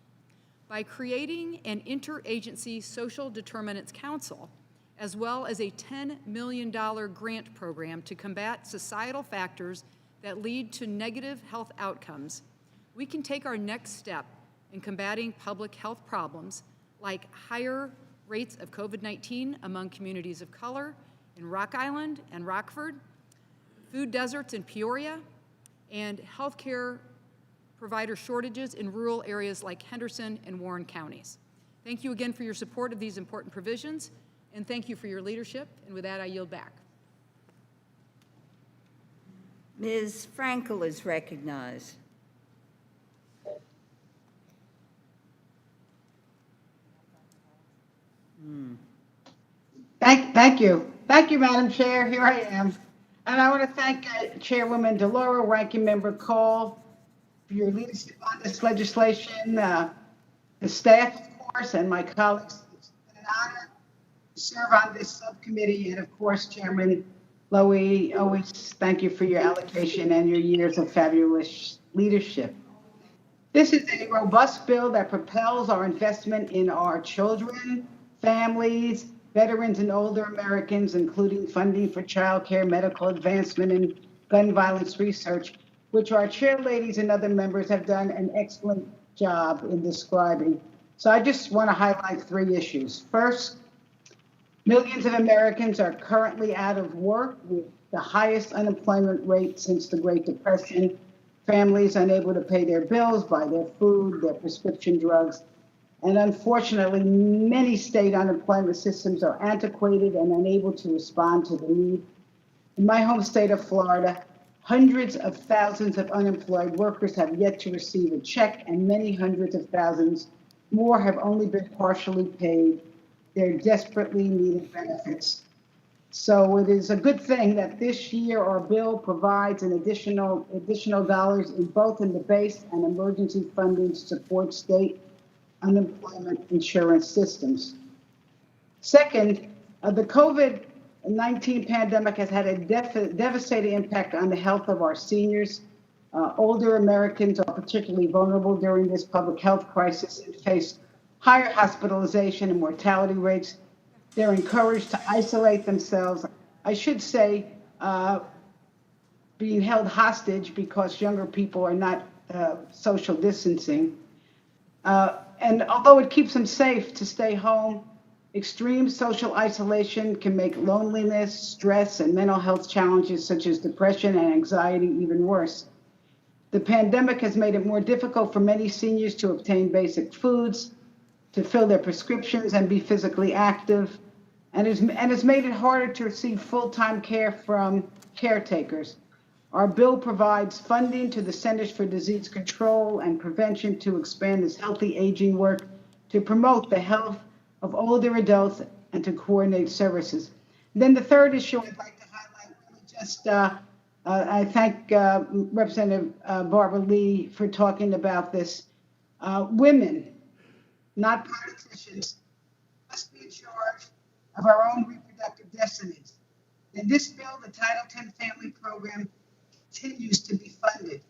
By creating an interagency social determinants council, as well as a $10 million grant program to combat societal factors that lead to negative health outcomes, we can take our next step in combating public health problems like higher rates of COVID-19 among communities of color in Rock Island and Rockford, food deserts in Peoria, and healthcare provider shortages in rural areas like Henderson and Warren counties. Thank you again for your support of these important provisions, and thank you for your leadership. And with that, I yield back.
Ms. Frankel is recognized.
Thank you. Thank you, Madam Chair. Here I am. And I want to thank Chairwoman DeLauro, Ranking Member Cole, for your leadership on this legislation, the staff, of course, and my colleagues. It's been an honor to serve on this subcommittee. And of course, Chairman Lowy, always thank you for your allocation and your years of fabulous leadership. This is a robust bill that propels our investment in our children, families, veterans, and older Americans, including funding for child care, medical advancement, and gun violence research, which our chairladies and other members have done an excellent job in describing. So I just want to highlight 3 issues. First, millions of Americans are currently out of work with the highest unemployment rate since the Great Depression. Families unable to pay their bills, buy their food, their prescription drugs. And unfortunately, many state unemployment systems are antiquated and unable to respond to the need. In my home state of Florida, hundreds of thousands of unemployed workers have yet to receive a check, and many hundreds of thousands more have only been partially paid their desperately needed benefits. So it is a good thing that this year our bill provides an additional dollars in both in the base and emergency funding to support state unemployment insurance systems. Second, the COVID-19 pandemic has had a devastating impact on the health of our seniors. Older Americans are particularly vulnerable during this public health crisis and face higher hospitalization and mortality rates. They're encouraged to isolate themselves. I should say being held hostage because younger people are not social distancing. And although it keeps them safe to stay home, extreme social isolation can make loneliness, stress, and mental health challenges such as depression and anxiety even worse. The pandemic has made it more difficult for many seniors to obtain basic foods, to fill their prescriptions and be physically active, and has made it harder to receive full-time care from caretakers. Our bill provides funding to the Centers for Disease Control and Prevention to expand this healthy aging work, to promote the health of older adults, and to coordinate services. Then the third issue I'd like to highlight, I thank Representative Barbara Lee for talking about this. Women, not politicians, must be in charge of our own reproductive destinies. In this bill, the Title X Family Program continues to be funded.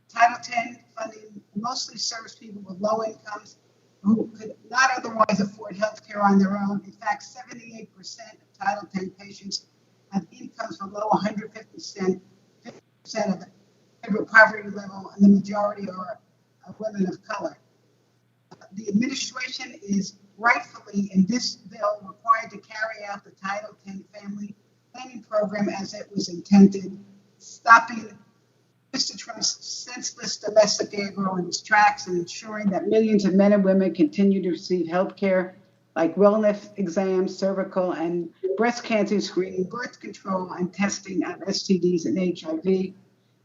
Title X funding mostly serves people with low incomes who could not otherwise afford health care on their own. In fact, 78% of Title X patients have incomes below 150% of the federal poverty level, and the majority are women of color. The administration is rightfully, in this bill, required to carry out the Title X Family Planning Program as it was intended, stopping Mr. Trump's senseless domestic air in its tracks and ensuring that millions of men and women continue to receive health care like wellness exams, cervical and breast cancer screening, birth control, and testing of STDs and HIV.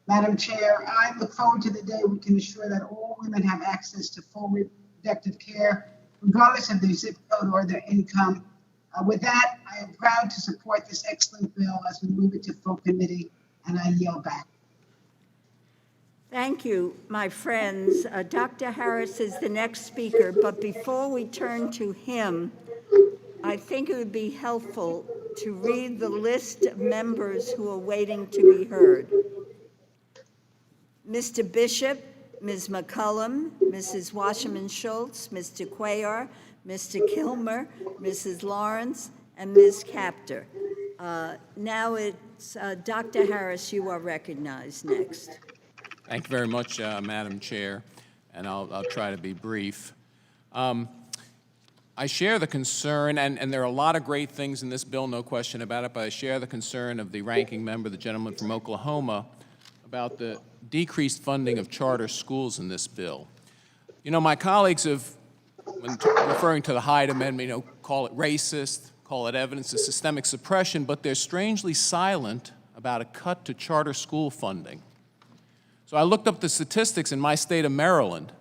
Madam Chair, I look forward to the day we can ensure that all women have access to full reproductive care, regardless of their zip code or their income. With that, I am proud to support this excellent bill as we move it to full committee, and I yield back.
Thank you, my friends. Dr. Harris is the next speaker, but before we turn to him, I think it would be helpful to read the list of members who are waiting to be heard. Mr. Bishop, Ms. McCullum, Mrs. Wasserman Schultz, Mr. Cuellar, Mr. Kilmer, Mrs. Lawrence, and Ms. Capter. Now it's Dr. Harris, you are recognized next.
Thank you very much, Madam Chair, and I'll try to be brief. I share the concern, and there are a lot of great things in this bill, no question about it, but I share the concern of the ranking member, the gentleman from Oklahoma, about the decreased funding of charter schools in this bill. You know, my colleagues have, when referring to the Hyde Amendment, call it racist, call it evidence of systemic suppression, but they're strangely silent about a cut to charter school funding. So I looked up the statistics in my state of Maryland.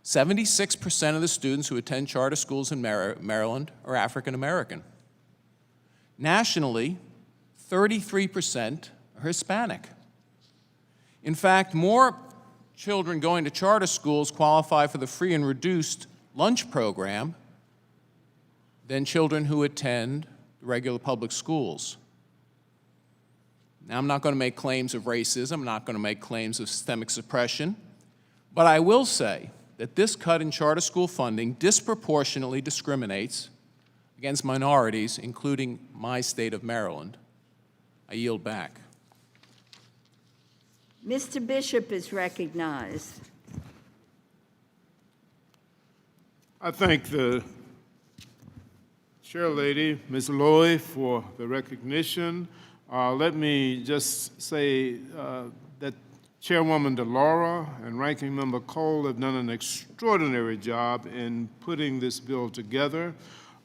76% of the students who attend charter schools in Maryland are African American. Nationally, 33% are Hispanic. In fact, more children going to charter schools qualify for the free and reduced lunch program than children who attend regular public schools. Now, I'm not going to make claims of racism, I'm not going to make claims of systemic suppression, but I will say that this cut in charter school funding disproportionately discriminates against minorities, including my state of Maryland. I yield back.
Mr. Bishop is recognized.
I thank the chairlady, Ms. Loy, for the recognition. Let me just say that Chairwoman DeLauro and Ranking Member Cole have done an extraordinary job in putting this bill together,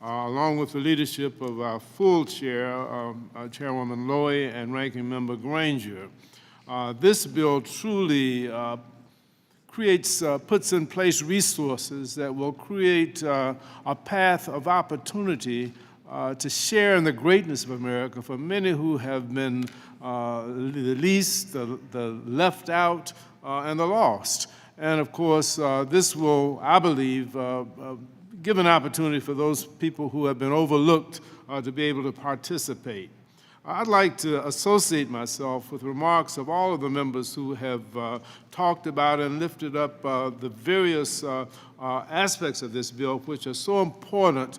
along with the leadership of our full chair, Chairwoman Loy and Ranking Member Granger. This bill truly puts in place resources that will create a path of opportunity to share in the greatness of America for many who have been the least, the left out, and the lost. And of course, this will, I believe, give an opportunity for those people who have been overlooked to be able to participate. I'd like to associate myself with remarks of all of the members who have talked about and lifted up the various aspects of this bill, which are so important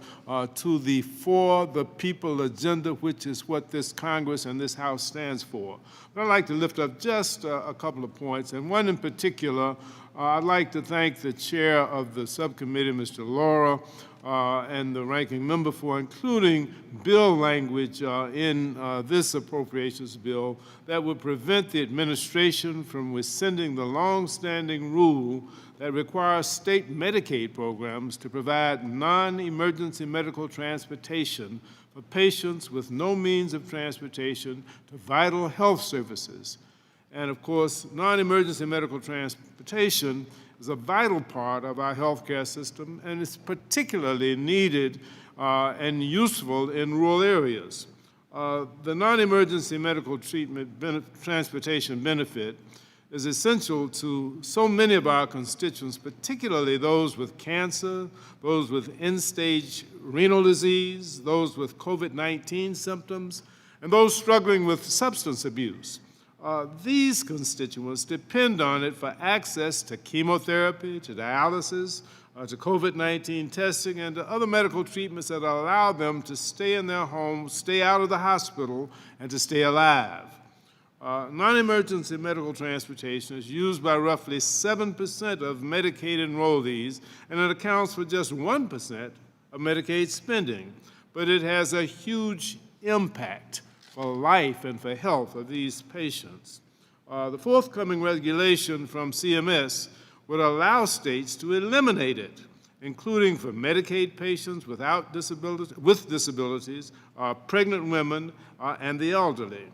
to the For the People agenda, which is what this Congress and this House stands for. But I'd like to lift up just a couple of points, and one in particular, I'd like to thank the chair of the subcommittee, Mr. Laura, and the ranking member for including bill language in this appropriations bill that would prevent the administration from rescinding the long-standing rule that requires state Medicaid programs to provide non-emergency medical transportation for patients with no means of transportation to vital health services. And of course, non-emergency medical transportation is a vital part of our healthcare system, and it's particularly needed and useful in rural areas. The non-emergency medical transportation benefit is essential to so many of our constituents, particularly those with cancer, those with end-stage renal disease, those with COVID-19 symptoms, and those struggling with substance abuse. These constituents depend on it for access to chemotherapy, to dialysis, to COVID-19 testing, and to other medical treatments that allow them to stay in their homes, stay out of the hospital, and to stay alive. Non-emergency medical transportation is used by roughly 7% of Medicaid enrollees, and it accounts for just 1% of Medicaid spending. But it has a huge impact for life and for health of these patients. The forthcoming regulation from CMS would allow states to eliminate it, including for Medicaid patients with disabilities, pregnant women, and the elderly.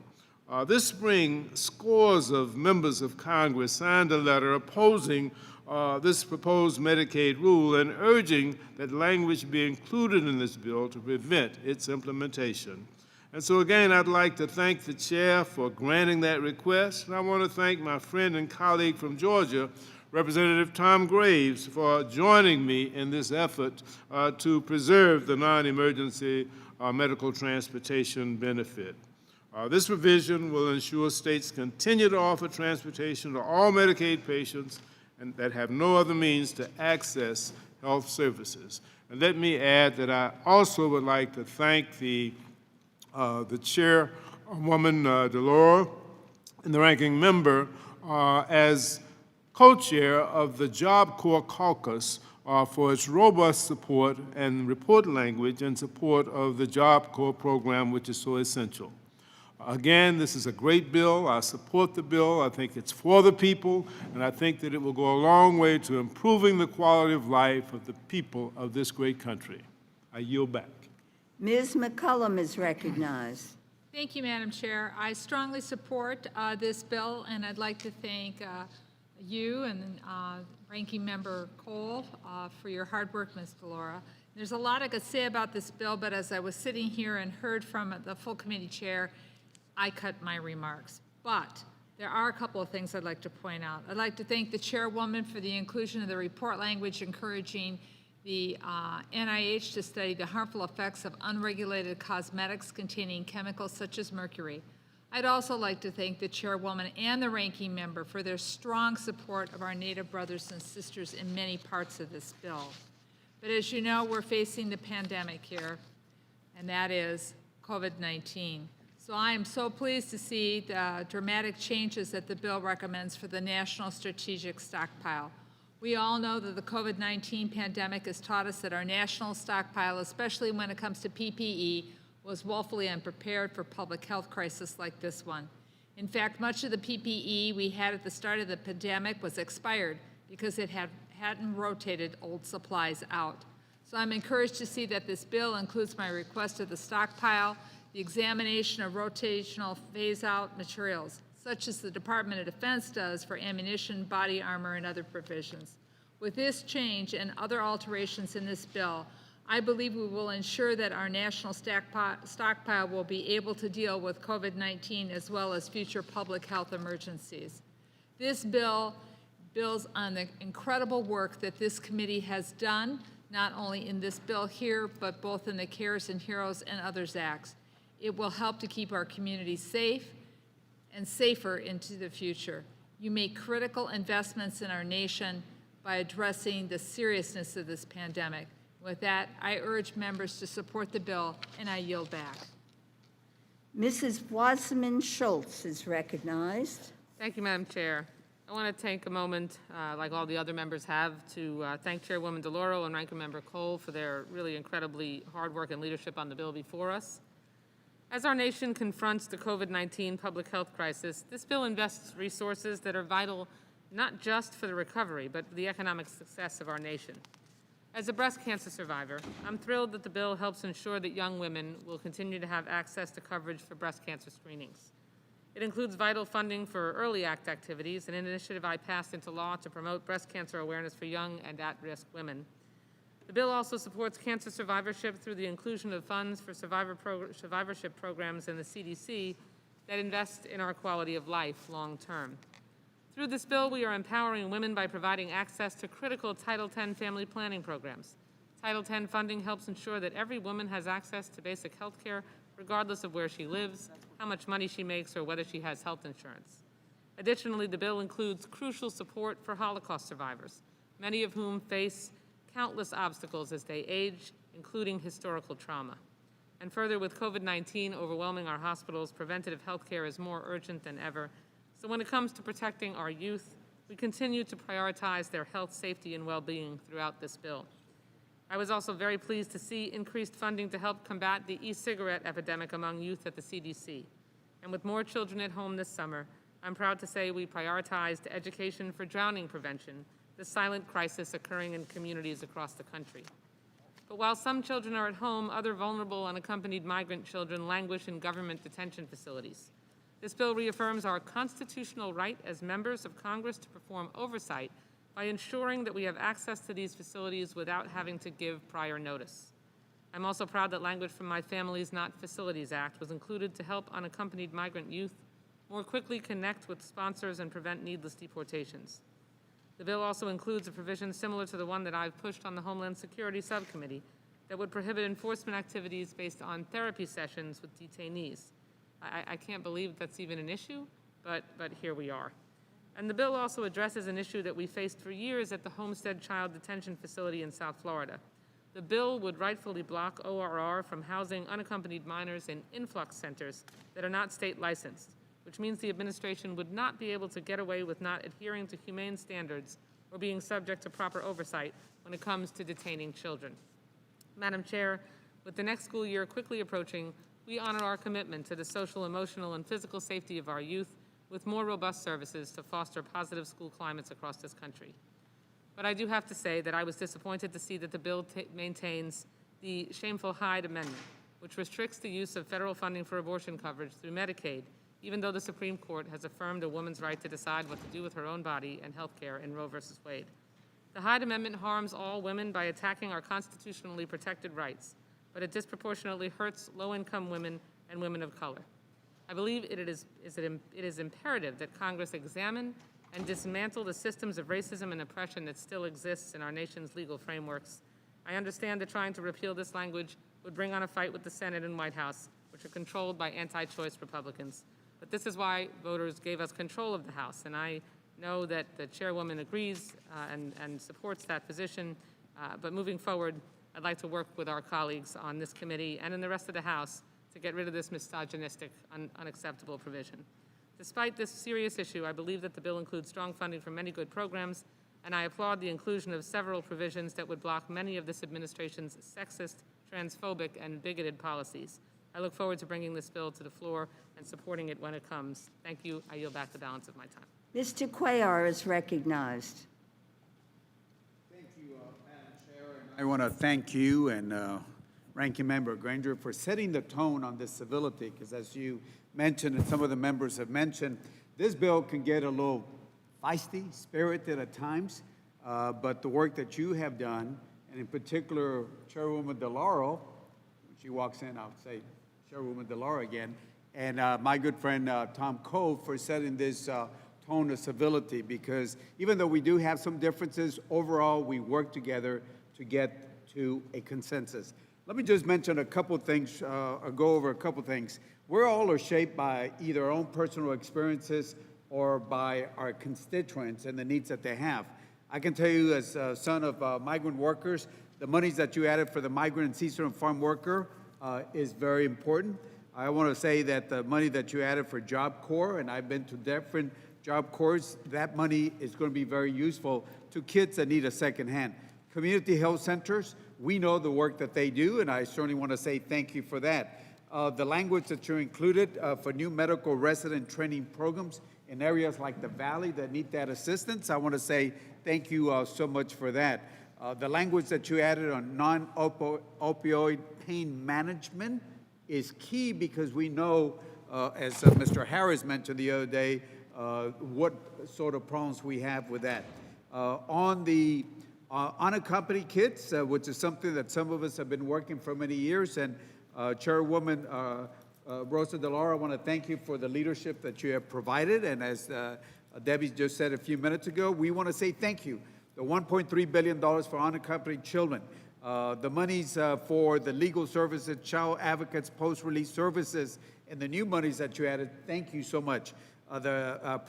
This spring, scores of members of Congress signed a letter opposing this proposed Medicaid rule and urging that language be included in this bill to prevent its implementation. And so again, I'd like to thank the chair for granting that request, and I want to thank my friend and colleague from Georgia, Representative Tom Graves, for joining me in this effort to preserve the non-emergency medical transportation benefit. This revision will ensure states continue to offer transportation to all Medicaid patients and that have no other means to access health services. And let me add that I also would like to thank the chairwoman, DeLauro, and the ranking member as co-chair of the Job Corps Caucus for its robust support and report language in support of the Job Corps program, which is so essential. Again, this is a great bill. I support the bill. I think it's for the people, and I think that it will go a long way to improving the quality of life of the people of this great country. I yield back.
Ms. McCullum is recognized.
Thank you, Madam Chair. I strongly support this bill, and I'd like to thank you and Ranking Member Cole for your hard work, Ms. DeLauro. There's a lot I could say about this bill, but as I was sitting here and heard from the full committee chair, I cut my remarks. But there are a couple of things I'd like to point out. I'd like to thank the chairwoman for the inclusion of the report language encouraging the NIH to study the harmful effects of unregulated cosmetics containing chemicals such as mercury. I'd also like to thank the chairwoman and the ranking member for their strong support of our Native brothers and sisters in many parts of this bill. But as you know, we're facing the pandemic here, and that is COVID-19. So I am so pleased to see the dramatic changes that the bill recommends for the National Strategic Stockpile. We all know that the COVID-19 pandemic has taught us that our national stockpile, especially when it comes to PPE, was woefully unprepared for public health crisis like this one. In fact, much of the PPE we had at the start of the pandemic was expired because it hadn't rotated old supplies out. So I'm encouraged to see that this bill includes my request of the stockpile, the examination of rotational phase-out materials, such as the Department of Defense does for ammunition, body armor, and other provisions. With this change and other alterations in this bill, I believe we will ensure that our national stockpile will be able to deal with COVID-19 as well as future public health emergencies. This bill builds on the incredible work that this committee has done, not only in this bill here, but both in the CARES and HEROES and others acts. It will help to keep our communities safe and safer into the future. You make critical investments in our nation by addressing the seriousness of this pandemic. With that, I urge members to support the bill, and I yield back.
Mrs. Wasserman Schultz is recognized.
Thank you, Madam Chair. I want to take a moment, like all the other members have, to thank Chairwoman DeLauro and Ranking Member Cole for their really incredibly hard work and leadership on the bill before us. As our nation confronts the COVID-19 public health crisis, this bill invests resources that are vital not just for the recovery, but the economic success of our nation. As a breast cancer survivor, I'm thrilled that the bill helps ensure that young women will continue to have access to coverage for breast cancer screenings. It includes vital funding for early act activities, an initiative I passed into law to promote breast cancer awareness for young and at-risk women. The bill also supports cancer survivorship through the inclusion of funds for survivorship programs in the CDC that invest in our quality of life long-term. Through this bill, we are empowering women by providing access to critical Title X family planning programs. Title X funding helps ensure that every woman has access to basic health care, regardless of where she lives, how much money she makes, or whether she has health insurance. Additionally, the bill includes crucial support for Holocaust survivors, many of whom face countless obstacles as they age, including historical trauma. And further, with COVID-19 overwhelming our hospitals, preventative health care is more urgent than ever. So when it comes to protecting our youth, we continue to prioritize their health, safety, and well-being throughout this bill. I was also very pleased to see increased funding to help combat the e-cigarette epidemic among youth at the CDC. And with more children at home this summer, I'm proud to say we prioritized education for drowning prevention, the silent crisis occurring in communities across the country. But while some children are at home, other vulnerable unaccompanied migrant children languish in government detention facilities. This bill reaffirms our constitutional right as members of Congress to perform oversight by ensuring that we have access to these facilities without having to give prior notice. I'm also proud that language from my Families Not Facilities Act was included to help unaccompanied migrant youth more quickly connect with sponsors and prevent needless deportations. The bill also includes a provision similar to the one that I've pushed on the Homeland Security Subcommittee that would prohibit enforcement activities based on therapy sessions with detainees. I can't believe that's even an issue, but here we are. And the bill also addresses an issue that we faced for years at the Homestead Child Detention Facility in South Florida. The bill would rightfully block ORR from housing unaccompanied minors in influx centers that are not state licensed, which means the administration would not be able to get away with not adhering to humane standards or being subject to proper oversight when it comes to detaining children. Madam Chair, with the next school year quickly approaching, we honor our commitment to the social, emotional, and physical safety of our youth with more robust services to foster positive school climates across this country. But I do have to say that I was disappointed to see that the bill maintains the shameful Hyde Amendment, which restricts the use of federal funding for abortion coverage through Medicaid, even though the Supreme Court has affirmed a woman's right to decide what to do with her own body and health care in Roe v. Wade. The Hyde Amendment harms all women by attacking our constitutionally protected rights, but it disproportionately hurts low-income women and women of color. I believe it is imperative that Congress examine and dismantle the systems of racism and oppression that still exists in our nation's legal frameworks. I understand that trying to repeal this language would bring on a fight with the Senate and White House, which are controlled by anti-choice Republicans. But this is why voters gave us control of the House, and I know that the chairwoman agrees and supports that position. But moving forward, I'd like to work with our colleagues on this committee and in the rest of the House to get rid of this misogynistic, unacceptable provision. Despite this serious issue, I believe that the bill includes strong funding for many good programs, and I applaud the inclusion of several provisions that would block many of this administration's sexist, transphobic, and bigoted policies. I look forward to bringing this bill to the floor and supporting it when it comes. Thank you. I yield back the balance of my time.
Mr. Cuellar is recognized.
Thank you, Madam Chair. I want to thank you and Ranking Member Granger for setting the tone on this civility, because as you mentioned and some of the members have mentioned, this bill can get a little feisty, spirited at times, but the work that you have done, and in particular Chairwoman DeLauro, when she walks in, I'll say Chairwoman DeLauro again, and my good friend Tom Cole for setting this tone of civility, because even though we do have some differences, overall we work together to get to a consensus. Let me just mention a couple things, or go over a couple things. We're all are shaped by either our own personal experiences or by our constituents and the needs that they have. I can tell you as a son of migrant workers, the monies that you added for the migrant and seasonal farm worker is very important. I want to say that the money that you added for Job Corps, and I've been to different Job Corps, that money is going to be very useful to kids that need a second hand. Community health centers, we know the work that they do, and I certainly want to say thank you for that. The language that you included for new medical resident training programs in areas like the Valley that need that assistance, I want to say thank you so much for that. The language that you added on non-opioid pain management is key because we know, as Mr. Harris mentioned the other day, what sort of problems we have with that. On the unaccompanied kids, which is something that some of us have been working for many years, and Chairwoman Rosa DeLauro, I want to thank you for the leadership that you have provided, and as Debbie just said a few minutes ago, we want to say thank you. The $1.3 billion for unaccompanied children, the monies for the legal services, child advocates, post-release services, and the new monies that you added, thank you so much. The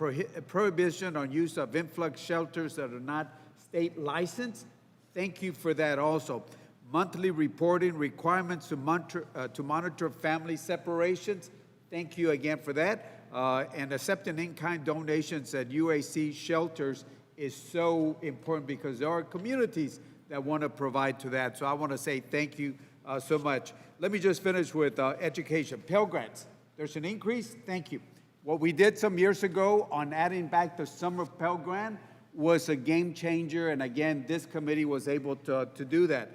prohibition on use of influx shelters that are not state licensed, thank you for that also. Monthly reporting requirements to monitor family separations, thank you again for that. And accepting in-kind donations at UAC shelters is so important because there are communities that want to provide to that. So I want to say thank you so much. Let me just finish with education. Pell Grants, there's an increase, thank you. What we did some years ago on adding back the summer Pell Grant was a game changer, and again, this committee was able to do that.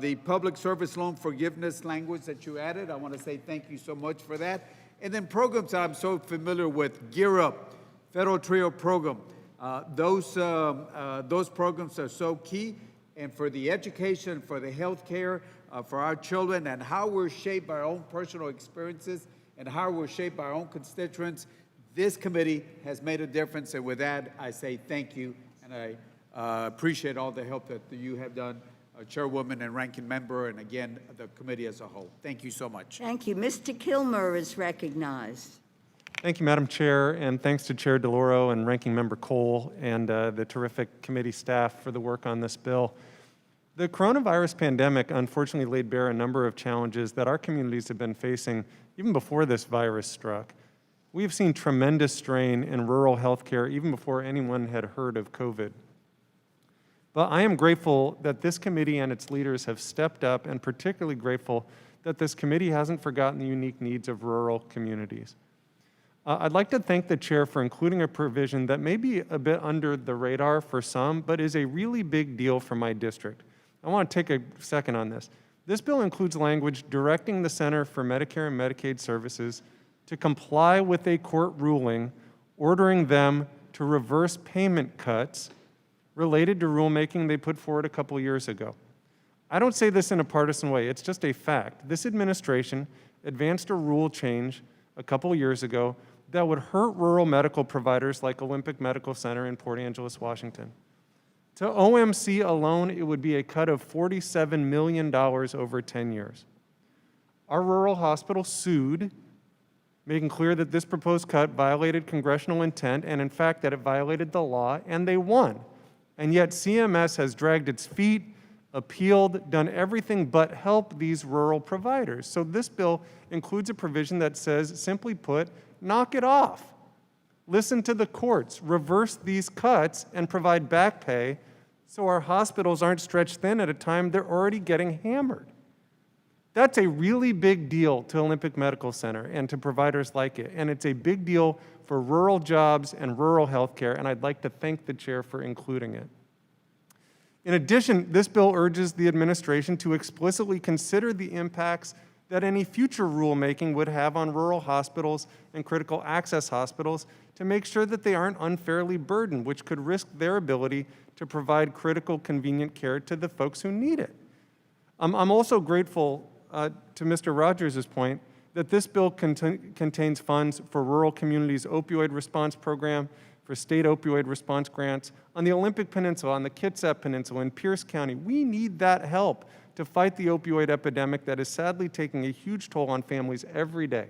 The public service loan forgiveness language that you added, I want to say thank you so much for that. And then programs that I'm so familiar with, Gear Up, Federal Trio Program. Those programs are so key, and for the education, for the health care, for our children, and how we're shaped by our own personal experiences and how we're shaped by our own constituents, this committee has made a difference, and with that, I say thank you, and I appreciate all the help that you have done, Chairwoman and Ranking Member, and again, the committee as a whole. Thank you so much.
Thank you. Mr. Kilmer is recognized.
Thank you, Madam Chair, and thanks to Chair DeLauro and Ranking Member Cole and the terrific committee staff for the work on this bill. The coronavirus pandemic unfortunately laid bare a number of challenges that our communities have been facing even before this virus struck. We have seen tremendous strain in rural healthcare even before anyone had heard of COVID. But I am grateful that this committee and its leaders have stepped up, and particularly grateful that this committee hasn't forgotten the unique needs of rural communities. I'd like to thank the chair for including a provision that may be a bit under the radar for some, but is a really big deal for my district. I want to take a second on this. This bill includes language directing the Center for Medicare and Medicaid Services to comply with a court ruling ordering them to reverse payment cuts related to rulemaking they put forward a couple years ago. I don't say this in a partisan way, it's just a fact. This administration advanced a rule change a couple years ago that would hurt rural medical providers like Olympic Medical Center in Port Angeles, Washington. To OMC alone, it would be a cut of $47 million over 10 years. Our rural hospital sued, making clear that this proposed cut violated congressional intent and, in fact, that it violated the law, and they won. And yet CMS has dragged its feet, appealed, done everything but help these rural providers. So this bill includes a provision that says, simply put, knock it off. Listen to the courts, reverse these cuts, and provide back pay so our hospitals aren't stretched thin at a time they're already getting hammered. That's a really big deal to Olympic Medical Center and to providers like it, and it's a big deal for rural jobs and rural health care, and I'd like to thank the chair for including it. In addition, this bill urges the administration to explicitly consider the impacts that any future rulemaking would have on rural hospitals and critical access hospitals to make sure that they aren't unfairly burdened, which could risk their ability to provide critical, convenient care to the folks who need it. I'm also grateful to Mr. Rogers' point that this bill contains funds for rural communities' opioid response program, for state opioid response grants on the Olympic Peninsula, on the Kitsap Peninsula, in Pierce County. We need that help to fight the opioid epidemic that is sadly taking a huge toll on families every day.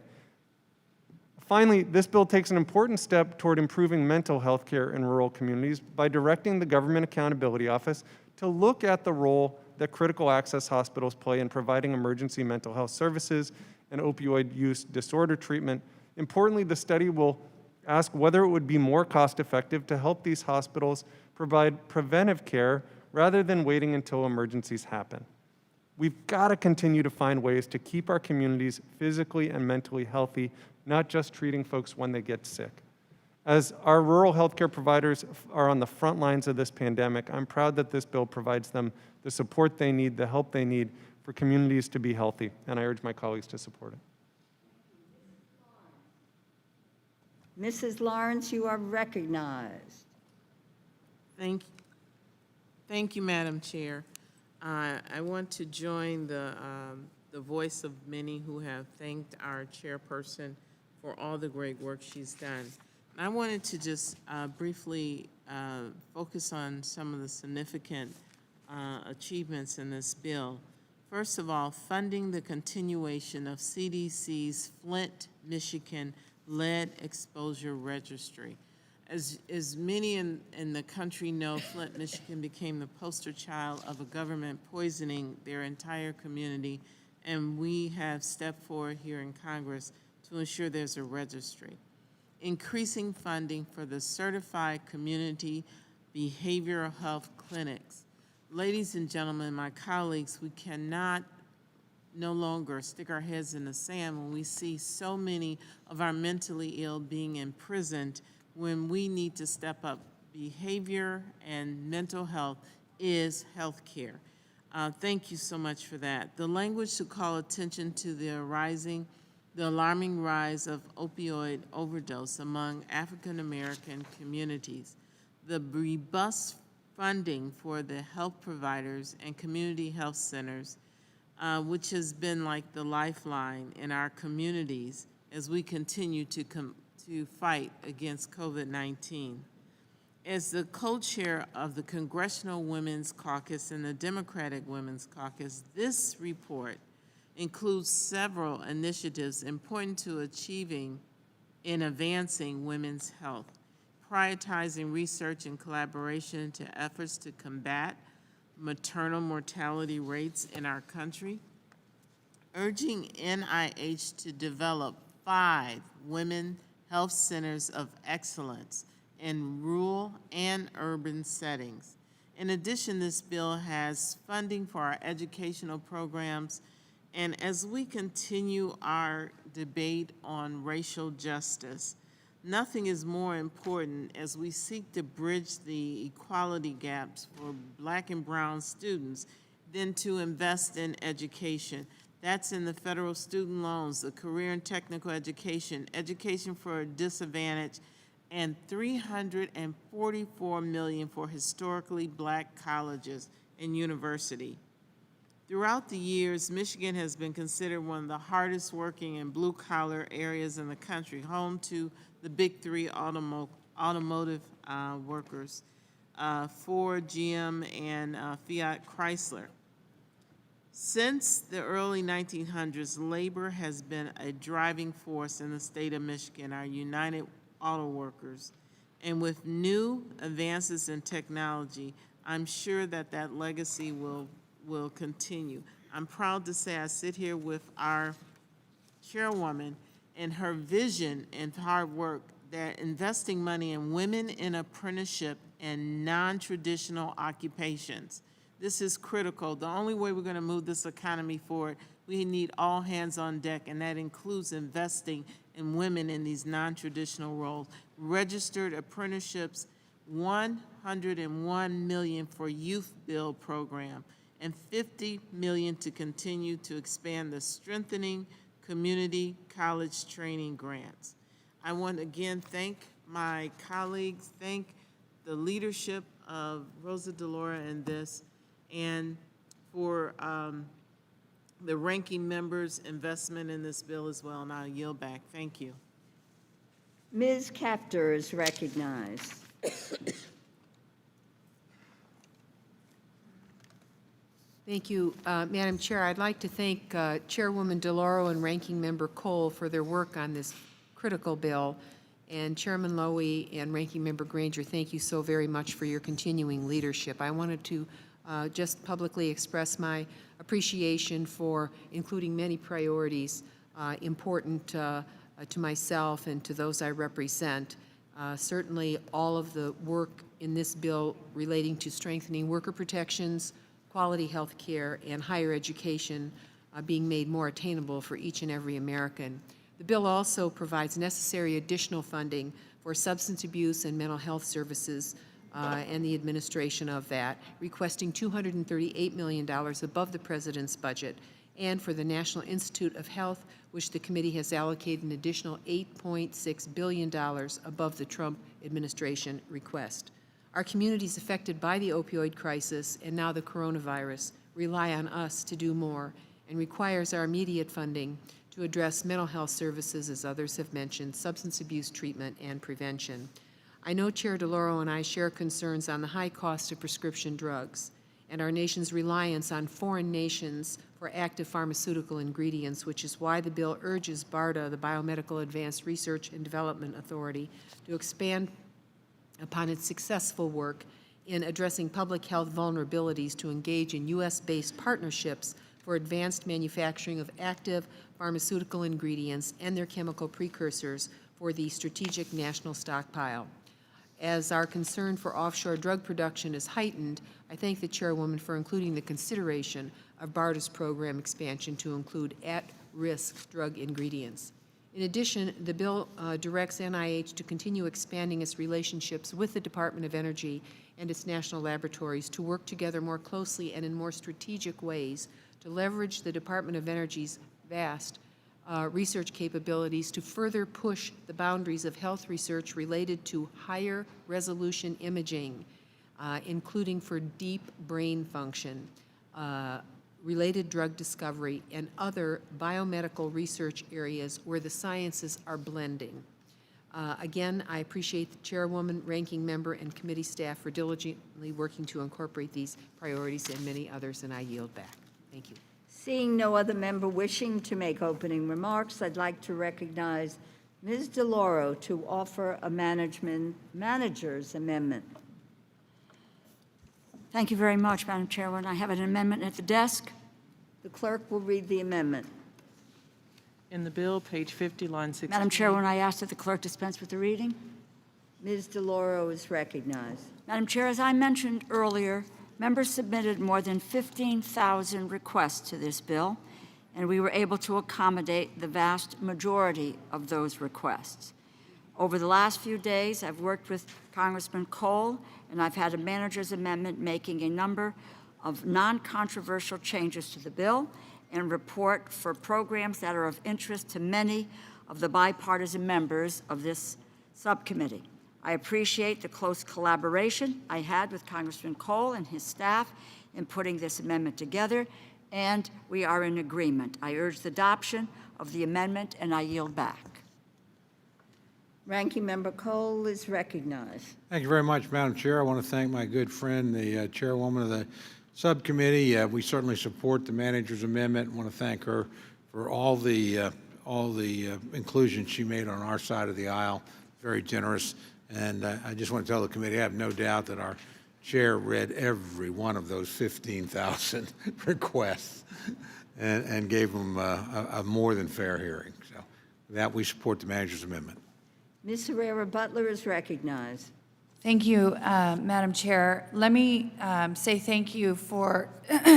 Finally, this bill takes an important step toward improving mental health care in rural communities by directing the Government Accountability Office to look at the role that critical access hospitals play in providing emergency mental health services and opioid use disorder treatment. Importantly, the study will ask whether it would be more cost-effective to help these hospitals provide preventive care rather than waiting until emergencies happen. We've got to continue to find ways to keep our communities physically and mentally healthy, not just treating folks when they get sick. As our rural healthcare providers are on the front lines of this pandemic, I'm proud that this bill provides them the support they need, the help they need for communities to be healthy, and I urge my colleagues to support it.
Mrs. Lawrence, you are recognized.
Thank you, Madam Chair. I want to join the voice of many who have thanked our chairperson for all the great work she's done. I wanted to just briefly focus on some of the significant achievements in this bill. First of all, funding the continuation of CDC's Flint, Michigan lead exposure registry. As many in the country know, Flint, Michigan became the poster child of a government poisoning their entire community, and we have stepped forward here in Congress to ensure there's a registry. Increasing funding for the certified community behavioral health clinics. Ladies and gentlemen, my colleagues, we cannot no longer stick our heads in the sand when we see so many of our mentally ill being imprisoned when we need to step up. Behavior and mental health is health care. Thank you so much for that. The language to call attention to the alarming rise of opioid overdose among African American communities. The robust funding for the health providers and community health centers, which has been like the lifeline in our communities as we continue to fight against COVID-19. As the co-chair of the Congressional Women's Caucus and the Democratic Women's Caucus, this report includes several initiatives important to achieving and advancing women's health, prioritizing research and collaboration to efforts to combat maternal mortality rates in our country, urging NIH to develop 5 women health centers of excellence in rural and urban settings. In addition, this bill has funding for our educational programs, and as we continue our debate on racial justice, nothing is more important as we seek to bridge the equality gaps for Black and brown students than to invest in education. That's in the federal student loans, the career and technical education, education for disadvantaged, and $344 million for historically Black colleges and universities. Throughout the years, Michigan has been considered one of the hardest working and blue-collar areas in the country, home to the big 3 automotive workers, Ford, GM, and Fiat Chrysler. Since the early 1900s, labor has been a driving force in the state of Michigan, our United Auto Workers. And with new advances in technology, I'm sure that that legacy will continue. I'm proud to say I sit here with our chairwoman and her vision and hard work that investing money in women in apprenticeship and non-traditional occupations. This is critical. The only way we're going to move this economy forward, we need all hands on deck, and that includes investing in women in these non-traditional roles. Registered apprenticeships, $101 million for youth build program, and $50 million to continue to expand the strengthening community college training grants. I want to again thank my colleagues, thank the leadership of Rosa DeLauro in this, and for the ranking member's investment in this bill as well, and I'll yield back. Thank you.
Ms. Kaptur is recognized.
Thank you, Madam Chair. I'd like to thank Chairwoman DeLauro and Ranking Member Cole for their work on this critical bill. And Chairman Lowy and Ranking Member Granger, thank you so very much for your continuing leadership. I wanted to just publicly express my appreciation for including many priorities important to myself and to those I represent. Certainly, all of the work in this bill relating to strengthening worker protections, quality health care, and higher education being made more attainable for each and every American. The bill also provides necessary additional funding for substance abuse and mental health services and the administration of that, requesting $238 million above the President's budget, and for the National Institute of Health, which the committee has allocated an additional $8.6 billion above the Trump administration request. Our communities affected by the opioid crisis and now the coronavirus rely on us to do more and requires our immediate funding to address mental health services, as others have mentioned, substance abuse treatment, and prevention. I know Chair DeLauro and I share concerns on the high cost of prescription drugs and our nation's reliance on foreign nations for active pharmaceutical ingredients, which is why the bill urges BARDA, the Biomedical Advanced Research and Development Authority, to expand upon its successful work in addressing public health vulnerabilities to engage in U.S.-based partnerships for advanced manufacturing of active pharmaceutical ingredients and their chemical precursors for the Strategic National Stockpile. As our concern for offshore drug production is heightened, I thank the Chairwoman for including the consideration of BARDA's program expansion to include at-risk drug ingredients. In addition, the bill directs NIH to continue expanding its relationships with the Department of Energy and its national laboratories to work together more closely and in more strategic ways to leverage the Department of Energy's vast research capabilities to further push the boundaries of health research related to higher resolution imaging, including for deep brain function, related drug discovery, and other biomedical research areas where the sciences are blending. Again, I appreciate the Chairwoman, Ranking Member, and committee staff for diligently working to incorporate these priorities and many others, and I yield back. Thank you.
Seeing no other member wishing to make opening remarks, I'd like to recognize Ms. DeLauro to offer a manager's amendment.
Thank you very much, Madam Chairwoman. I have an amendment at the desk.
The clerk will read the amendment.
In the bill, page 50, line 16.
Madam Chairwoman, I ask that the clerk dispense with the reading.
Ms. DeLauro is recognized.
Madam Chair, as I mentioned earlier, members submitted more than 15,000 requests to this bill, and we were able to accommodate the vast majority of those requests. Over the last few days, I've worked with Congressman Cole, and I've had a manager's amendment making a number of non-controversial changes to the bill and report for programs that are of interest to many of the bipartisan members of this subcommittee. I appreciate the close collaboration I had with Congressman Cole and his staff in putting this amendment together, and we are in agreement. I urge the adoption of the amendment, and I yield back.
Ranking Member Cole is recognized.
Thank you very much, Madam Chair. I want to thank my good friend, the chairwoman of the subcommittee. We certainly support the manager's amendment. I want to thank her for all the inclusion she made on our side of the aisle. Very generous. And I just want to tell the committee, I have no doubt that our chair read every one of those 15,000 requests and gave them a more than fair hearing. So with that, we support the manager's amendment.
Ms. Herrera Butler is recognized.
Thank you, Madam Chair. Let me say thank you for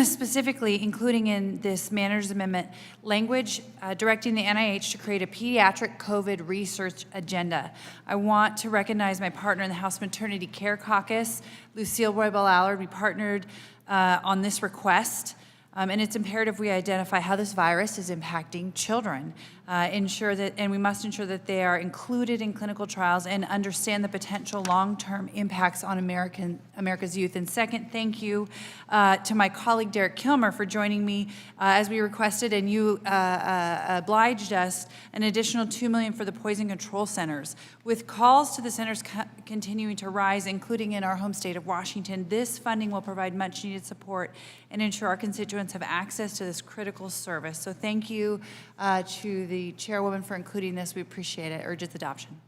specifically including in this manager's amendment language directing the NIH to create a pediatric COVID research agenda. I want to recognize my partner in the House Maternity Care Caucus, Lucille Roybal-Allard. We partnered on this request. And it's imperative we identify how this virus is impacting children, and we must ensure that they are included in clinical trials and understand the potential long-term impacts on America's youth. And second, thank you to my colleague Derek Kilmer for joining me as we requested, and you obliged us an additional $2 million for the poison control centers. With calls to the centers continuing to rise, including in our home state of Washington, this funding will provide much-needed support and ensure our constituents have access to this critical service. So thank you to the chairwoman for including this. We appreciate it. Urge its adoption.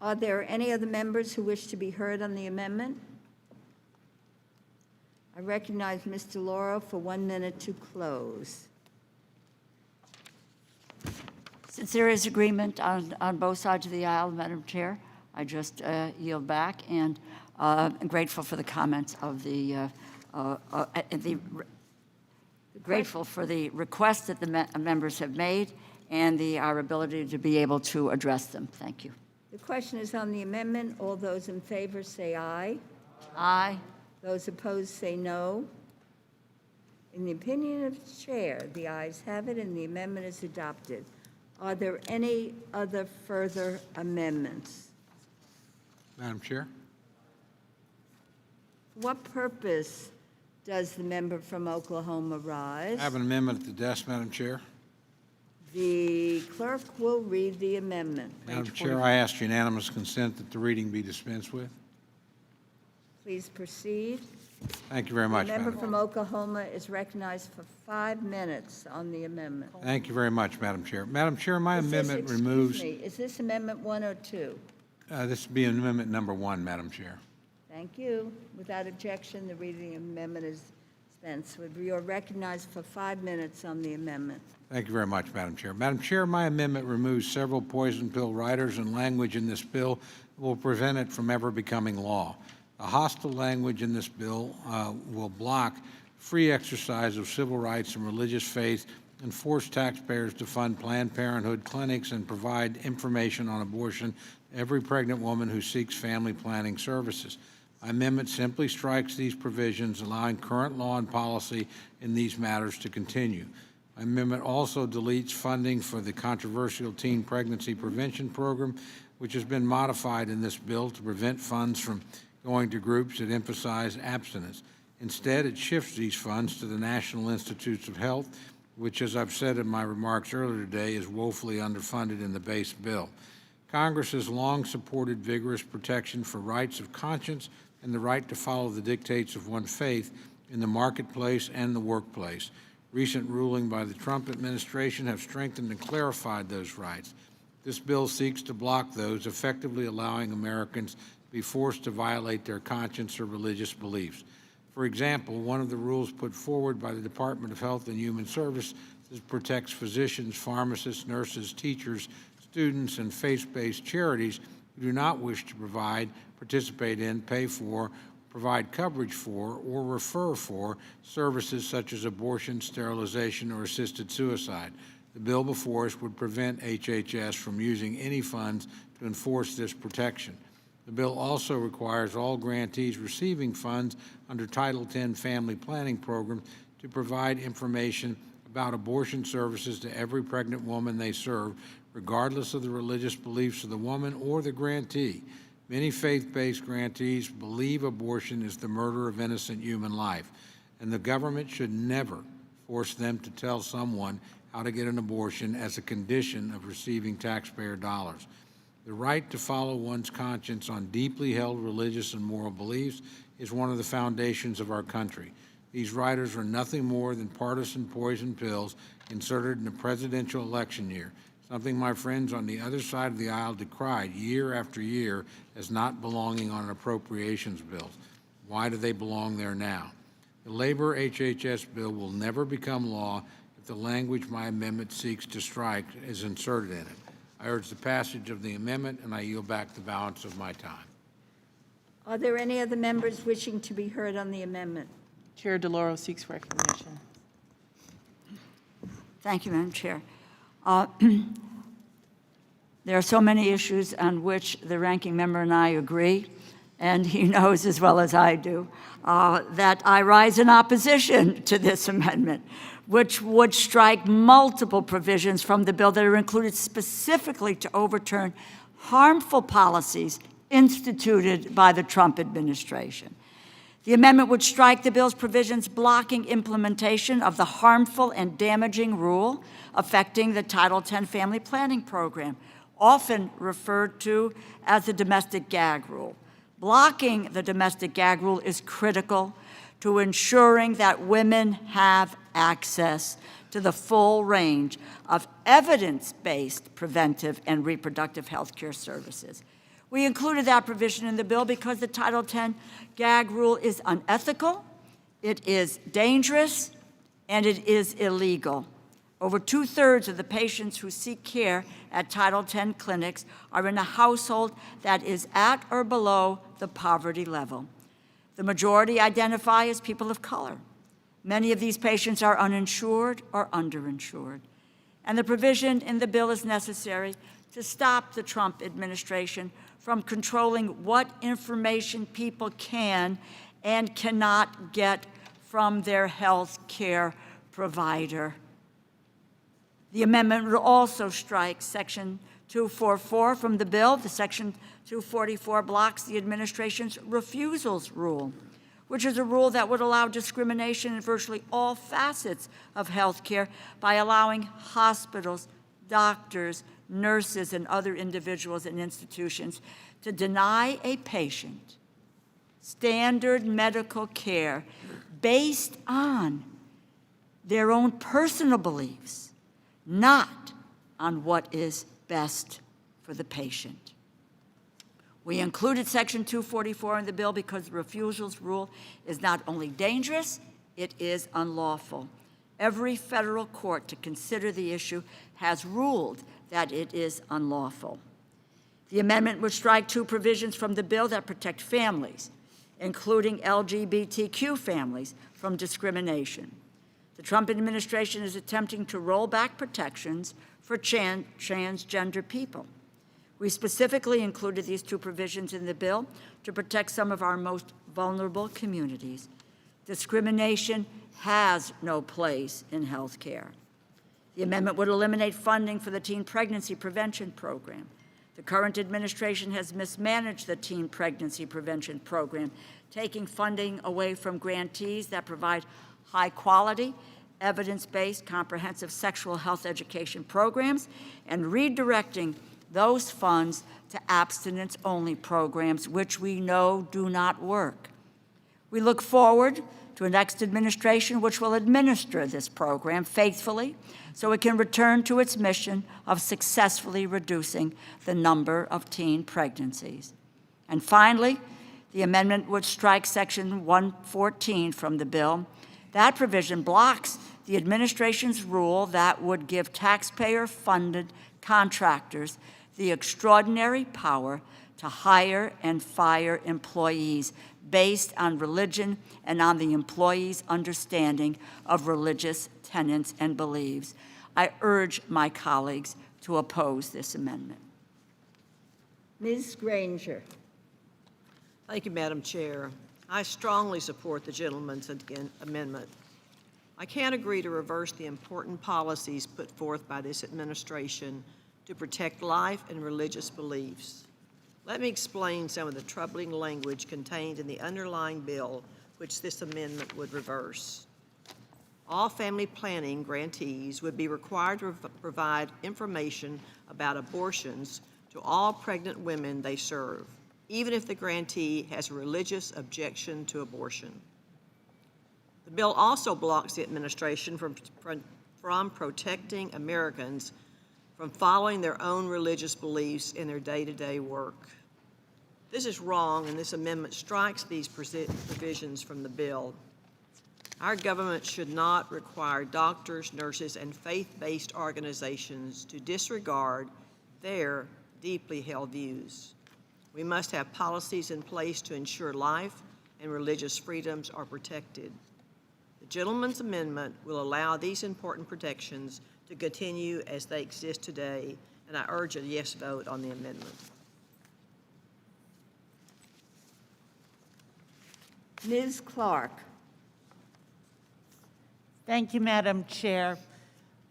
Are there any other members who wish to be heard on the amendment? I recognize Ms. DeLauro for 1 minute to close.
Since there is agreement on both sides of the aisle, Madam Chair, I just yield back, and I'm grateful for the comments of grateful for the requests that the members have made and our ability to be able to address them. Thank you.
The question is on the amendment. All those in favor say aye.
Aye.
Those opposed say no. In the opinion of the chair, the ayes have it and the amendment is adopted. Are there any other further amendments?
Madam Chair?
What purpose does the member from Oklahoma rise?
I have an amendment at the desk, Madam Chair.
The clerk will read the amendment.
Madam Chair, I ask unanimous consent that the reading be dispensed with.
Please proceed.
Thank you very much,
The member
Madam.
from Oklahoma is recognized for 5 minutes on the amendment.
Thank you very much, Madam Chair. Madam Chair, my amendment
Excuse
removes,
me, is this amendment 1 or 2?
this would be amendment number 1, Madam Chair.
Thank you. Without objection, the reading of the amendment is dispensed with. You are recognized for 5 minutes on the amendment.
Thank you very much, Madam Chair. Madam Chair, my amendment removes several poison pill riders and language in this bill that will prevent it from ever becoming law. The hostile language in this bill will block free exercise of civil rights and religious faith and force taxpayers to fund Planned Parenthood clinics and provide information on abortion to every pregnant woman who seeks family planning services. My amendment simply strikes these provisions, allowing current law and policy in these matters to continue. My amendment also deletes funding for the controversial teen pregnancy prevention program, which has been modified in this bill to prevent funds from going to groups that emphasize abstinence. Instead, it shifts these funds to the National Institutes of Health, which, as I've said in my remarks earlier today, is woefully underfunded in the base bill. Congress has long supported vigorous protection for rights of conscience and the right to follow the dictates of one's faith in the marketplace and the workplace. Recent ruling by the Trump administration have strengthened and clarified those rights. This bill seeks to block those, effectively allowing Americans to be forced to violate their conscience or religious beliefs. For example, one of the rules put forward by the Department of Health and Human Services protects physicians, pharmacists, nurses, teachers, students, and faith-based charities who do not wish to provide, participate in, pay for, provide coverage for, or refer for services such as abortion, sterilization, or assisted suicide. The bill before us would prevent HHS from using any funds to enforce this protection. The bill also requires all grantees receiving funds under Title X Family Planning Program to provide information about abortion services to every pregnant woman they serve, regardless of the religious beliefs of the woman or the grantee. Many faith-based grantees believe abortion is the murder of innocent human life, and the government should never force them to tell someone how to get an abortion as a condition of receiving taxpayer dollars. The right to follow one's conscience on deeply held religious and moral beliefs is one of the foundations of our country. These riders are nothing more than partisan poison pills inserted in a presidential election year, something my friends on the other side of the aisle decried year after year as not belonging on appropriations bills. Why do they belong there now? The Labor-HHS bill will never become law if the language my amendment seeks to strike is inserted in it. I urge the passage of the amendment, and I yield back the balance of my time.
Are there any other members wishing to be heard on the amendment?
Chair DeLauro seeks recognition.
Thank you, Madam Chair. There are so many issues on which the ranking member and I agree, and he knows as well as I do, that I rise in opposition to this amendment, which would strike multiple provisions from the bill that are included specifically to overturn harmful policies instituted by the Trump administration. The amendment would strike the bill's provisions blocking implementation of the harmful and damaging rule affecting the Title X Family Planning Program, often referred to as the domestic gag rule. Blocking the domestic gag rule is critical to ensuring that women have access to the full range of evidence-based preventive and reproductive health care services. We included that provision in the bill because the Title X gag rule is unethical, it is dangerous, and it is illegal. Over 2/3 of the patients who seek care at Title X clinics are in a household that is at or below the poverty level. The majority identify as people of color. Many of these patients are uninsured or underinsured. And the provision in the bill is necessary to stop the Trump administration from controlling what information people can and cannot get from their health care provider. The amendment would also strike Section 244 from the bill. The Section 244 blocks the administration's refusals rule, which is a rule that would allow discrimination in virtually all facets of health care by allowing hospitals, doctors, nurses, and other individuals and institutions to deny a patient standard medical care based on their own personal beliefs, not on what is best for the patient. We included Section 244 in the bill because the refusals rule is not only dangerous, it is unlawful. Every federal court to consider the issue has ruled that it is unlawful. The amendment would strike 2 provisions from the bill that protect families, including LGBTQ families, from discrimination. The Trump administration is attempting to roll back protections for transgender people. We specifically included these 2 provisions in the bill to protect some of our most vulnerable communities. Discrimination has no place in health care. The amendment would eliminate funding for the Teen Pregnancy Prevention Program. The current administration has mismanaged the Teen Pregnancy Prevention Program, taking funding away from grantees that provide high-quality, evidence-based, comprehensive sexual health education programs and redirecting those funds to abstinence-only programs, which we know do not work. We look forward to a next administration which will administer this program faithfully so it can return to its mission of successfully reducing the number of teen pregnancies. And finally, the amendment would strike Section 114 from the bill. That provision blocks the administration's rule that would give taxpayer-funded contractors the extraordinary power to hire and fire employees based on religion and on the employee's understanding of religious tenets and beliefs. I urge my colleagues to oppose this amendment.
Ms. Granger.
Thank you, Madam Chair. I strongly support the gentleman's amendment. I can't agree to reverse the important policies put forth by this administration to protect life and religious beliefs. Let me explain some of the troubling language contained in the underlying bill, which this amendment would reverse. All family planning grantees would be required to provide information about abortions to all pregnant women they serve, even if the grantee has a religious objection to abortion. The bill also blocks the administration from protecting Americans from following their own religious beliefs in their day-to-day work. This is wrong, and this amendment strikes these provisions from the bill. Our government should not require doctors, nurses, and faith-based organizations to disregard their deeply held views. We must have policies in place to ensure life and religious freedoms are protected. The gentleman's amendment will allow these important protections to continue as they exist today, and I urge a yes vote on the amendment.
Ms. Clark.
Thank you, Madam Chair.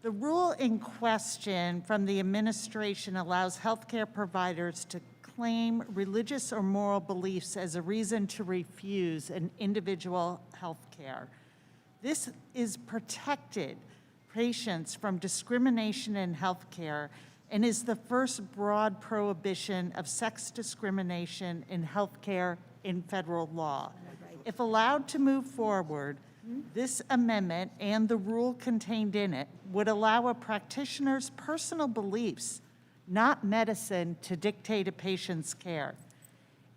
The rule in question from the administration allows healthcare providers to claim religious or moral beliefs as a reason to refuse an individual health care. This is protected patients from discrimination in healthcare and is the first broad prohibition of sex discrimination in healthcare in federal law. If allowed to move forward, this amendment and the rule contained in it would allow a practitioner's personal beliefs, not medicine, to dictate a patient's care.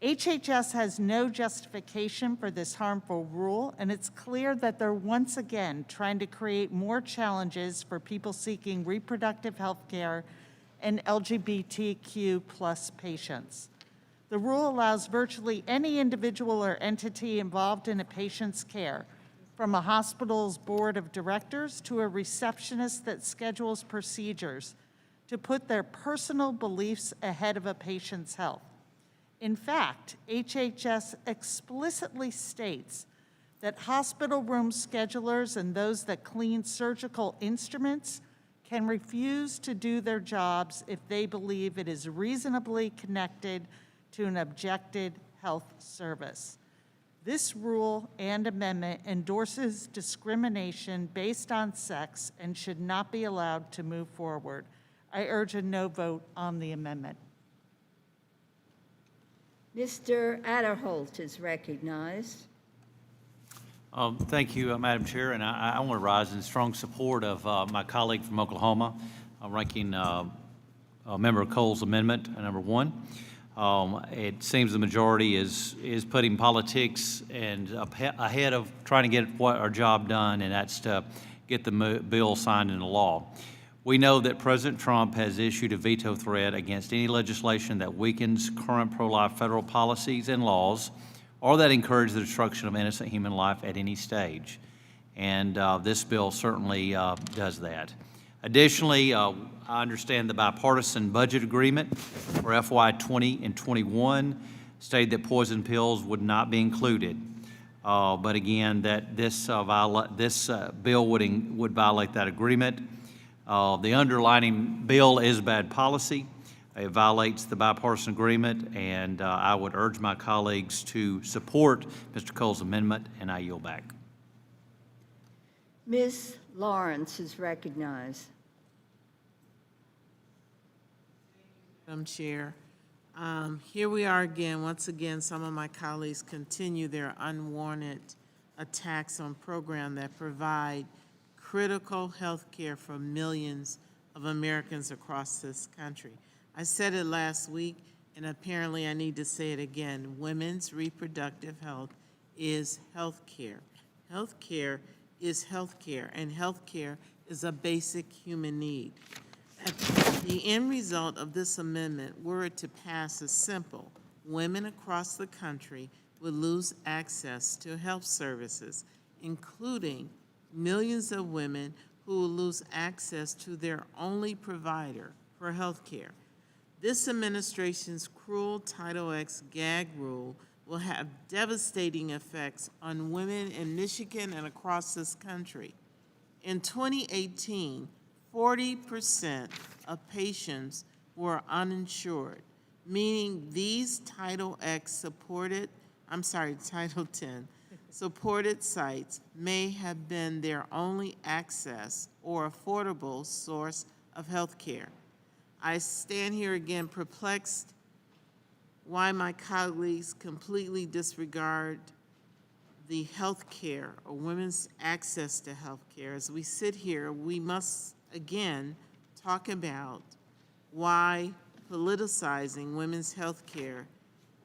HHS has no justification for this harmful rule, and it's clear that they're once again trying to create more challenges for people seeking reproductive health care and LGBTQ plus patients. The rule allows virtually any individual or entity involved in a patient's care, from a hospital's board of directors to a receptionist that schedules procedures, to put their personal beliefs ahead of a patient's health. In fact, HHS explicitly states that hospital room schedulers and those that clean surgical instruments can refuse to do their jobs if they believe it is reasonably connected to an objective health service. This rule and amendment endorses discrimination based on sex and should not be allowed to move forward. I urge a no vote on the amendment.
Mr. Adderholt is recognized.
Thank you, Madam Chair, and I want to rise in strong support of my colleague from Oklahoma, Ranking Member Cole's amendment, number 1. It seems the majority is putting politics and ahead of trying to get our job done, and that's to get the bill signed into law. We know that President Trump has issued a veto threat against any legislation that weakens current pro-life federal policies and laws or that encourage the destruction of innocent human life at any stage. And this bill certainly does that. Additionally, I understand the bipartisan budget agreement for FY20 and 21 stated that poison pills would not be included. But again, that this bill would violate that agreement. The underlying bill is bad policy. It violates the bipartisan agreement, and I would urge my colleagues to support Mr. Cole's amendment, and I yield back.
Ms. Lawrence is recognized.
Madam Chair, here we are again. Once again, some of my colleagues continue their unwarranted attacks on programs that provide critical health care for millions of Americans across this country. I said it last week, and apparently I need to say it again. Women's reproductive health is health care. Health care is health care, and health care is a basic human need. The end result of this amendment, were it to pass, is simple. Women across the country would lose access to health services, including millions of women who will lose access to their only provider for health care. This administration's cruel Title X gag rule will have devastating effects on women in Michigan and across this country. In 2018, 40% of patients were uninsured, meaning these Title X supported, Title 10 supported sites may have been their only access or affordable source of health care. I stand here again perplexed why my colleagues completely disregard the health care or women's access to health care. As we sit here, we must again talk about why politicizing women's health care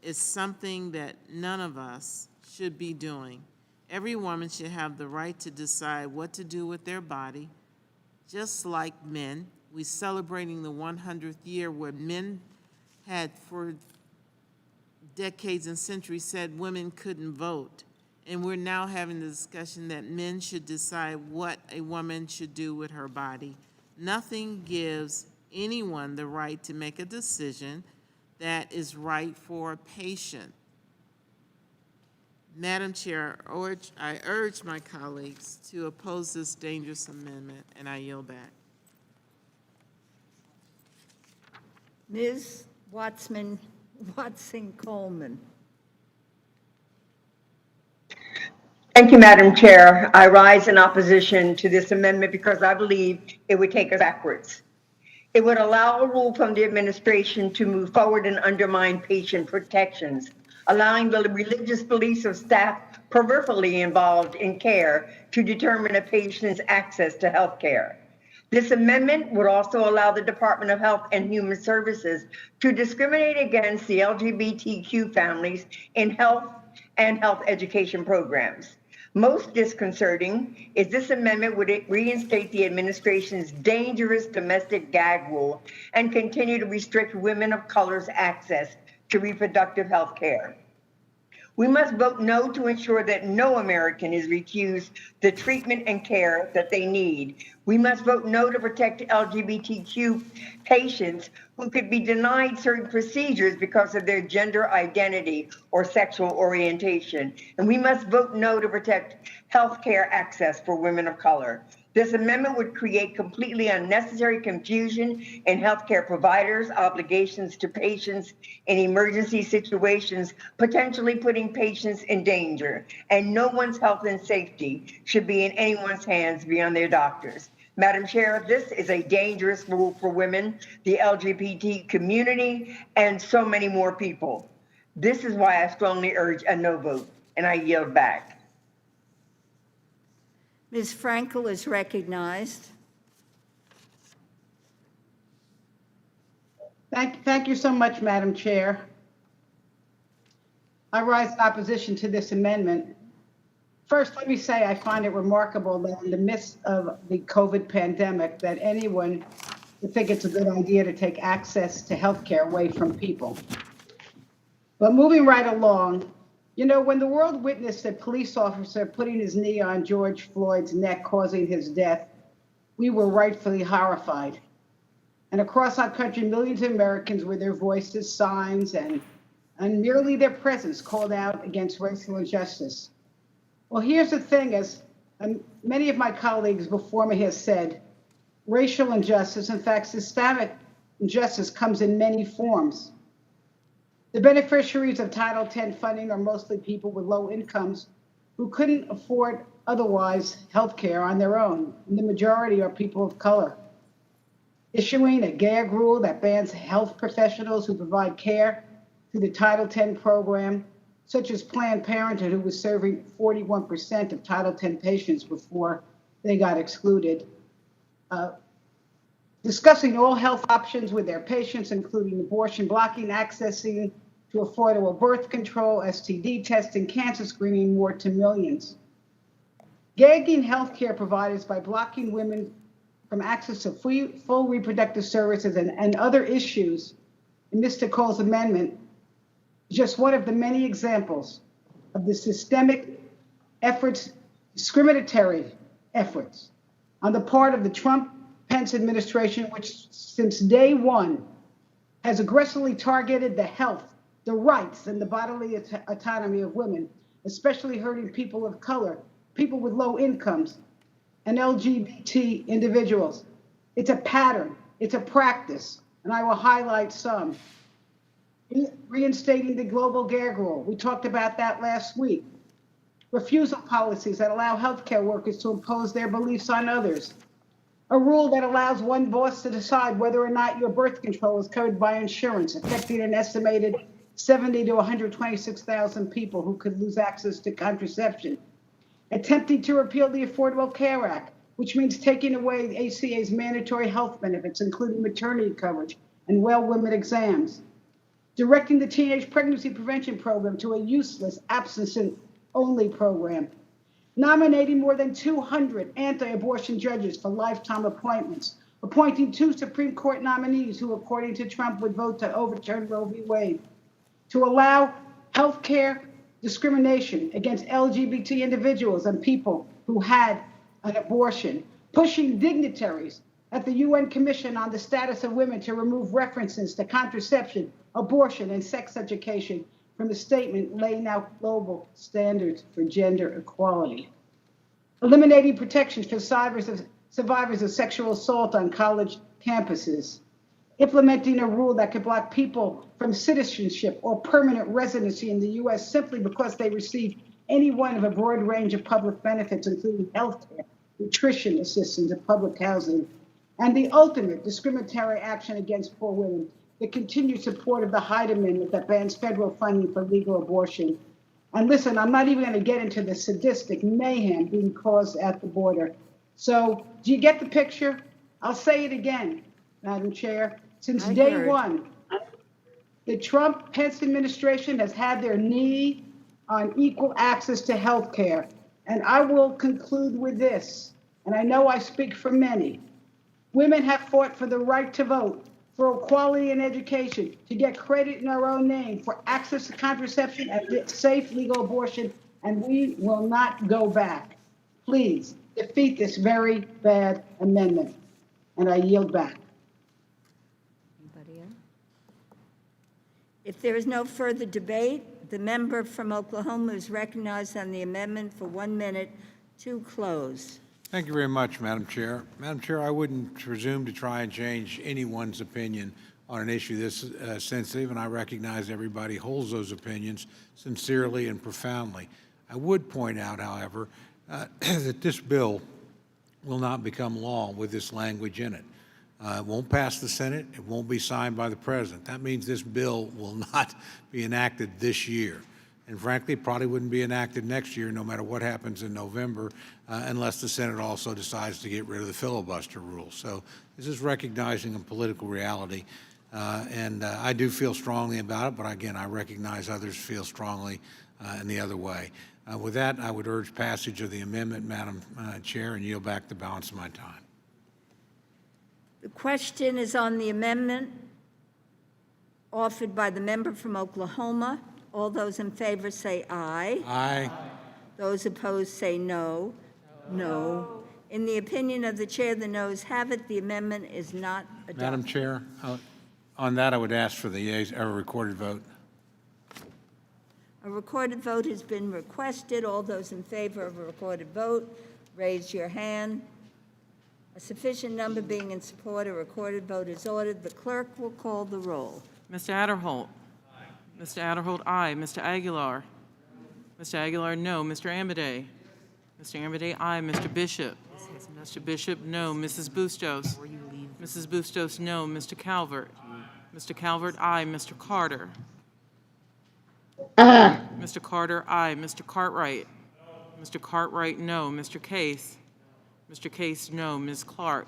is something that none of us should be doing. Every woman should have the right to decide what to do with their body, just like men. We're celebrating the 100th year where men had for decades and centuries said women couldn't vote. And we're now having the discussion that men should decide what a woman should do with her body. Nothing gives anyone the right to make a decision that is right for a patient. Madam Chair, I urge my colleagues to oppose this dangerous amendment, and I yield back.
Ms. Watson-Coleman.
Thank you, Madam Chair. I rise in opposition to this amendment because I believe it would take us backwards. It would allow a rule from the administration to move forward and undermine patient protections, allowing the religious beliefs of staff peripherally involved in care to determine a patient's access to health care. This amendment would also allow the Department of Health and Human Services to discriminate against the LGBTQ families in health and health education programs. Most disconcerting is this amendment would reinstate the administration's dangerous domestic gag rule and continue to restrict women of color's access to reproductive health care. We must vote no to ensure that no American is refused the treatment and care that they need. We must vote no to protect LGBTQ patients who could be denied certain procedures because of their gender identity or sexual orientation. And we must vote no to protect healthcare access for women of color. This amendment would create completely unnecessary confusion in healthcare providers' obligations to patients in emergency situations, potentially putting patients in danger. And no one's health and safety should be in anyone's hands beyond their doctors. Madam Chair, this is a dangerous rule for women, the LGBT community, and so many more people. This is why I strongly urge a no vote, and I yield back.
Ms. Frankel is recognized.
Thank you so much, Madam Chair. I rise in opposition to this amendment. First, let me say I find it remarkable that in the midst of the COVID pandemic, that anyone would think it's a good idea to take access to healthcare away from people. But moving right along, you know, when the world witnessed a police officer putting his knee on George Floyd's neck, causing his death, we were rightfully horrified. And across our country, millions of Americans with their voices, signs, and merely their presence called out against racial injustice. Well, here's the thing, as many of my colleagues before me have said, racial injustice, in fact, systemic injustice comes in many forms. The beneficiaries of Title X funding are mostly people with low incomes who couldn't afford otherwise health care on their own, and the majority are people of color. Issuing a gag rule that bans health professionals who provide care through the Title X program, such as Planned Parenthood, who was serving 41% of Title X patients before they got excluded. Discussing all health options with their patients, including abortion, blocking accessing to affordable birth control, STD testing, cancer screening, more to millions. Gagging healthcare providers by blocking women from access to full reproductive services and other issues in Mr. Cole's amendment is just one of the many examples of the systemic efforts, discriminatory efforts on the part of the Trump-Pence administration, which since day one has aggressively targeted the health, the rights, and the bodily autonomy of women, especially hurting people of color, people with low incomes, and LGBT individuals. It's a pattern, it's a practice, and I will highlight some. Reinstating the global gag rule, we talked about that last week. Refusal policies that allow healthcare workers to impose their beliefs on others. A rule that allows one boss to decide whether or not your birth control is covered by insurance, affecting an estimated 70 to 126,000 people who could lose access to contraception. Attempting to repeal the Affordable Care Act, which means taking away the ACA's mandatory health benefits, including maternity coverage and well women exams. Directing the Teenage Pregnancy Prevention Program to a useless abstinence-only program. Nominating more than 200 anti-abortion judges for lifetime appointments. Appointing 2 Supreme Court nominees who, according to Trump, would vote to overturn Roe v. Wade. To allow health care discrimination against LGBT individuals and people who had an abortion. Pushing dignitaries at the UN Commission on the Status of Women to remove references to contraception, abortion, and sex education from the statement laying out global standards for gender equality. Eliminating protections for survivors of sexual assault on college campuses. Implementing a rule that could block people from citizenship or permanent residency in the U.S. simply because they receive any one of a broad range of public benefits, including health care, nutrition assistance, and public housing. And the ultimate discriminatory action against poor women, the continued support of the Hyde Amendment that bans federal funding for legal abortion. And listen, I'm not even going to get into the sadistic mayhem being caused at the border. So do you get the picture? I'll say it again, Madam Chair. Since
I
day
heard.
one, the Trump-Pence administration has had their knee on equal access to health care. And I will conclude with this, and I know I speak for many. Women have fought for the right to vote, for equality in education, to get credit in our own name, for access to contraception and safe legal abortion, and we will not go back. Please defeat this very bad amendment, and I yield back.
Anybody else? If there is no further debate, the member from Oklahoma is recognized on the amendment for 1 minute to close.
Thank you very much, Madam Chair. Madam Chair, I wouldn't presume to try and change anyone's opinion on an issue this sensitive, and I recognize everybody holds those opinions sincerely and profoundly. I would point out, however, that this bill will not become law with this language in it. It won't pass the Senate. It won't be signed by the President. That means this bill will not be enacted this year. And frankly, it probably wouldn't be enacted next year, no matter what happens in November, unless the Senate also decides to get rid of the filibuster rule. So this is recognizing a political reality. And I do feel strongly about it, but again, I recognize others feel strongly in the other way. With that, I would urge passage of the amendment, Madam Chair, and yield back the balance of my time.
The question is on the amendment offered by the member from Oklahoma. All those in favor say aye.
Aye.
Those opposed say no. No. In the opinion of the chair, the noes have it. The amendment is not adopted.
Madam Chair, on that, I would ask for the yeas, a recorded vote.
A recorded vote has been requested. All those in favor of a recorded vote, raise your hand. A sufficient number being in support, a recorded vote is ordered. The clerk will call the roll.
Mr. Adderholt. Mr. Adderholt, aye. Mr. Aguilar. Mr. Aguilar, no. Mr. Amodei. Mr. Amodei, aye. Mr. Bishop. Mr. Bishop, no. Mrs. Bustos. Mrs. Bustos, no. Mr. Calvert. Mr. Calvert, aye. Mr. Carter. Mr. Carter, aye. Mr. Cartwright. Mr. Cartwright, no. Mr. Case. Mr. Case, no. Ms. Clark.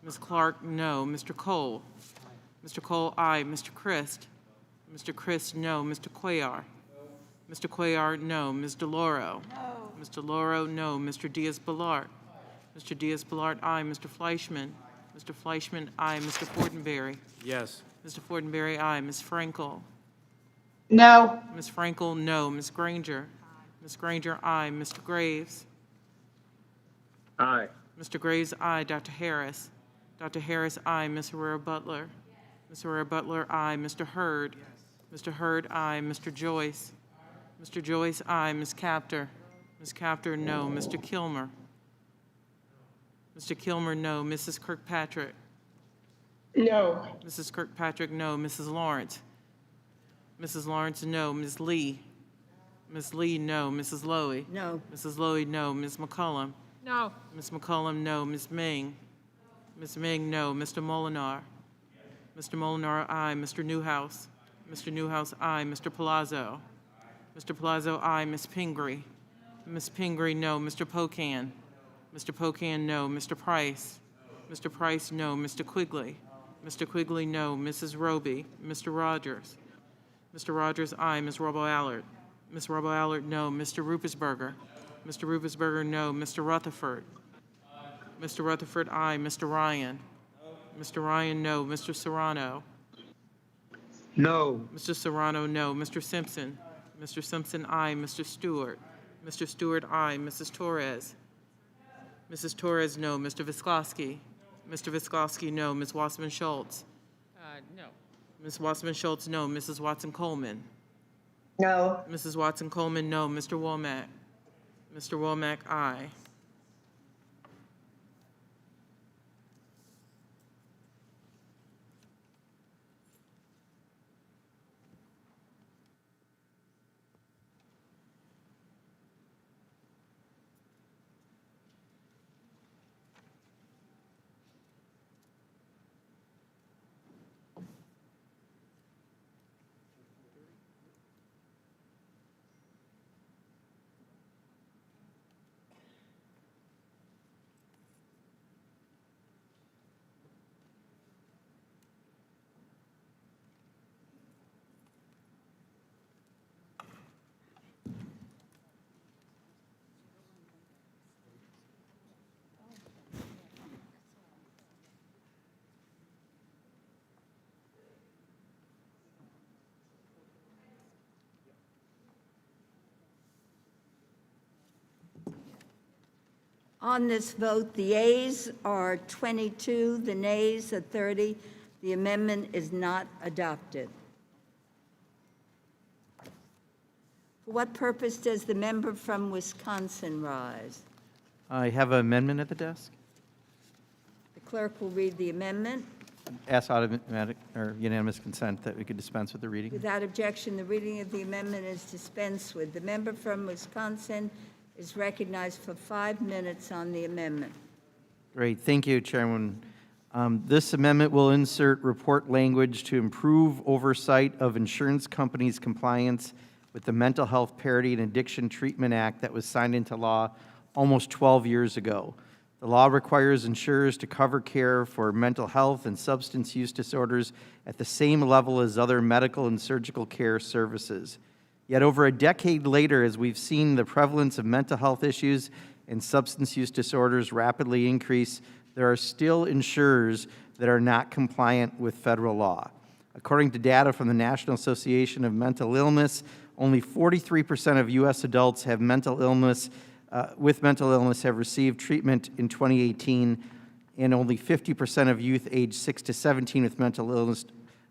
Ms. Clark, no. Mr. Cole. Mr. Cole, aye. Mr. Christ. Mr. Christ, no. Mr. Cuellar. Mr. Cuellar, no. Ms. DeLauro. Ms. DeLauro, no. Mr. Diaz-Balart. Mr. Diaz-Balart, aye. Mr. Fleischman. Mr. Fleischman, aye. Mr. Fortenberry.
Yes.
Mr. Fortenberry, aye. Ms. Frankel.
No.
Ms. Frankel, no. Ms. Granger. Ms. Granger, aye. Mr. Graves.
Aye.
Mr. Graves, aye. Dr. Harris. Dr. Harris, aye. Ms. Herrera Butler. Ms. Herrera Butler, aye. Mr. Hurd. Mr. Hurd, aye. Mr. Joyce. Mr. Joyce, aye. Ms. Capter. Ms. Capter, no. Mr. Kilmer. Mr. Kilmer, no. Mrs. Kirkpatrick.
No.
Mrs. Kirkpatrick, no. Mrs. Lawrence. Mrs. Lawrence, no. Ms. Lee. Ms. Lee, no. Mrs. Lowy.
No.
Mrs. Lowy, no. Ms. McCullum.
No.
Ms. McCullum, no. Ms. Ming. Ms. Ming, no. Mr. Molinar. Mr. Molinar, aye. Mr. Newhouse. Mr. Newhouse, aye. Mr. Palazzo. Mr. Palazzo, aye. Ms. Pingree. Ms. Pingree, no. Mr. Pocan. Mr. Pocan, no. Mr. Price. Mr. Price, no. Mr. Quigley. Mr. Quigley, no. Mrs. Roby. Mr. Rogers. Mr. Rogers, aye. Ms. Robo-Allard. Ms. Robo-Allard, no. Mr. Ruppersberger. Mr. Ruppersberger, no. Mr. Rutherford. Mr. Rutherford, aye. Mr. Ryan. Mr. Ryan, no. Mr. Serrano.
No.
Mr. Serrano, no. Mr. Simpson. Mr. Simpson, aye. Mr. Stewart. Mr. Stewart, aye. Mrs. Torres. Mrs. Torres, no. Mr. Visklowski. Mr. Visklowski, no. Ms. Wasserman Schultz.
No.
Ms. Wasserman Schultz, no. Mrs. Watson Coleman.
No.
Mrs. Watson Coleman, no. Mr. Womack. Mr. Womack, aye.
On this vote, the ayes are 22, the nays are 30. The amendment is not adopted. For what purpose does the member from Wisconsin rise?
I have an amendment at the desk.
The clerk will read the amendment.
Ask automatic or unanimous consent that we could dispense with the reading.
Without objection, the reading of the amendment is dispensed with. The member from Wisconsin is recognized for 5 minutes on the amendment.
Great, thank you, Chairman. This amendment will insert report language to improve oversight of insurance companies' compliance with the Mental Health Parity and Addiction Treatment Act that was signed into law almost 12 years ago. The law requires insurers to cover care for mental health and substance use disorders at the same level as other medical and surgical care services. Yet over a decade later, as we've seen the prevalence of mental health issues and substance use disorders rapidly increase, there are still insurers that are not compliant with federal law. According to data from the National Association of Mental Illness, only 43% of U.S. adults have mental illness have received treatment in 2018, and only 50% of youth aged 6 to 17 with mental illness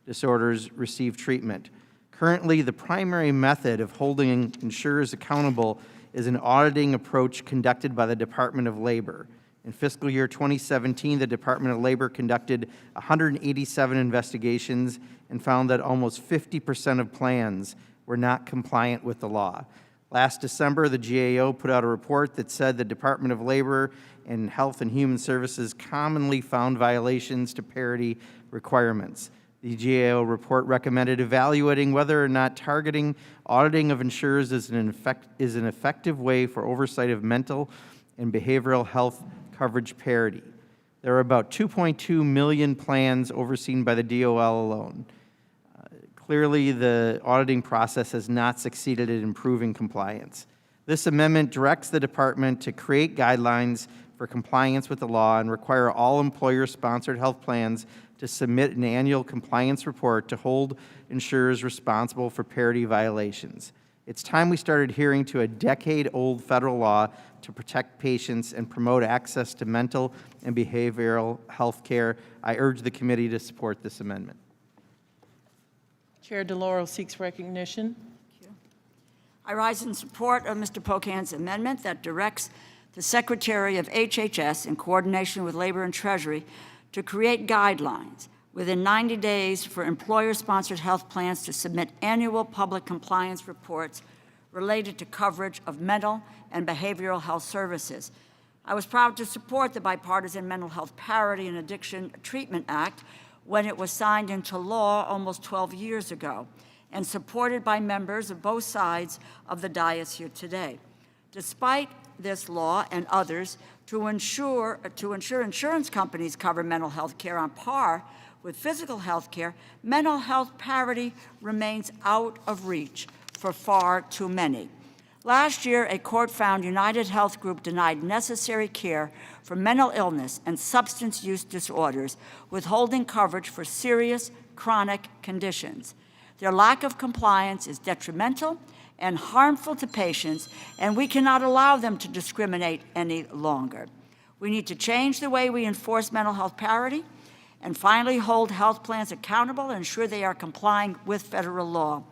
disorders receive treatment. Currently, the primary method of holding insurers accountable is an auditing approach conducted by the Department of Labor. In fiscal year 2017, the Department of Labor conducted 187 investigations and found that almost 50% of plans were not compliant with the law. Last December, the GAO put out a report that said the Department of Labor and Health and Human Services commonly found violations to parity requirements. The GAO report recommended evaluating whether or not targeting auditing of insurers is an effective way for oversight of mental and behavioral health coverage parity. There are about 2.2 million plans overseen by the DOL alone. Clearly, the auditing process has not succeeded at improving compliance. This amendment directs the department to create guidelines for compliance with the law and require all employer-sponsored health plans to submit an annual compliance report to hold insurers responsible for parity violations. It's time we started adhering to a decade-old federal law to protect patients and promote access to mental and behavioral health care. I urge the committee to support this amendment.
Chair DeLauro seeks recognition.
I rise in support of Mr. Pocan's amendment that directs the Secretary of HHS, in coordination with Labor and Treasury, to create guidelines within 90 days for employer-sponsored health plans to submit annual public compliance reports related to coverage of mental and behavioral health services. I was proud to support the bipartisan Mental Health Parity and Addiction Treatment Act when it was signed into law almost 12 years ago and supported by members of both sides of the dais here today. Despite this law and others, to ensure insurance companies cover mental health care on par with physical health care, mental health parity remains out of reach for far too many. Last year, a court found United Health Group denied necessary care for mental illness and substance use disorders, withholding coverage for serious chronic conditions. Their lack of compliance is detrimental and harmful to patients, and we cannot allow them to discriminate any longer. We need to change the way we enforce mental health parity and finally hold health plans accountable and ensure they are complying with federal law.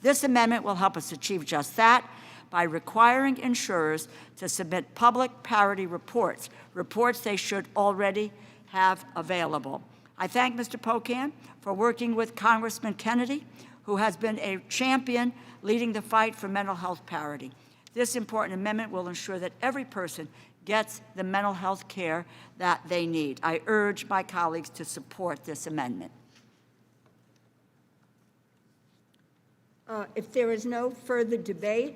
This amendment will help us achieve just that by requiring insurers to submit public parity reports they should already have available. I thank Mr. Pocan for working with Congressman Kennedy, who has been a champion leading the fight for mental health parity. This important amendment will ensure that every person gets the mental health care that they need. I urge my colleagues to support this amendment.
If there is no further debate,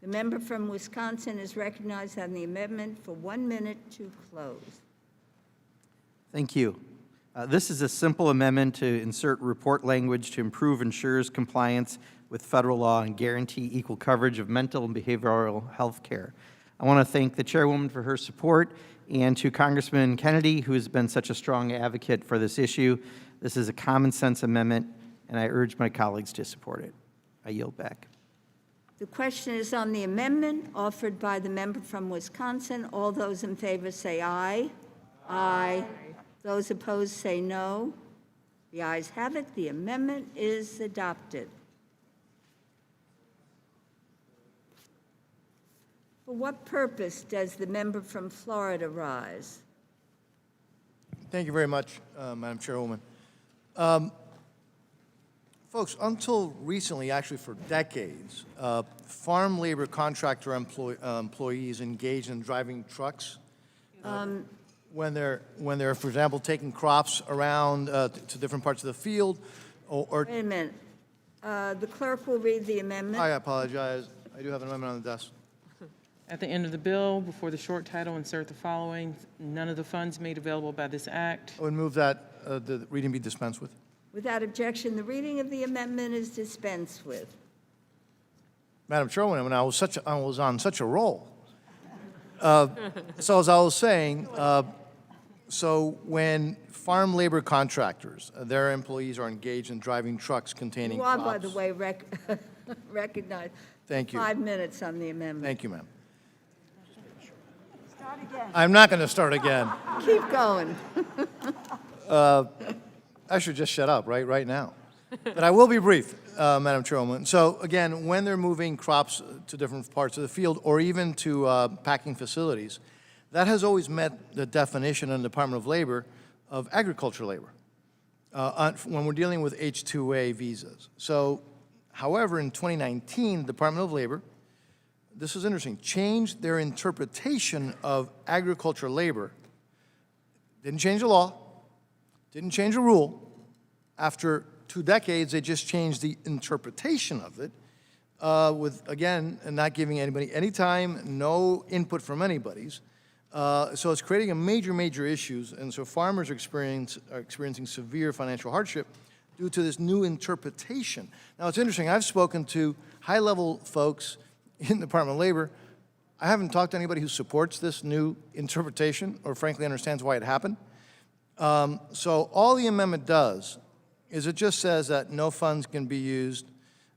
the member from Wisconsin is recognized on the amendment for 1 minute to close.
Thank you. This is a simple amendment to insert report language to improve insurers' compliance with federal law and guarantee equal coverage of mental and behavioral health care. I want to thank the chairwoman for her support and to Congressman Kennedy, who has been such a strong advocate for this issue. This is a common sense amendment, and I urge my colleagues to support it. I yield back.
The question is on the amendment offered by the member from Wisconsin. All those in favor say aye. Aye. Those opposed say no. The ayes have it. The amendment is adopted. For what purpose does the member from Florida rise?
Thank you very much, Madam Chairwoman. Folks, until recently, actually for decades, farm labor contractor employees engaged in driving trucks when they're, for example, taking crops around to different parts of the field, or
Wait a minute. The clerk will read the amendment.
I apologize. I do have an amendment on the desk.
At the end of the bill, before the short title, insert the following: none of the funds made available by this act.
I would move that the reading be dispensed with.
Without objection, the reading of the amendment is dispensed with.
Madam Chairwoman, I was on such a roll. So as I was saying, so when farm labor contractors, their employees are engaged in driving trucks containing
You are,
crops.
by the way, recognized.
Thank you.
5 minutes on the amendment.
Thank you, ma'am.
Start again.
I'm not going to start again.
Keep going.
I should just shut up right now. But I will be brief, Madam Chairwoman. So again, when they're moving crops to different parts of the field or even to packing facilities, that has always met the definition in the Department of Labor of agriculture labor when we're dealing with H-2A visas. So, however, in 2019, the Department of Labor, this is interesting, changed their interpretation of agriculture labor. Didn't change the law, didn't change the rule. After 2 decades, they just changed the interpretation of it with, again, not giving anybody any time, no input from anybody's. So it's creating a major issues, and so farmers are experiencing severe financial hardship due to this new interpretation. Now, it's interesting. I've spoken to high-level folks in the Department of Labor. I haven't talked to anybody who supports this new interpretation or frankly understands why it happened. So all the amendment does is it just says that no funds can be used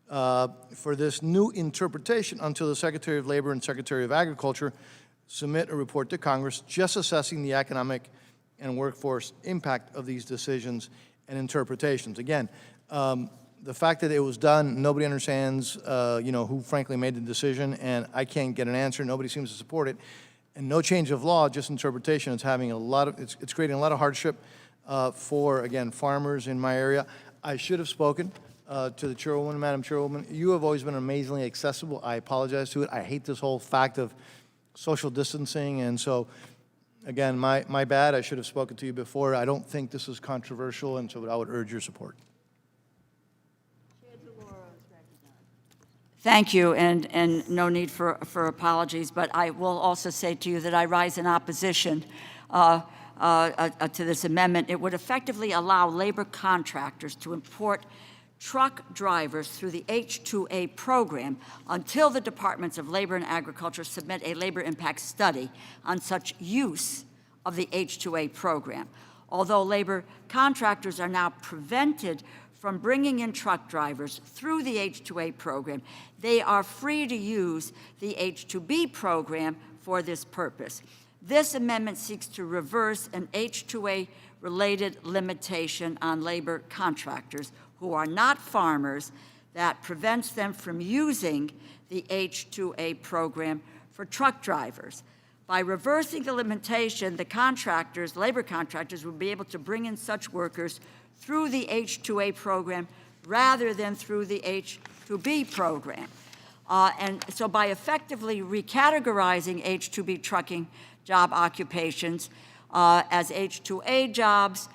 for this new interpretation until the Secretary of Labor and Secretary of Agriculture submit a report to Congress just assessing the economic and workforce impact of these decisions and interpretations. Again, the fact that it was done, nobody understands, who frankly made the decision, and I can't get an answer. Nobody seems to support it, and no change of law, just interpretation. It's having it's creating a lot of hardship for, again, farmers in my area. I should have spoken to the Chairwoman, Madam Chairwoman. You have always been amazingly accessible. I apologize to it. I hate this whole fact of social distancing, and so, again, my bad. I should have spoken to you before. I don't think this is controversial, and so I would urge your support.
Thank you, and no need for apologies, but I will also say to you that I rise in opposition to this amendment. It would effectively allow labor contractors to import truck drivers through the H-2A program until the Departments of Labor and Agriculture submit a labor impact study on such use of the H-2A program. Although labor contractors are now prevented from bringing in truck drivers through the H-2A program, they are free to use the H-2B program for this purpose. This amendment seeks to reverse an H-2A-related limitation on labor contractors who are not farmers that prevents them from using the H-2A program for truck drivers. By reversing the limitation, the labor contractors will be able to bring in such workers through the H-2A program rather than through the H-2B program. And so by effectively recategorizing H-2B trucking job occupations as H-2A jobs,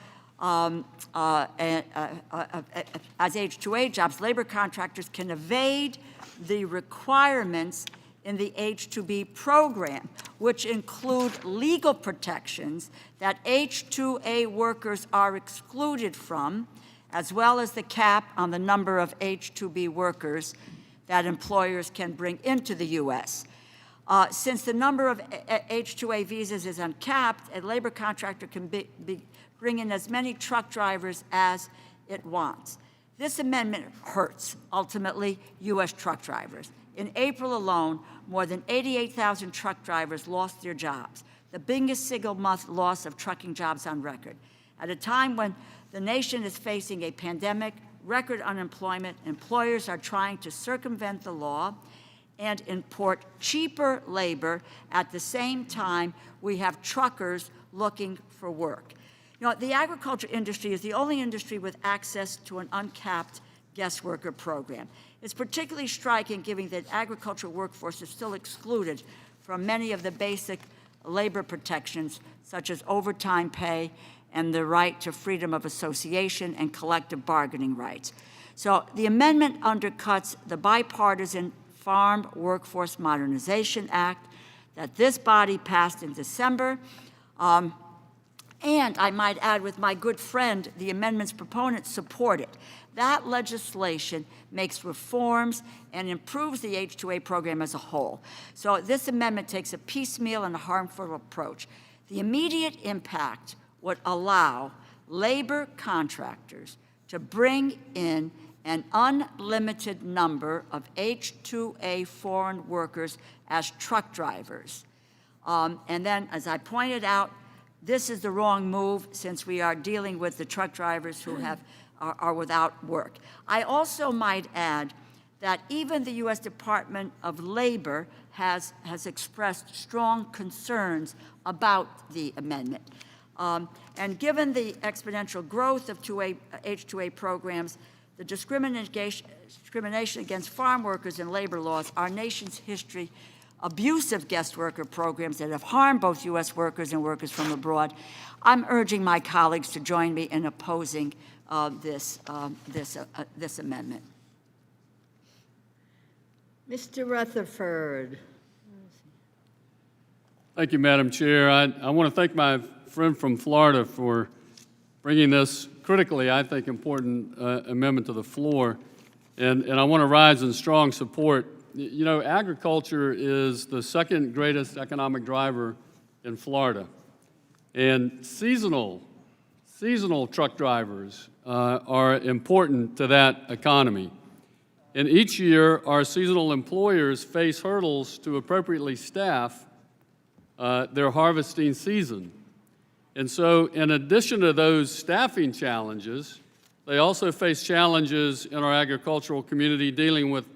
labor contractors can evade the requirements in the H-2B program, which include legal protections that H-2A workers are excluded from, as well as the cap on the number of H-2B workers that employers can bring into the U.S. Since the number of H-2A visas is uncapped, a labor contractor can bring in as many truck drivers as it wants. This amendment hurts, ultimately, U.S. truck drivers. In April alone, more than 88,000 truck drivers lost their jobs, the biggest single-month loss of trucking jobs on record. At a time when the nation is facing a pandemic, record unemployment, employers are trying to circumvent the law and import cheaper labor. At the same time, we have truckers looking for work. You know, the agriculture industry is the only industry with access to an uncapped guest worker program. It's particularly striking given that agricultural workforce is still excluded from many of the basic labor protections, such as overtime pay and the right to freedom of association and collective bargaining rights. So the amendment undercuts the bipartisan Farm Workforce Modernization Act that this body passed in December. And I might add, with my good friend, the amendment's proponents support it. That legislation makes reforms and improves the H-2A program as a whole. So this amendment takes a piecemeal and a harmful approach. The immediate impact would allow labor contractors to bring in an unlimited number of H-2A foreign workers as truck drivers. And then, as I pointed out, this is the wrong move since we are dealing with the truck drivers who are without work. I also might add that even the U.S. Department of Labor has expressed strong concerns about the amendment. And given the exponential growth of H-2A programs, the discrimination against farm workers and labor laws, our nation's history, abusive guest worker programs that have harmed both U.S. workers and workers from abroad, I'm urging my colleagues to join me in opposing this amendment.
Mr. Rutherford.
Thank you, Madam Chair. I want to thank my friend from Florida for bringing this critically, I think, important amendment to the floor. And I want to rise in strong support. You know, agriculture is the second greatest economic driver in Florida. And seasonal truck drivers are important to that economy. And each year, our seasonal employers face hurdles to appropriately staff their harvesting season. And so, in addition to those staffing challenges, they also face challenges in our agricultural community dealing with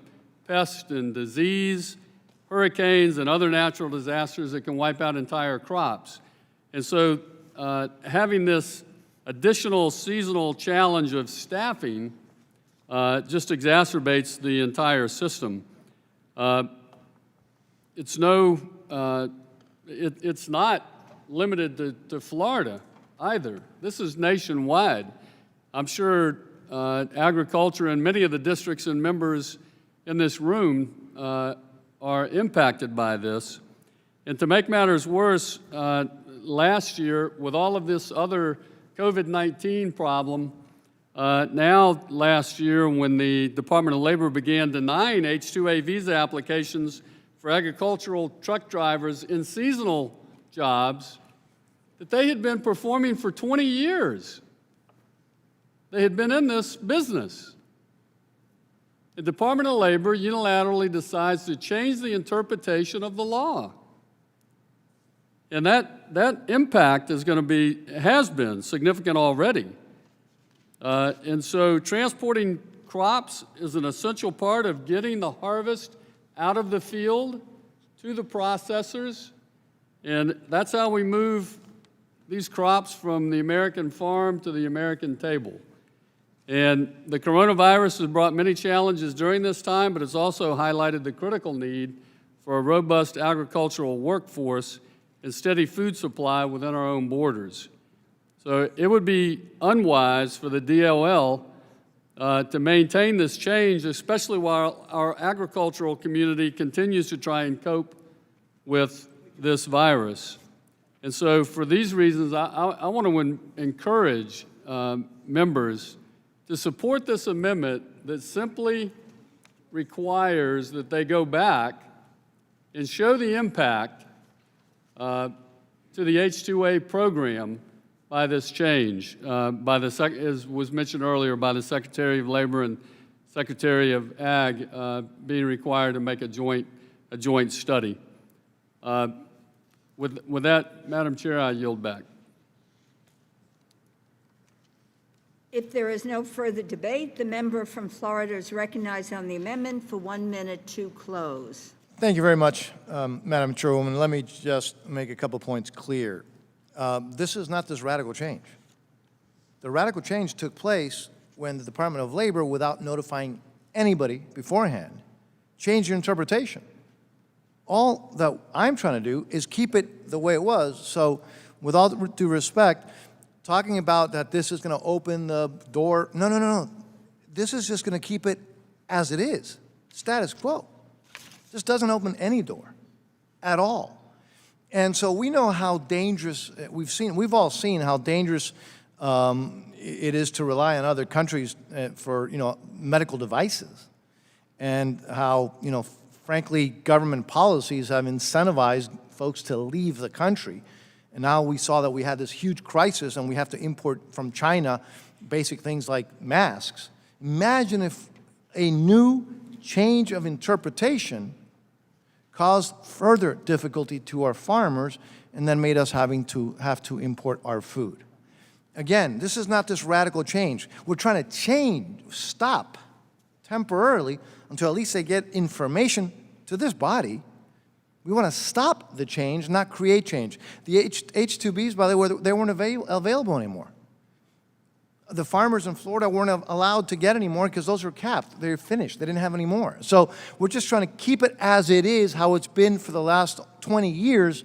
pest and disease, hurricanes, and other natural disasters that can wipe out entire crops. And so, having this additional seasonal challenge of staffing just exacerbates the entire system. It's not limited to Florida either. This is nationwide. I'm sure agriculture and many of the districts and members in this room are impacted by this. And to make matters worse, last year, with all of this other COVID-19 problem, now last year when the Department of Labor began denying H-2A visa applications for agricultural truck drivers in seasonal jobs that they had been performing for 20 years. They had been in this business. The Department of Labor unilaterally decides to change the interpretation of the law. And that impact is going to be, has been significant already. And so transporting crops is an essential part of getting the harvest out of the field to the processors. And that's how we move these crops from the American farm to the American table. And the coronavirus has brought many challenges during this time, but it's also highlighted the critical need for a robust agricultural workforce and steady food supply within our own borders. So it would be unwise for the DOL to maintain this change, especially while our agricultural community continues to try and cope with this virus. And so for these reasons, I want to encourage members to support this amendment that simply requires that they go back and show the impact to the H-2A program by this change, as was mentioned earlier, by the Secretary of Labor and Secretary of Ag being required to make a joint study. With that, Madam Chair, I yield back.
If there is no further debate, the member from Florida is recognized on the amendment for 1 minute to close.
Thank you very much, Madam Chairwoman. Let me just make a couple points clear. This is not this radical change. The radical change took place when the Department of Labor, without notifying anybody beforehand, changed your interpretation. All that I'm trying to do is keep it the way it was. So with all due respect, talking about that this is going to open the door, no. This is just going to keep it as it is, status quo. This doesn't open any door at all. And so we know how dangerous, we've all seen how dangerous it is to rely on other countries for, medical devices, and how, frankly, government policies have incentivized folks to leave the country. And now we saw that we had this huge crisis and we have to import from China basic things like masks. Imagine if a new change of interpretation caused further difficulty to our farmers and then made us have to import our food. Again, this is not this radical change. We're trying to stop temporarily until at least they get information to this body. We want to stop the change, not create change. The H-2Bs, by the way, they weren't available anymore. The farmers in Florida weren't allowed to get any more because those were capped. They're finished. They didn't have any more. So we're just trying to keep it as it is, how it's been for the last 20 years,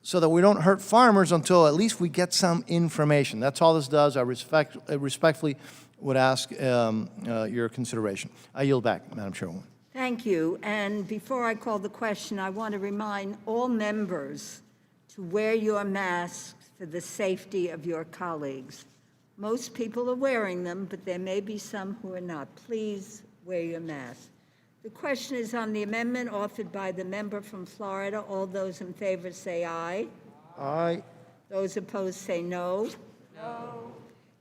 so that we don't hurt farmers until at least we get some information. That's all this does. I respectfully would ask your consideration. I yield back, Madam Chairwoman.
Thank you. And before I call the question, I want to remind all members to wear your masks for the safety of your colleagues. Most people are wearing them, but there may be some who are not. Please wear your mask. The question is on the amendment offered by the member from Florida. All those in favor say aye.
Aye.
Those opposed say no. No.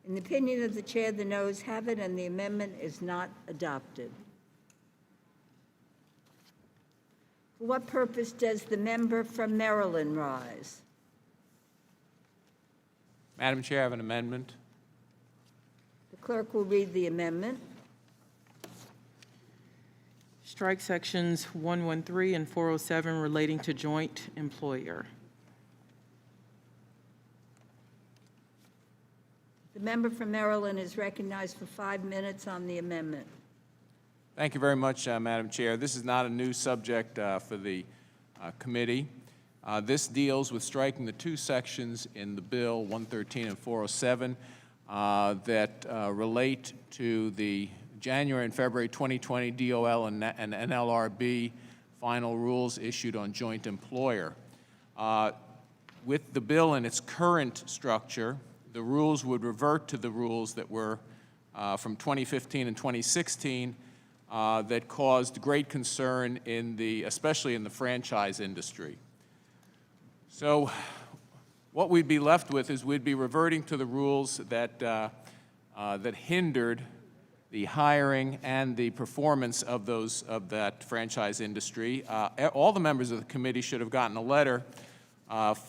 In the opinion of the chair, the noes have it, and the amendment is not adopted. For what purpose does the member from Maryland rise?
Madam Chair, I have an amendment.
The clerk will read the amendment.
Strike sections 113 and 407 relating to joint employer.
The member from Maryland is recognized for 5 minutes on the amendment.
Thank you very much, Madam Chair. This is not a new subject for the committee. This deals with striking the two sections in the bill, 113 and 407, that relate to the January and February 2020 DOL and NLRB final rules issued on joint employer. With the bill in its current structure, the rules would revert to the rules that were from 2015 and 2016 that caused great concern especially in the franchise industry. So what we'd be left with is we'd be reverting to the rules that hindered the hiring and the performance of that franchise industry. All the members of the committee should have gotten a letter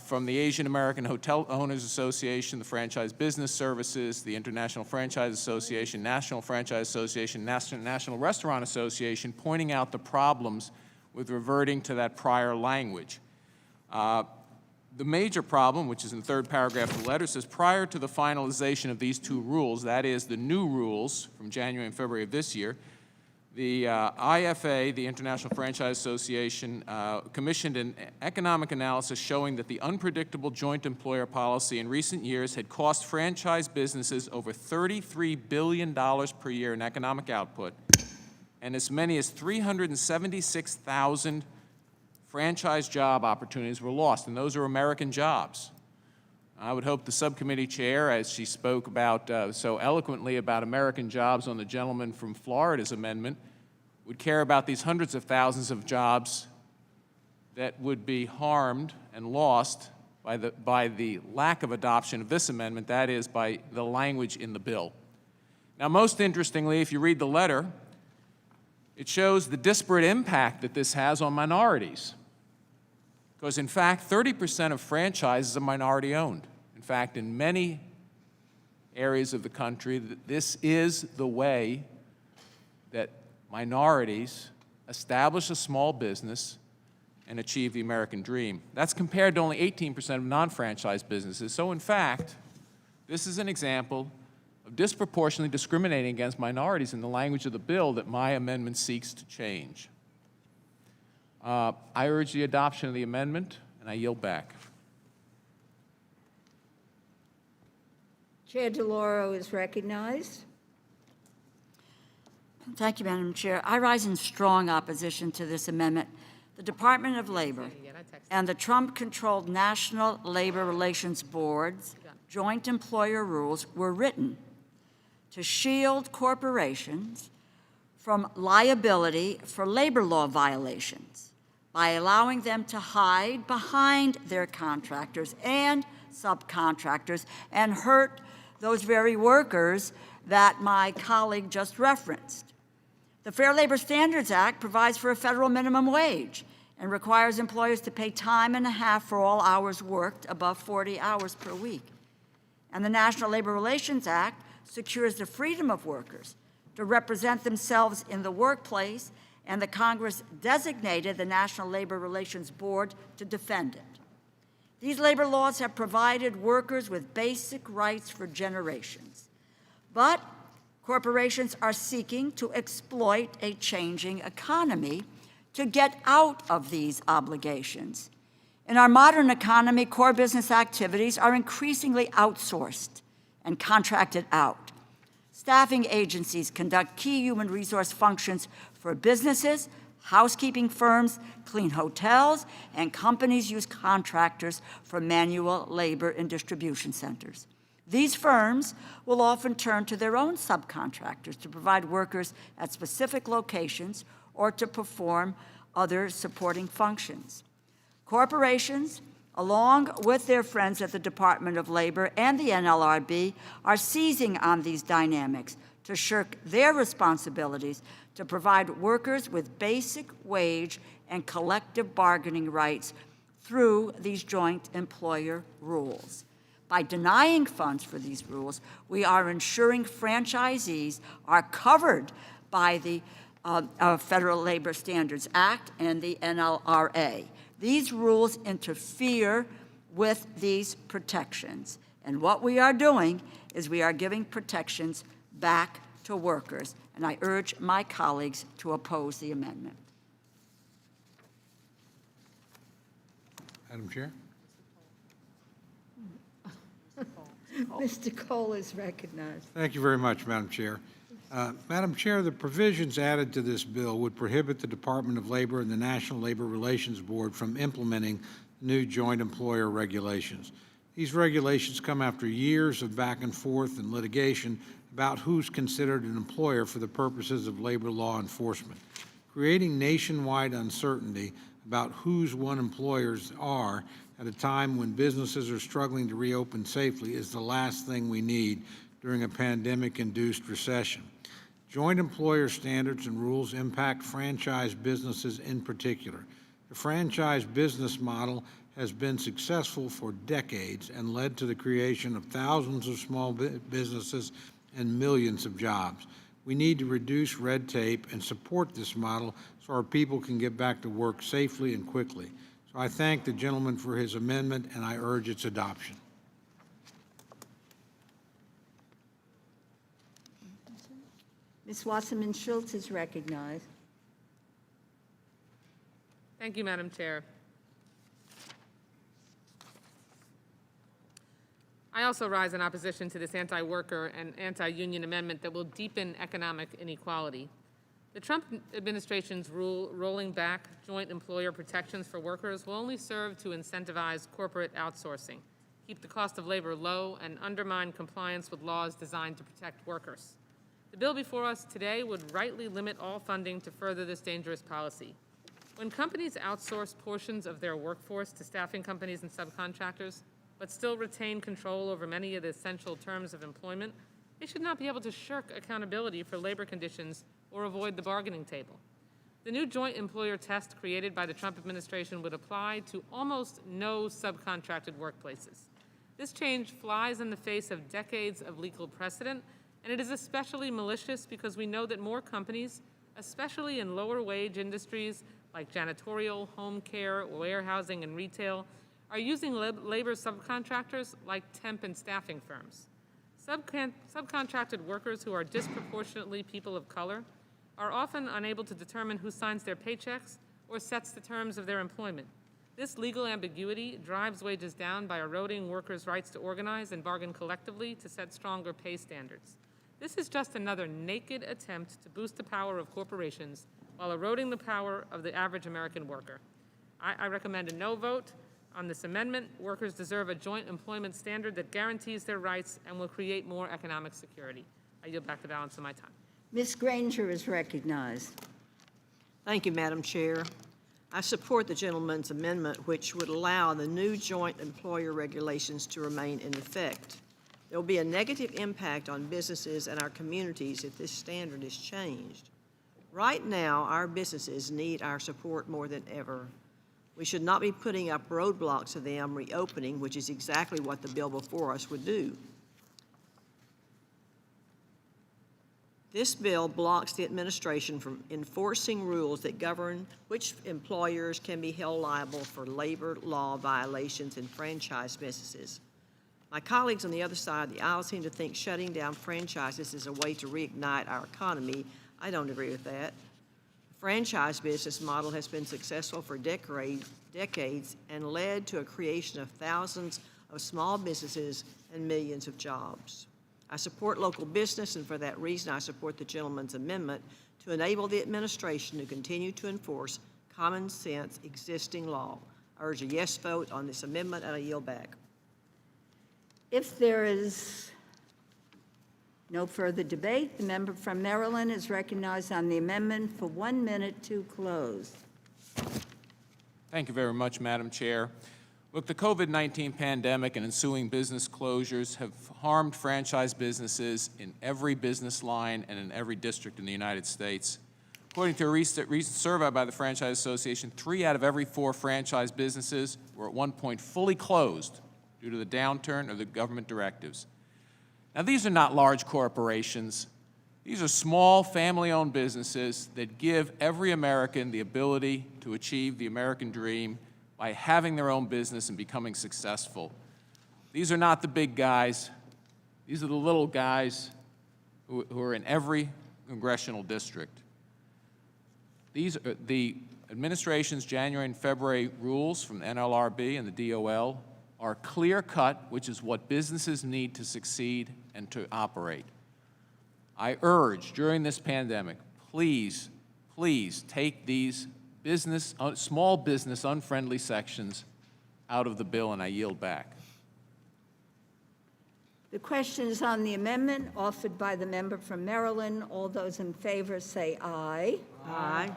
from the Asian American Hotel Owners Association, the Franchise Business Services, the International Franchise Association, National Franchise Association, National Restaurant Association, pointing out the problems with reverting to that prior language. The major problem, which is in the third paragraph of the letter, says prior to the finalization of these two rules, that is the new rules from January and February of this year, the IFA, the International Franchise Association, commissioned an economic analysis showing that the unpredictable joint employer policy in recent years had cost franchise businesses over $33 billion per year in economic output, and as many as 376,000 franchise job opportunities were lost, and those are American jobs. I would hope the subcommittee chair, as she spoke about so eloquently about American jobs on the gentleman from Florida's amendment, would care about these hundreds of thousands of jobs that would be harmed and lost by the lack of adoption of this amendment, that is, by the language in the bill. Now, most interestingly, if you read the letter, it shows the disparate impact that this has on minorities. Because, in fact, 30% of franchises are minority-owned. In fact, in many areas of the country, this is the way that minorities establish a small business and achieve the American dream. That's compared to only 18% of non-franchise businesses. So, in fact, this is an example of disproportionately discriminating against minorities in the language of the bill that my amendment seeks to change. I urge the adoption of the amendment, and I yield back.
Chair DeLauro is recognized.
Thank you, Madam Chair. I rise in strong opposition to this amendment. The Department of Labor and the Trump-controlled National Labor Relations Board's joint employer rules were written to shield corporations from liability for labor law violations by allowing them to hide behind their contractors and subcontractors and hurt those very workers that my colleague just referenced. The Fair Labor Standards Act provides for a federal minimum wage and requires employers to pay time and a half for all hours worked above 40 hours per week. And the National Labor Relations Act secures the freedom of workers to represent themselves in the workplace, and the Congress designated the National Labor Relations Board to defend it. These labor laws have provided workers with basic rights for generations. But corporations are seeking to exploit a changing economy to get out of these obligations. In our modern economy, core business activities are increasingly outsourced and contracted out. Staffing agencies conduct key human resource functions for businesses, housekeeping firms, clean hotels, and companies use contractors for manual labor in distribution centers. These firms will often turn to their own subcontractors to provide workers at specific locations or to perform other supporting functions. Corporations, along with their friends at the Department of Labor and the NLRB, are seizing on these dynamics to shirk their responsibilities to provide workers with basic wage and collective bargaining rights through these joint employer rules. By denying funds for these rules, we are ensuring franchisees are covered by the Federal Labor Standards Act and the NLRA. These rules interfere with these protections. And what we are doing is we are giving protections back to workers. And I urge my colleagues to oppose the amendment.
Madam Chair?
Mr. Cole is recognized.
Thank you very much, Madam Chair. Madam Chair, the provisions added to this bill would prohibit the Department of Labor and the National Labor Relations Board from implementing new joint employer regulations. These regulations come after years of back and forth and litigation about who's considered an employer for the purposes of labor law enforcement. Creating nationwide uncertainty about whose one employers are at a time when businesses are struggling to reopen safely is the last thing we need during a pandemic-induced recession. Joint employer standards and rules impact franchise businesses in particular. The franchise business model has been successful for decades and led to the creation of thousands of small businesses and millions of jobs. We need to reduce red tape and support this model so our people can get back to work safely and quickly. So I thank the gentleman for his amendment, and I urge its adoption.
Ms. Wasserman-Schultz is recognized.
Thank you, Madam Chair. I also rise in opposition to this anti-worker and anti-union amendment that will deepen economic inequality. The Trump administration's rule rolling back joint employer protections for workers will only serve to incentivize corporate outsourcing, keep the cost of labor low, and undermine compliance with laws designed to protect workers. The bill before us today would rightly limit all funding to further this dangerous policy. When companies outsource portions of their workforce to staffing companies and subcontractors, but still retain control over many of the essential terms of employment, they should not be able to shirk accountability for labor conditions or avoid the bargaining table. The new joint employer test created by the Trump administration would apply to almost no subcontracted workplaces. This change flies in the face of decades of legal precedent, and it is especially malicious because we know that more companies, especially in lower wage industries like janitorial, home care, warehousing, and retail, are using labor subcontractors like temp and staffing firms. Subcontracted workers who are disproportionately people of color are often unable to determine who signs their paychecks or sets the terms of their employment. This legal ambiguity drives wages down by eroding workers' rights to organize and bargain collectively to set stronger pay standards. This is just another naked attempt to boost the power of corporations while eroding the power of the average American worker. I recommend a no vote on this amendment. Workers deserve a joint employment standard that guarantees their rights and will create more economic security. I yield back the balance of my time.
Ms. Granger is recognized.
Thank you, Madam Chair. I support the gentleman's amendment, which would allow the new joint employer regulations to remain in effect. There will be a negative impact on businesses and our communities if this standard is changed. Right now, our businesses need our support more than ever. We should not be putting up roadblocks to them reopening, which is exactly what the bill before us would do. This bill blocks the administration from enforcing rules that govern which employers can be held liable for labor law violations in franchise businesses. My colleagues on the other side of the aisle seem to think shutting down franchises is a way to reignite our economy. I don't agree with that. The franchise business model has been successful for decades and led to a creation of thousands of small businesses and millions of jobs. I support local business, and for that reason, I support the gentleman's amendment to enable the administration to continue to enforce common sense existing law. I urge a yes vote on this amendment, and I yield back.
If there is no further debate, the member from Maryland is recognized on the amendment for 1 minute to close.
Thank you very much, Madam Chair. Look, the COVID-19 pandemic and ensuing business closures have harmed franchise businesses in every business line and in every district in the United States. According to a recent survey by the Franchise Association, 3 out of every 4 franchise businesses were at one point fully closed due to the downturn of the government directives. Now, these are not large corporations. These are small, family-owned businesses that give every American the ability to achieve the American dream by having their own business and becoming successful. These are not the big guys. These are the little guys who are in every congressional district. These are the administration's January and February rules from the NLRB and the DOL are clear-cut, which is what businesses need to succeed and to operate. I urge, during this pandemic, please, please take these small business unfriendly sections out of the bill, and I yield back.
The question is on the amendment offered by the member from Maryland. All those in favor say aye.
Aye.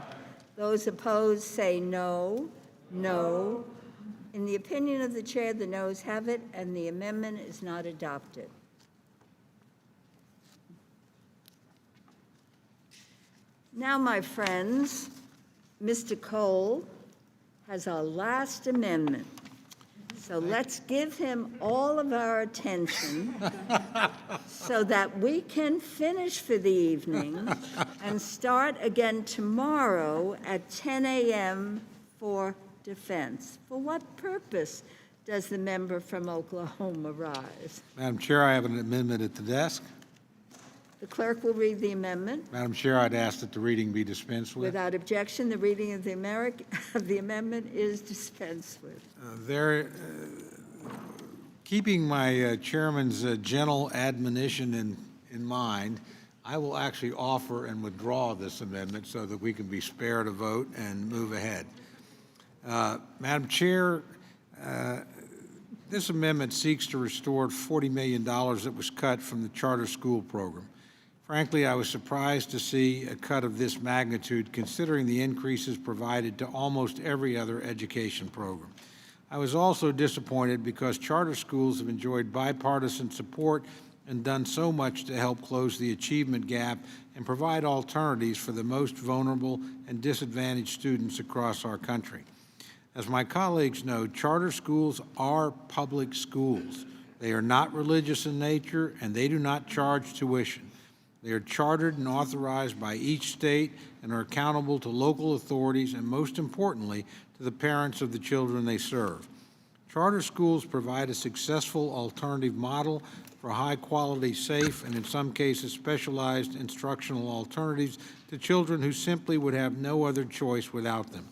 Those opposed say no. No. In the opinion of the chair, the noes have it, and the amendment is not adopted. Now, my friends, Mr. Cole has our last amendment. So let's give him all of our attention so that we can finish for the evening and start again tomorrow at 10 a.m. for defense. For what purpose does the member from Oklahoma rise?
Madam Chair, I have an amendment at the desk.
The clerk will read the amendment.
Madam Chair, I'd ask that the reading be dispensed with.
Without objection, the reading of the amendment is dispensed with.
Keeping my chairman's gentle admonition in mind, I will actually offer and withdraw this amendment so that we can be spared a vote and move ahead. Madam Chair, this amendment seeks to restore $40 million that was cut from the charter school program. Frankly, I was surprised to see a cut of this magnitude considering the increases provided to almost every other education program. I was also disappointed because charter schools have enjoyed bipartisan support and done so much to help close the achievement gap and provide alternatives for the most vulnerable and disadvantaged students across our country. As my colleagues know, charter schools are public schools. They are not religious in nature, and they do not charge tuition. They are chartered and authorized by each state and are accountable to local authorities and, most importantly, to the parents of the children they serve. Charter schools provide a successful alternative model for high-quality, safe, and in some cases specialized instructional alternatives to children who simply would have no other choice without them.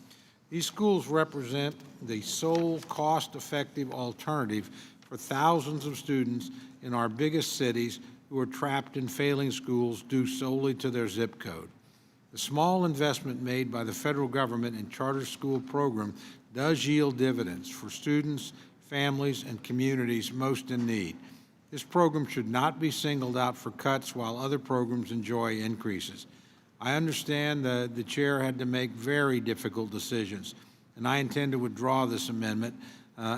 These schools represent the sole cost-effective alternative for thousands of students in our biggest cities who are trapped in failing schools due solely to their zip code. The small investment made by the federal government in charter school program does yield dividends for students, families, and communities most in need. This program should not be singled out for cuts while other programs enjoy increases. I understand that the chair had to make very difficult decisions, and I intend to withdraw this amendment.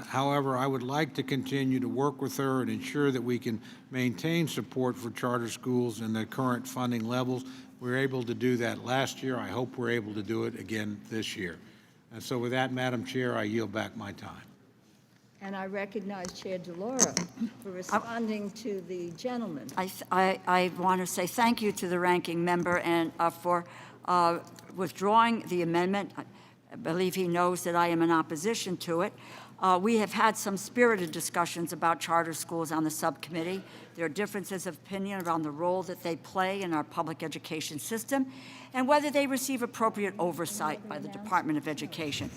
However, I would like to continue to work with her and ensure that we can maintain support for charter schools in the current funding levels. We were able to do that last year. I hope we're able to do it again this year. And so with that, Madam Chair, I yield back my time.
And I recognize Chair DeLauro for responding to the gentleman.
I want to say thank you to the ranking member and for withdrawing the amendment. I believe he knows that I am in opposition to it. We have had some spirited discussions about charter schools on the subcommittee. There are differences of opinion around the role that they play in our public education system and whether they receive appropriate oversight by the Department of Education.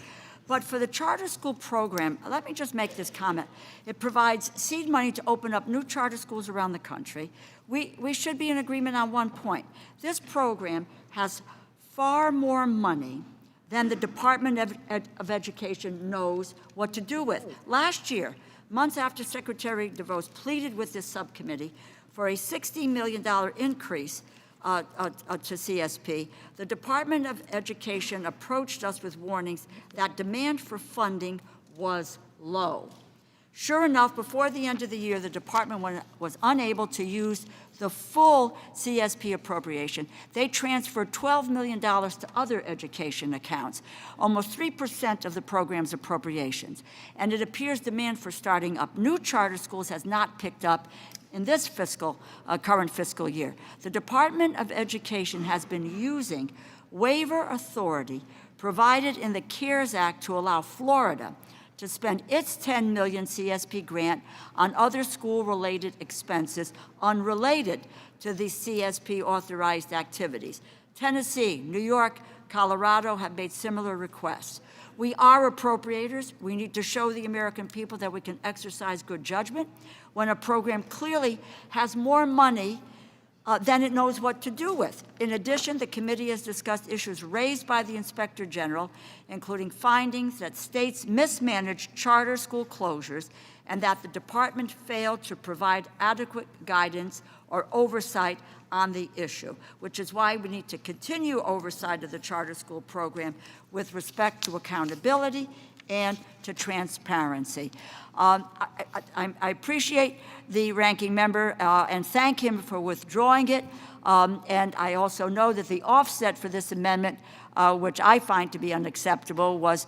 But for the charter school program, let me just make this comment. It provides seed money to open up new charter schools around the country. We should be in agreement on one point. This program has far more money than the Department of Education knows what to do with. Last year, months after Secretary DeVos pleaded with this subcommittee for a $60 million increase to CSP, the Department of Education approached us with warnings that demand for funding was low. Sure enough, before the end of the year, the department was unable to use the full CSP appropriation. They transferred $12 million to other education accounts, almost 3% of the program's appropriations. And it appears demand for starting up new charter schools has not picked up in this current fiscal year. The Department of Education has been using waiver authority provided in the CARES Act to allow Florida to spend its $10 million CSP grant on other school-related expenses unrelated to the CSP authorized activities. Tennessee, New York, Colorado have made similar requests. We are appropriators. We need to show the American people that we can exercise good judgment when a program clearly has more money than it knows what to do with. In addition, the committee has discussed issues raised by the Inspector General, including findings that states mismanaged charter school closures and that the department failed to provide adequate guidance or oversight on the issue, which is why we need to continue oversight of the charter school program with respect to accountability and to transparency. I appreciate the ranking member and thank him for withdrawing it. And I also know that the offset for this amendment, which I find to be unacceptable, was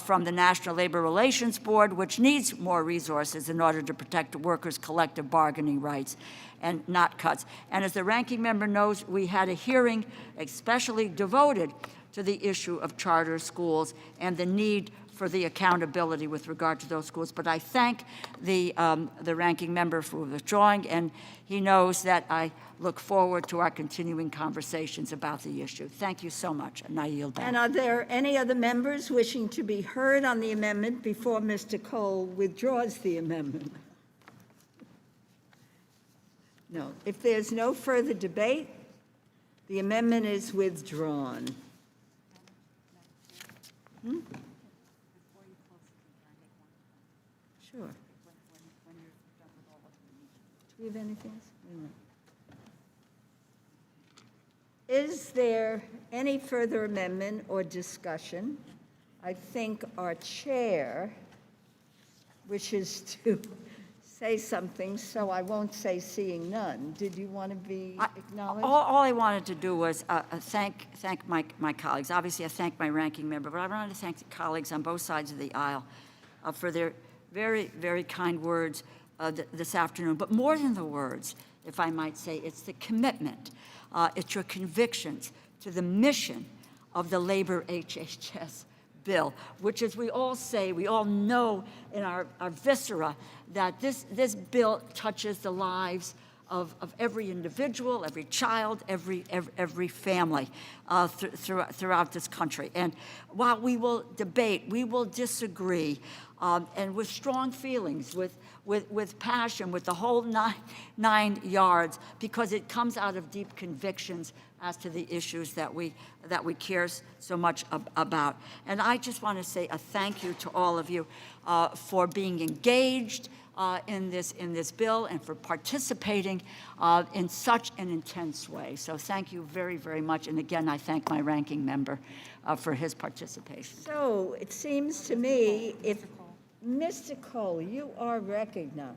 from the National Labor Relations Board, which needs more resources in order to protect workers' collective bargaining rights and not cuts. And as the ranking member knows, we had a hearing especially devoted to the issue of charter schools and the need for the accountability with regard to those schools. But I thank the ranking member for withdrawing, and he knows that I look forward to our continuing conversations about the issue. Thank you so much, and I yield back.
And are there any other members wishing to be heard on the amendment before Mr. Cole withdraws the amendment? No. If there's no further debate, the amendment is withdrawn. Sure. Do we have anything else? Wait a minute. Is there any further amendment or discussion? I think our chair wishes to say something, so I won't say seeing none. Did you want to be acknowledged?
All I wanted to do was thank my colleagues. Obviously, I thank my ranking member, but I wanted to thank the colleagues on both sides of the aisle for their very, very kind words this afternoon. But more than the words, if I might say, it's the commitment, it's your convictions to the mission of the Labor-HHS bill, which, as we all say, we all know in our viscera that this bill touches the lives of every individual, every child, every family throughout this country. And while we will debate, we will disagree, and with strong feelings, with passion, with the whole nine yards, because it comes out of deep convictions as to the issues that we care so much about. And I just want to say a thank you to all of you for being engaged in this bill and for participating in such an intense way. So thank you very, very much. And again, I thank my ranking member for his participation.
So it seems to me, if Mr. Cole, you are recognized.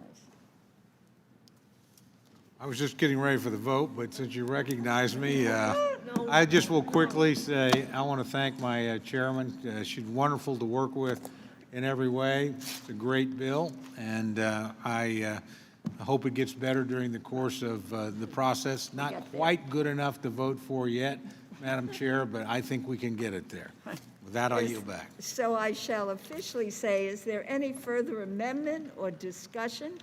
I was just getting ready for the vote, but since you recognized me, I just will quickly say I want to thank my chairman. She's wonderful to work with in every way. It's a great bill, and I hope it gets better during the course of the process. Not quite good enough to vote for yet, Madam Chair, but I think we can get it there. With that, I'll yield back.
So I shall officially say, is there any further amendment or discussion?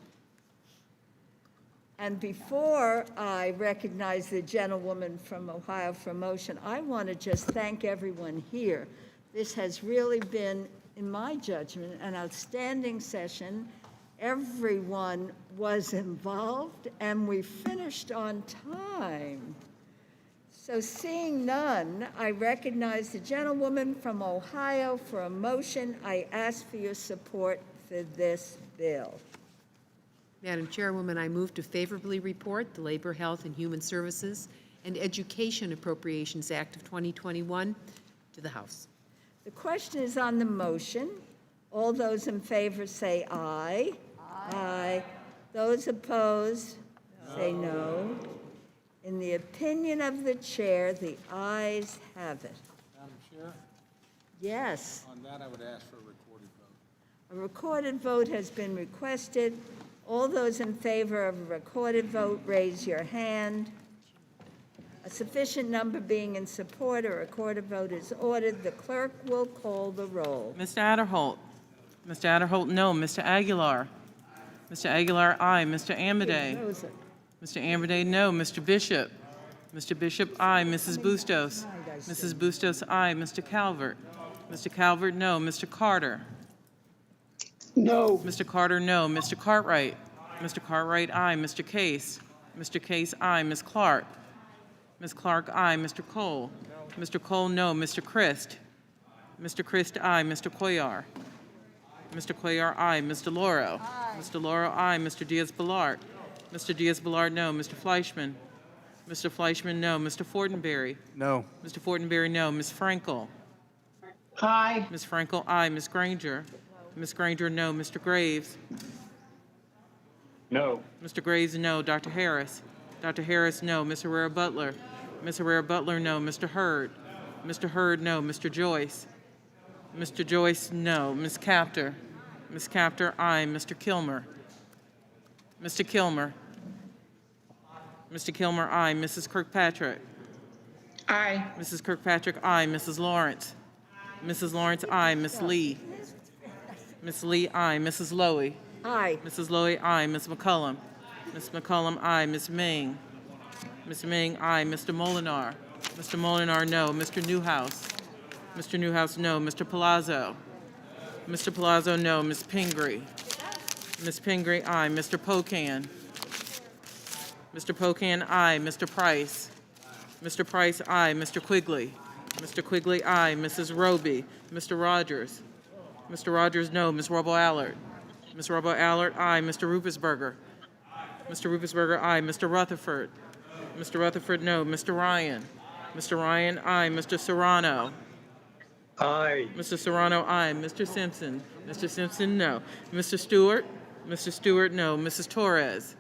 And before I recognize the gentlewoman from Ohio for motion, I want to just thank everyone here. This has really been, in my judgment, an outstanding session. Everyone was involved, and we finished on time. So seeing none, I recognize the gentlewoman from Ohio for a motion. I ask for your support for this bill.
Madam Chairwoman, I move to favorably report the Labor, Health, and Human Services and Education Appropriations Act of 2021 to the House.
The question is on the motion. All those in favor say aye. Aye. Those opposed say no. In the opinion of the chair, the ayes have it.
Madam Chair?
Yes.
On that, I would ask for a recorded vote.
A recorded vote has been requested. All those in favor of a recorded vote, raise your hand. A sufficient number being in support, a recorded vote is ordered. The clerk will call the roll.
Mr. Adderholt. Mr. Adderholt, no. Mr. Aguilar. Mr. Aguilar, aye. Mr. Amodei. Mr. Amodei, no. Mr. Bishop. Mr. Bishop, aye. Mrs. Bustos. Mrs. Bustos, aye. Mr. Calvert. Mr. Calvert, no. Mr. Carter.
No.
Mr. Carter, no. Mr. Cartwright. Mr. Cartwright, aye. Mr. Case. Mr. Case, aye. Ms. Clark. Ms. Clark, aye. Mr. Cole. Mr. Cole, no. Mr. Christ. Mr. Christ, aye. Mr. Cuellar. Mr. Cuellar, aye. Ms. DeLauro. Ms. DeLauro, aye. Mr. Diaz-Balart. Mr. Diaz-Balart, no. Mr. Fleischman. Mr. Fleischman, no. Mr. Fortenberry.
No.
Mr. Fortenberry, no. Ms. Frankel.
Aye.
Ms. Frankel, aye. Ms. Granger. Ms. Granger, no. Mr. Graves.
No.
Mr. Graves, no. Dr. Harris. Dr. Harris, no. Ms. Herrera Butler. Ms. Herrera Butler, no. Mr. Hurd. Mr. Hurd, no. Mr. Joyce. Mr. Joyce, no. Ms. Capter. Ms. Capter, aye. Mr. Kilmer. Mr. Kilmer. Mr. Kilmer, aye. Mrs. Kirkpatrick.
Aye.
Mrs. Kirkpatrick, aye. Mrs. Lawrence. Mrs. Lawrence, aye. Ms. Lee. Ms. Lee, aye. Mrs. Lowy.
Aye.
Mrs. Lowy, aye. Ms. McCullum. Ms. McCullum, aye. Ms. Ming. Ms. Ming, aye. Mr. Molinar. Mr. Molinar, no. Mr. Newhouse. Mr. Newhouse, no. Mr. Palazzo. Mr. Palazzo, no. Ms. Pingree. Ms. Pingree, aye. Mr. Pocan. Mr. Pocan, aye. Mr. Price. Mr. Price, aye. Mr. Quigley. Mr. Quigley, aye. Mrs. Roby. Mr. Rogers. Mr. Rogers, no. Ms. Robo-Allard. Ms. Robo-Allard, aye. Mr. Rupesberger. Mr. Rupesberger, aye. Mr. Rutherford. Mr. Rutherford, no. Mr. Ryan. Mr. Ryan, aye. Mr. Serrano?
Aye.
Mr. Serrano, aye. Mr. Simpson? Mr. Simpson, no. Mr. Stewart? Mr. Stewart, no. Mrs. Torres?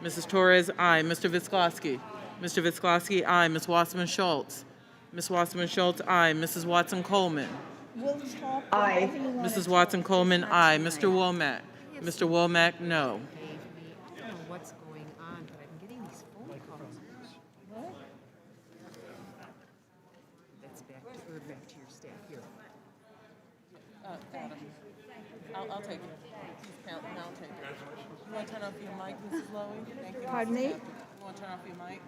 Mrs. Torres, aye. Mr. Visklosky? Mr. Visklosky, aye. Ms. Wasserman Schultz? Ms. Wasserman Schultz, aye. Mrs. Watson Coleman?
We'll talk
Aye.
whatever you want to
Mrs.
talk.
Watson Coleman, aye. Mr. Womack? Mr. Womack, no.
I don't know what's going on, but I'm getting these phone calls. That's back to your staff here.
Adam, I'll take it. He's counting, I'll take it. You want to turn off your mic, Mrs. Lowy? Thank you.
Pardon me?
You want to turn off your mic?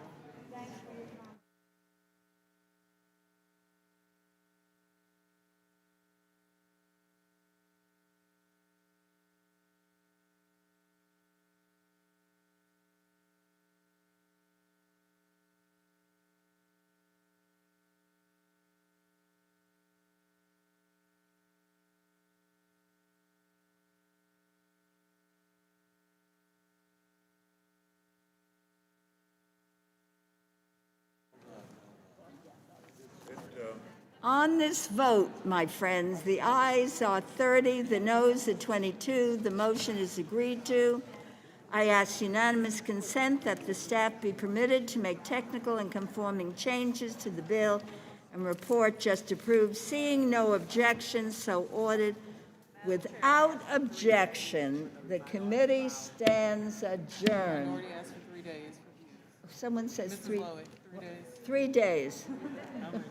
On this vote, my friends, the ayes are 30, the noes are 22. The motion is agreed to. I ask unanimous consent that the staff be permitted to make technical and conforming changes to the bill and report just approved. Seeing no objections, so ordered. Without objection, the committee stands adjourned.
Already asked for 3 days.
Someone says
Mrs.
three.
Lowy, 3 days.
3 days.